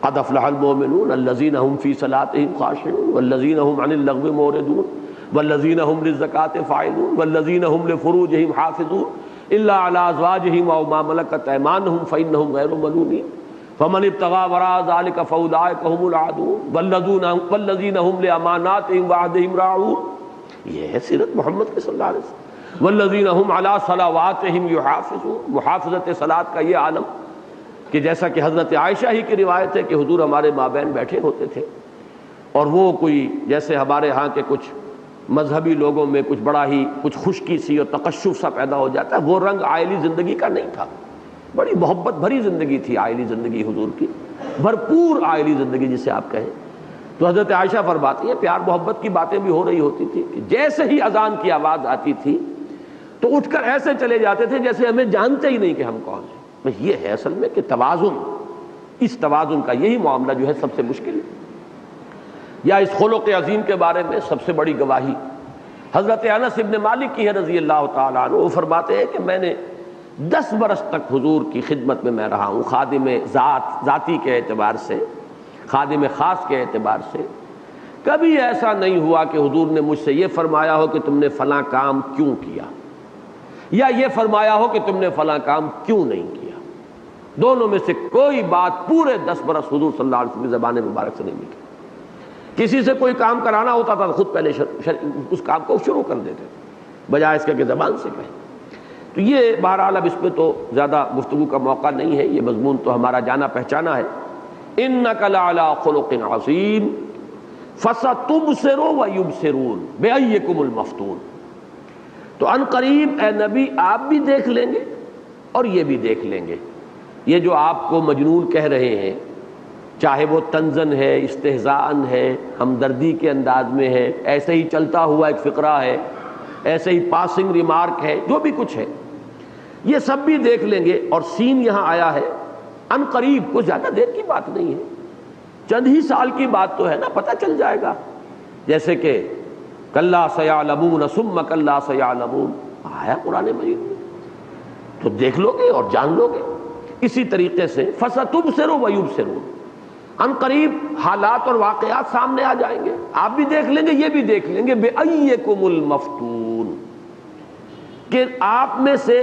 قد افلح المؤمنون الذین هم فی صلاتهم خاشعون والذین هم عن اللغو معرضون والذین هم للزکاة فاعلون والذین هم لفروجهم حافظون الا علی ازواجهم او ما ملکت ایمانهم فانهم غیر ملومین فمن ابتغى وراء ذلك فاولئک هم العادون والذین هم لاماناتهم وعهدهم راعون۔ یہ ہے سیرت محمد کی صلی اللہ علیہ وسلم۔ والذین هم علی صلواتهم یحافظون، محافظت صلاۃ کا یہ عالم کہ جیسا کہ حضرت عائشہ ہی کی روایت ہے کہ حضور ہمارے مابین بیٹھے ہوتے تھے، اور وہ کوئی جیسے ہمارے ہاں کے کچھ مذہبی لوگوں میں کچھ بڑا ہی کچھ خشکی سی اور تقشف سا پیدا ہو جاتا ہے، وہ رنگ عائلی زندگی کا نہیں تھا، بڑی محبت بھری زندگی تھی عائلی زندگی حضور کی، بھرپور عائلی زندگی جسے آپ کہیں۔ تو حضرت عائشہ فرماتی ہیں پیار محبت کی باتیں بھی ہو رہی ہوتی تھی کہ جیسے ہی اذان کی آواز آتی تھی تو اٹھ کر ایسے چلے جاتے تھے جیسے ہمیں جانتے ہی نہیں کہ ہم کون ہیں۔ یہ ہے اصل میں کہ توازن، اس توازن کا یہی معاملہ جو ہے سب سے مشکل ہے۔ یا اس خلق عظیم کے بارے میں سب سے بڑی گواہی حضرت انس ابن مالک کی ہے رضی اللہ تعالیٰ عنہ، وہ فرماتے ہیں کہ میں نے 10 برس تک حضور کی خدمت میں میں رہا ہوں، خادم ذاتی کے اعتبار سے، خادم خاص کے اعتبار سے، کبھی ایسا نہیں ہوا کہ حضور نے مجھ سے یہ فرمایا ہو کہ تم نے فلاں کام کیوں کیا، یا یہ فرمایا ہو کہ تم نے فلاں کام کیوں نہیں کیا۔ دونوں میں سے کوئی بات پورے 10 برس حضور صلی اللہ علیہ وسلم کی زبان مبارک سے نہیں نکلی۔ کسی سے کوئی کام کرانا ہوتا تھا تو خود پہلے اس کام کو شروع کر دیتے تھے، بجائے اس کے کہ زبان سے کہیں۔ تو یہ بہرحال اب اس پہ تو زیادہ گفتگو کا موقع نہیں ہے، یہ مضمون تو ہمارا جانا پہچانا ہے۔ اِنَّكَ لَعَلَىٰ خُلُقٍ عَظِيمٍ فَسَتُبْصِرُ وَيُبْصِرُونَ بِأَيِّكُمُ الْمَفْتُونُ۔ تو ان قریب اے نبی آپ بھی دیکھ لیں گے اور یہ بھی دیکھ لیں گے، یہ جو آپ کو مجنون کہہ رہے ہیں، چاہے وہ طنزاً ہے، استہزاءً ہے، ہمدردی کے انداز میں ہے، ایسے ہی چلتا ہوا ایک فقرہ ہے، ایسے ہی پاسنگ ریمارک ہے، جو بھی کچھ ہے یہ سب بھی دیکھ لیں گے۔ اور سین یہاں آیا ہے ان قریب، کچھ زیادہ دیر کی بات نہیں ہے، چند ہی سال کی بات تو ہے نا، پتہ چل جائے گا۔ جیسے کہ کلا سیعلمون ثم کلا سیعلمون آیا قرآن مجید میں، تو دیکھ لو گے اور جان لو گے۔ اسی طریقے سے فستبصر ویبصرون، ان قریب حالات اور واقعات سامنے آ جائیں گے، آپ بھی دیکھ لیں گے یہ بھی دیکھ لیں گے۔ بِأَيِّكُمُ الْمَفْتُونُ، کہ آپ میں سے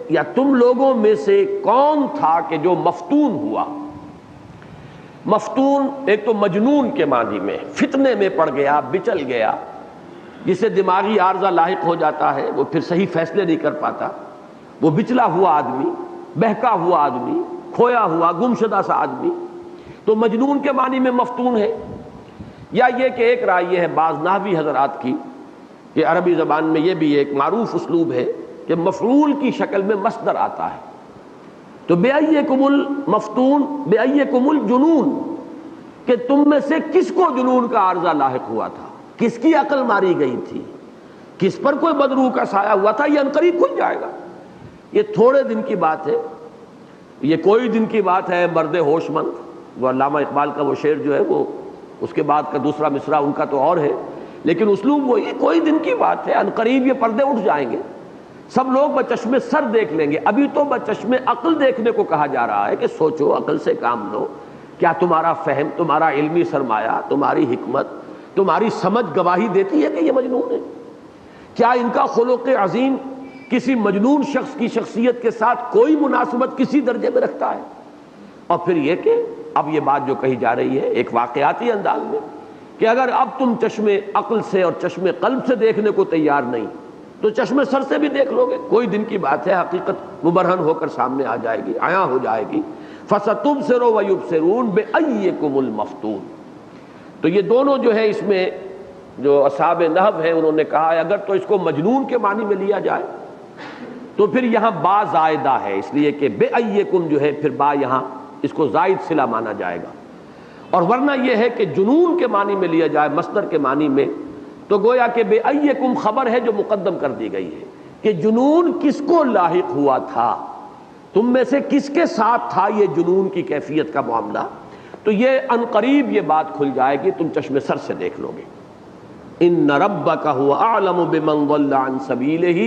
یا تم لوگوں میں سے کون تھا کہ جو مفتون ہوا۔ مفتون ایک تو مجنون کے معنی میں، فتنے میں پڑ گیا، بچل گیا، جسے دماغی عارضہ لاحق ہو جاتا ہے، وہ پھر صحیح فیصلے نہیں کر پاتا، وہ بچلا ہوا آدمی، بہکا ہوا آدمی، کھویا ہوا گمشدہ سا آدمی، تو مجنون کے معنی میں مفتون ہے۔ یا یہ کہ ایک رائے یہ ہے بعض نحوی حضرات کی کہ عربی زبان میں یہ بھی ایک معروف اسلوب ہے کہ مفعول کی شکل میں مصدر آتا ہے، تو بِأَيِّكُمُ الْمَفْتُونُ بِأَيِّكُمُ الْجُنُونُ، کہ تم میں سے کس کو جنون کا عارضہ لاحق ہوا تھا، کس کی عقل ماری گئی تھی، کس پر کوئی بدروح کا سایہ ہوا تھا، یہ عنقریب کھل جائے گا۔ یہ تھوڑے دن کی بات ہے، یہ کوئی دن کی بات ہے۔ مرد ہوش مند، وہ علامہ اقبال کا وہ شعر جو ہے وہ اس کے بعد کا دوسرا مصرع ان کا تو اور ہے، لیکن اسلوب وہی، کوئی دن کی بات ہے، عنقریب یہ پردے اٹھ جائیں گے، سب لوگ بچشمے سر دیکھ لیں گے۔ ابھی تو بچشمے عقل دیکھنے کو کہا جا رہا ہے کہ سوچو، عقل سے کام لو، کیا تمہارا فہم، تمہارا علمی سرمایہ، تمہاری حکمت، تمہاری سمجھ گواہی دیتی ہے کہ یہ مجنون ہے؟ کیا ان کا خلق عظیم کسی مجنون شخص کی شخصیت کے ساتھ کوئی مناسبت کسی درجے میں رکھتا ہے؟ اور پھر یہ کہ اب یہ بات جو کہی جا رہی ہے ایک واقعاتی انداز میں کہ اگر اب تم چشمے عقل سے اور چشمے قلب سے دیکھنے کو تیار نہیں تو چشمے سر سے بھی دیکھ لو گے، کوئی دن کی بات ہے، حقیقت مبرہن ہو کر سامنے آ جائے گی، عیاں ہو جائے گی۔ فَسَتُبْصِرُ وَيُبْصِرُونَ بِأَيِّكُمُ الْمَفْتُونُ۔ تو یہ دونوں جو ہے اس میں جو اصحاب نحو ہیں انہوں نے کہا ہے اگر تو اس کو مجنون کے معنی میں لیا جائے تو پھر یہاں با زائدہ ہے، اس لیے کہ بِأَيِّكُمْ جو ہے پھر با یہاں اس کو زائد صلہ مانا جائے گا، اور ورنہ یہ ہے کہ جنون کے معنی میں لیا جائے، مصدر کے معنی میں، تو گویا کہ بِأَيِّكُمْ خبر ہے جو مقدم کر دی گئی ہے کہ جنون کس کو لاحق ہوا تھا، تم میں سے کس کے ساتھ تھا یہ جنون کی کیفیت کا معاملہ، تو یہ عنقریب یہ بات کھل جائے گی، تم چشم سر سے دیکھ لو گے۔ ان ربک هو اعلم بمن ضل عن سبیلہ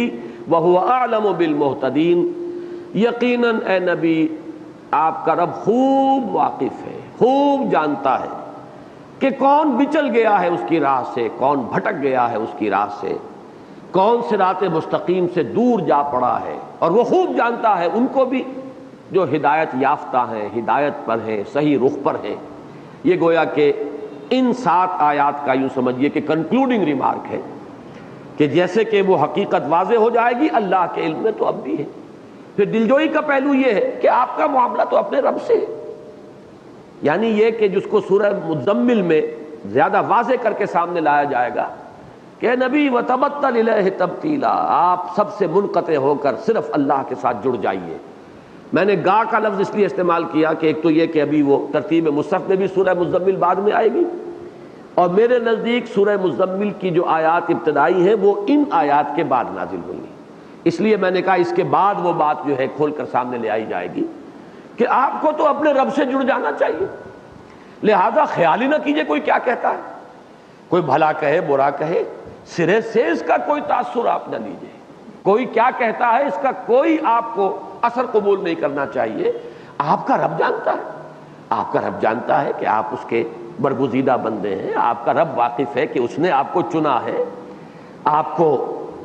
وهو اعلم بالمہتدین، یقیناً اے نبی آپ کا رب خوب واقف ہے، خوب جانتا ہے کہ کون بچل گیا ہے اس کی راہ سے، کون بھٹک گیا ہے اس کی راہ سے، کون صراط مستقیم سے دور جا پڑا ہے، اور وہ خوب جانتا ہے ان کو بھی جو ہدایت یافتہ ہیں، ہدایت پر ہیں، صحیح رخ پر ہیں۔ یہ گویا کہ ان 7 آیات کا یوں سمجھیے کہ کنکلوڈنگ ریمارک ہے کہ جیسے کہ وہ حقیقت واضح ہو جائے گی اللہ کے علم میں تو اب بھی ہے۔ پھر دلجوئی کا پہلو یہ ہے کہ آپ کا معاملہ تو اپنے رب سے ہے، یعنی یہ کہ جس کو سورہ مزمل میں زیادہ واضح کر کے سامنے لایا جائے گا کہ نبی وتبتل الیہ تبتیلا، آپ سب سے منقطع ہو کر صرف اللہ کے ساتھ جڑ جائیے۔ میں نے گا کا لفظ اس لیے استعمال کیا کہ ایک تو یہ کہ ابھی وہ ترتیب مصحف میں بھی سورہ مزمل بعد میں آئے گی، اور میرے نزدیک سورہ مزمل کی جو آیات ابتدائی ہیں وہ ان آیات کے بعد نازل ہوئی، اس لیے میں نے کہا اس کے بعد وہ بات جو ہے کھول کر سامنے لے آئی جائے گی کہ آپ کو تو اپنے رب سے جڑ جانا چاہیے، لہذا خیال ہی نہ کیجئے کوئی کیا کہتا ہے، کوئی بھلا کہے برا کہے، سرے سے اس کا کوئی تاثر آپ نہ لیجئے، کوئی کیا کہتا ہے اس کا کوئی آپ کو اثر قبول نہیں کرنا چاہیے۔ آپ کا رب جانتا ہے، آپ کا رب جانتا ہے کہ آپ اس کے برگزیدہ بندے ہیں، آپ کا رب واقف ہے کہ اس نے آپ کو چنا ہے، آپ کو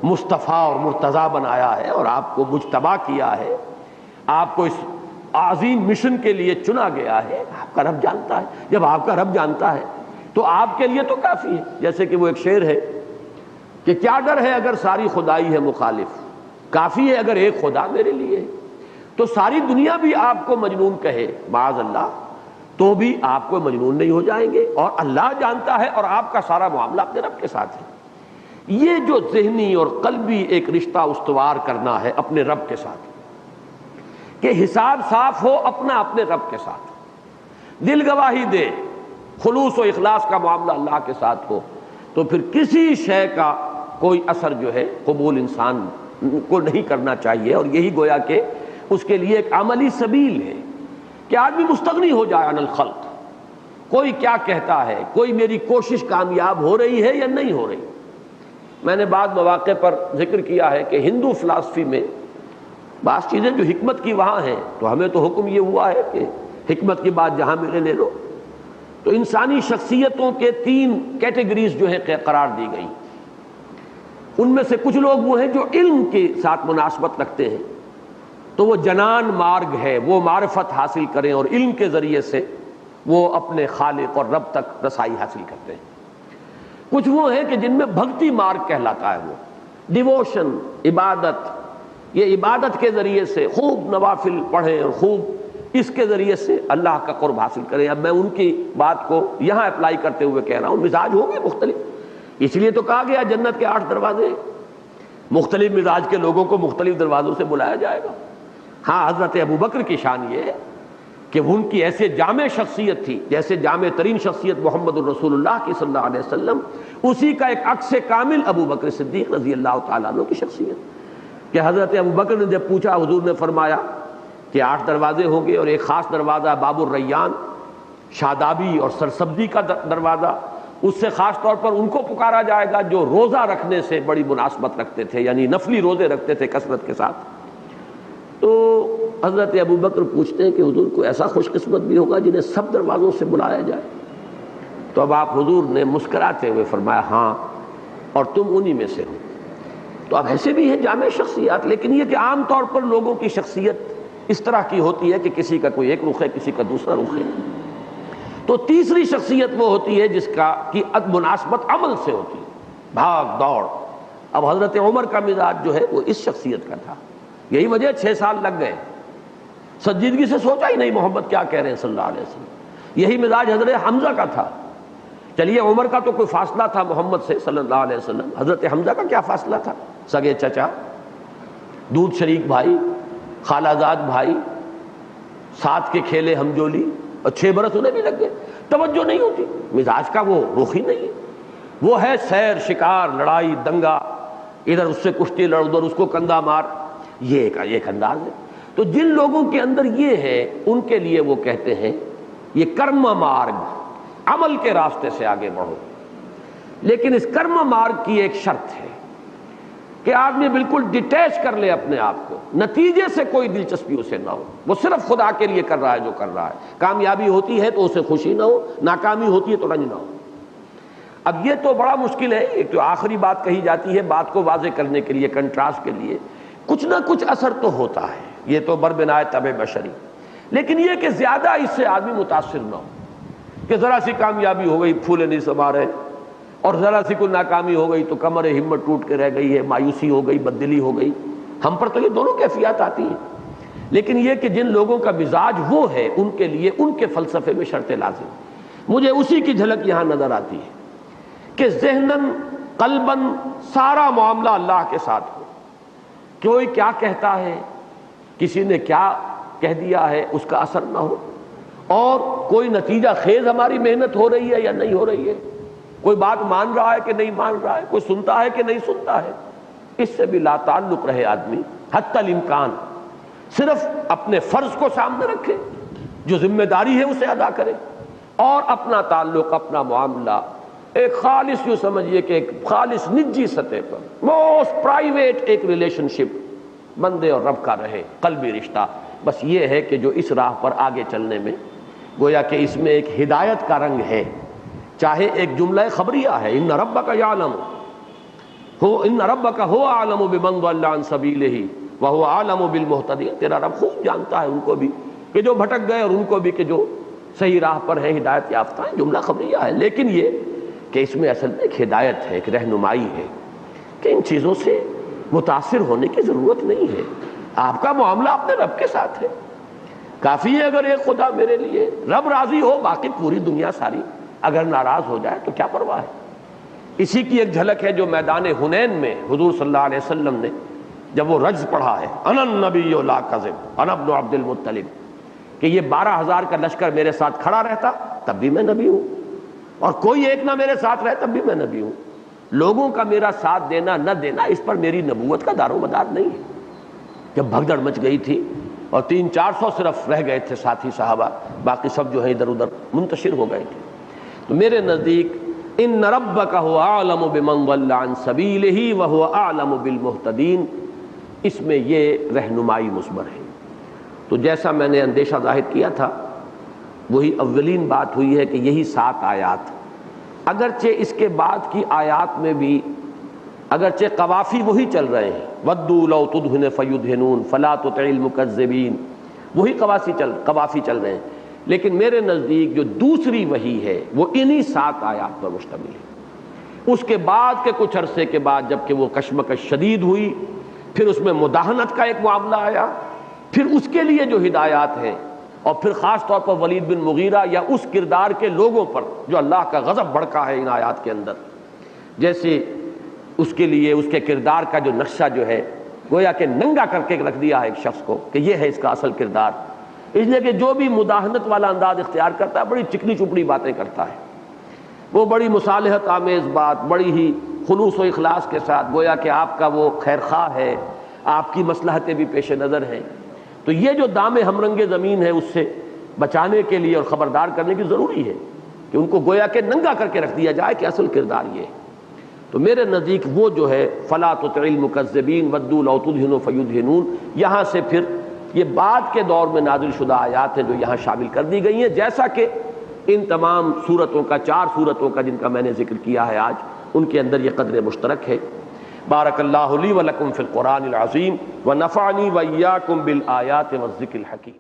مصطفیٰ اور مرتضیٰ بنایا ہے اور آپ کو مجتبی کیا ہے، آپ کو اس عظیم مشن کے لیے چنا گیا ہے، آپ کا رب جانتا ہے۔ جب آپ کا رب جانتا ہے تو آپ کے لیے تو کافی ہے، جیسے کہ وہ ایک شعر ہے کہ کیا ڈر ہے اگر ساری خدائی ہے مخالف، کافی ہے اگر ایک خدا میرے لیے، تو ساری دنیا بھی آپ کو مجنون کہے معاذ اللہ تو بھی آپ کو مجنون نہیں ہو جائیں گے، اور اللہ جانتا ہے اور آپ کا سارا معاملہ اپنے رب کے ساتھ ہے۔ یہ جو ذہنی اور قلبی ایک رشتہ استوار کرنا ہے اپنے رب کے ساتھ، کہ حساب صاف ہو اپنا اپنے رب کے ساتھ، دل گواہی دے، خلوص و اخلاص کا معاملہ اللہ کے ساتھ ہو، تو پھر کسی شے کا کوئی اثر جو ہے قبول انسان کو نہیں کرنا چاہیے۔ اور یہی گویا کہ اس کے لیے ایک عملی سبیل ہے کہ آدمی مستغنی ہو جائے عن الخلق، کوئی کیا کہتا ہے، کوئی میری کوشش کامیاب ہو رہی ہے یا نہیں ہو رہی۔ میں نے بعض مواقع پر ذکر کیا ہے کہ ہندو فلاسفی میں بعض چیزیں جو حکمت کی وہاں ہیں، تو ہمیں تو حکم یہ ہوا ہے کہ حکمت کی بات جہاں ملے لے لو، تو انسانی شخصیتوں کے 3 کیٹیگریز جو ہیں قرار دی گئی۔ ان میں سے کچھ لوگ وہ ہیں جو علم کے ساتھ مناسبت رکھتے ہیں، تو وہ جنان مارگ ہے، وہ معرفت حاصل کریں اور علم کے ذریعے سے وہ اپنے خالق اور رب تک رسائی حاصل کرتے ہیں۔ کچھ وہ ہیں کہ جن میں بھکتی مارگ کہلاتا ہے، وہ ڈیووشن، عبادت، یہ عبادت کے ذریعے سے خوب نوافل پڑھیں اور خوب اس کے ذریعے سے اللہ کا قرب حاصل کریں۔ اب میں ان کی بات کو یہاں اپلائی کرتے ہوئے کہہ رہا ہوں، مزاج ہوں گے مختلف، اس لیے تو کہا گیا جنت کے 8 دروازے، مختلف مزاج کے لوگوں کو مختلف دروازوں سے بلایا جائے گا۔ ہاں، حضرت ابوبکر کی شان یہ ہے کہ ان کی ایسے جامع شخصیت تھی، جیسے جامع ترین شخصیت محمد الرسول اللہ کی صلی اللہ علیہ وسلم، اسی کا ایک عکس کامل ابوبکر صدیق رضی اللہ تعالیٰ عنہ کی شخصیت، کہ حضرت ابوبکر نے جب پوچھا، حضور نے فرمایا کہ 8 دروازے ہوں گے اور ایک خاص دروازہ باب الریان، شادابی اور سرسبزی کا دروازہ، اس سے خاص طور پر ان کو پکارا جائے گا جو روزہ رکھنے سے بڑی مناسبت رکھتے تھے، یعنی نفلی روزے رکھتے تھے کثرت کے ساتھ۔ تو حضرت ابوبکر پوچھتے ہیں کہ حضور کو ایسا خوش قسمت بھی ہوگا جنہیں سب دروازوں سے بلایا جائے؟ تو اب آپ حضور نے مسکراتے ہوئے فرمایا ہاں، اور تم انہی میں سے ہو۔ تو اب ایسے بھی ہیں جامع شخصیات، لیکن یہ کہ عام طور پر لوگوں کی شخصیت اس طرح کی ہوتی ہے کہ کسی کا کوئی ایک رخ ہے، کسی کا دوسرا رخ ہے۔ تو تیسری شخصیت وہ ہوتی ہے جس کا کی مناسبت عمل سے ہوتی ہے، بھاگ دوڑ۔ اب حضرت عمر کا مزاج جو ہے وہ اس شخصیت کا تھا، یہی وجہ 6 سال لگ گئے، سنجیدگی سے سوچا ہی نہیں محمد کیا کہہ رہے ہیں صلی اللہ علیہ وسلم۔ یہی مزاج حضرت حمزہ کا تھا۔ چلیے عمر کا تو کوئی فاصلہ تھا محمد سے صلی اللہ علیہ وسلم، حضرت حمزہ کا کیا فاصلہ تھا؟ سگے چچا، دودھ شریک بھائی، خالہ زاد بھائی، ساتھ کے کھیلے ہم جولی، اور 6 برس انہیں بھی لگ گئے، توجہ نہیں ہوتی، مزاج کا وہ رخ ہی نہیں ہے۔ وہ ہے سیر، شکار، لڑائی، دنگا، ادھر اس سے کشتی لڑ، ادھر اس کو کندھا مار، یہ ایک انداز ہے۔ تو جن لوگوں کے اندر یہ ہے ان کے لیے وہ کہتے ہیں یہ کرم مارگ، عمل کے راستے سے آگے بڑھو۔ لیکن اس کرم مارگ کی ایک شرط ہے کہ آدمی بالکل ڈیٹیچ کر لے اپنے آپ کو، نتیجے سے کوئی دلچسپی اسے نہ ہو، وہ صرف خدا کے لیے کر رہا ہے جو کر رہا ہے۔ کامیابی ہوتی ہے تو اسے خوشی نہ ہو، ناکامی ہوتی ہے تو رنج نہ ہو۔ اب یہ تو بڑا مشکل ہے، ایک تو آخری بات کہی جاتی ہے بات کو واضح کرنے کے لیے، کنٹراسٹ کے لیے، کچھ نہ کچھ اثر تو ہوتا ہے، یہ تو بربنائے طبع بشری، لیکن یہ کہ زیادہ اس سے آدمی متاثر نہ ہو کہ ذرا سی کامیابی ہو گئی پھولے نہیں سما رہے، اور ذرا سی کوئی ناکامی ہو گئی تو کمر ہمت ٹوٹ کے رہ گئی ہے، مایوسی ہو گئی، بددلی ہو گئی۔ ہم پر تو یہ دونوں کیفیات آتی ہیں، لیکن یہ کہ جن لوگوں کا مزاج وہ ہے ان کے لیے ان کے فلسفے میں شرط لازم۔ مجھے اسی کی جھلک یہاں نظر آتی ہے کہ ذہناً قلباً سارا معاملہ اللہ کے ساتھ ہو، کوئی کیا کہتا ہے، کسی نے کیا کہہ دیا ہے اس کا اثر نہ ہو، اور کوئی نتیجہ خیز ہماری محنت ہو رہی ہے یا نہیں ہو رہی ہے، کوئی بات مان رہا ہے کہ نہیں مان رہا ہے، کوئی سنتا ہے کہ نہیں سنتا ہے، اس سے بھی لا تعلق رہے آدمی حتی الامکان، صرف اپنے فرض کو سامنے رکھے، جو ذمہ داری ہے اسے ادا کرے، اور اپنا تعلق، اپنا معاملہ ایک خالص، یوں سمجھیے کہ ایک خالص نجی سطح پر، موسٹ پرائیویٹ ایک ریلیشن شپ بندے اور رب کا رہے، قلبی رشتہ۔ بس یہ ہے کہ جو اس راہ پر آگے چلنے میں گویا کہ اس میں ایک ہدایت کا رنگ ہے، چاہے ایک جملہ خبریہ ہے، ان ربک یعلم ان ربک هو اعلم بمن ضل عن سبیلہ وهو اعلم بالمہتدین، تیرا رب خوب جانتا ہے ان کو بھی کہ جو بھٹک گئے اور ان کو بھی کہ جو صحیح راہ پر ہیں، ہدایت یافتہ ہیں۔ جملہ خبریہ ہے، لیکن یہ کہ اس میں اصل میں ایک ہدایت ہے، ایک رہنمائی ہے۔ کہ ان چیزوں سے متاثر ہونے کی ضرورت نہیں ہے. آپ کا معاملہ اپنے رب کے ساتھ ہے. کافی ہے اگر ایک خدا میرے لیے، رب راضی ہو، باقی پوری دنیا ساری اگر ناراض ہو جائے تو کیا پرواہ ہے. اسی کی ایک جھلک ہے جو میدان حنین میں حضور صلی اللہ علیہ وسلم نے جب وہ رجز پڑھا ہے، انا النبی لا کذب انا ابن عبد المطلب، کہ یہ 12,000 کا لشکر میرے ساتھ کھڑا رہتا تب بھی میں نبی ہوں، اور کوئی ایک نہ میرے ساتھ رہے تب بھی میں نبی ہوں. لوگوں کا میرا ساتھ دینا نہ دینا اس پر میری نبوت کا دار و مدار نہیں ہے. جب بھگدڑ مچ گئی تھی اور 300-400 صرف رہ گئے تھے ساتھی صحابہ، باقی سب جو ہیں ادھر ادھر منتشر ہو گئے تھے، تو میرے نزدیک ان ربک هو اعلم بمن ضل عن سبیلہ وهو اعلم بالمہتدین، اس میں یہ رہنمائی مثمر ہے. تو جیسا میں نے اندیشہ ظاہر کیا تھا وہی اولین بات ہوئی ہے کہ یہی 7 آیات، اگرچہ اس کے بعد کی آیات میں بھی اگرچہ قوافی وہی چل رہے ہیں، وَدُّوا لَوْ تُدْهِنُ فَيُدْهِنُونَ فَلَا تُطِعِ الْمُكَذِّبِينَ، وہی قوافی چل رہے ہیں، لیکن میرے نزدیک جو دوسری وحی ہے وہ انہی 7 آیات پر مشتمل ہے. اس کے بعد کے کچھ عرصے کے بعد جب کہ وہ کشمکش شدید ہوئی، پھر اس میں مداہنت کا ایک معاملہ آیا، پھر اس کے لیے جو ہدایات ہیں، اور پھر خاص طور پر ولید بن مغیرہ یا اس کردار کے لوگوں پر جو اللہ کا غضب بھڑکا ہے ان آیات کے اندر، جیسے اس کے لیے اس کے کردار کا جو نقشہ جو ہے گویا کہ ننگا کر کے رکھ دیا ہے ایک شخص کو کہ یہ ہے اس کا اصل کردار. اس لیے کہ جو بھی مداہنت والا انداز اختیار کرتا ہے بڑی چکنی چپڑی باتیں کرتا ہے، وہ بڑی مصالحت آمیز بات، بڑی ہی خلوص و اخلاص کے ساتھ گویا کہ آپ کا وہ خیر خواہ ہے، آپ کی مصلحتیں بھی پیش نظر ہیں. تو یہ جو دام ہمرنگ زمین ہے اس سے بچانے کے لیے اور خبردار کرنے کی ضروری ہے کہ ان کو گویا کہ ننگا کر کے رکھ دیا جائے کہ اصل کردار یہ ہے. تو میرے نزدیک وہ جو ہے فلا تطع المکذبین ودوا لو تدہن فیدہنون، یہاں سے پھر یہ بعد کے دور میں نازل شدہ آیات ہیں جو یہاں شامل کر دی گئی ہیں، جیسا کہ ان تمام صورتوں کا 4 صورتوں کا جن کا میں نے ذکر کیا ہے آج، ان کے اندر یہ قدر مشترک ہے. بارک اللہ لی ولکم فی القرآن العظیم ونفعنی وإیاکم بالآیات والذکر الحکیم.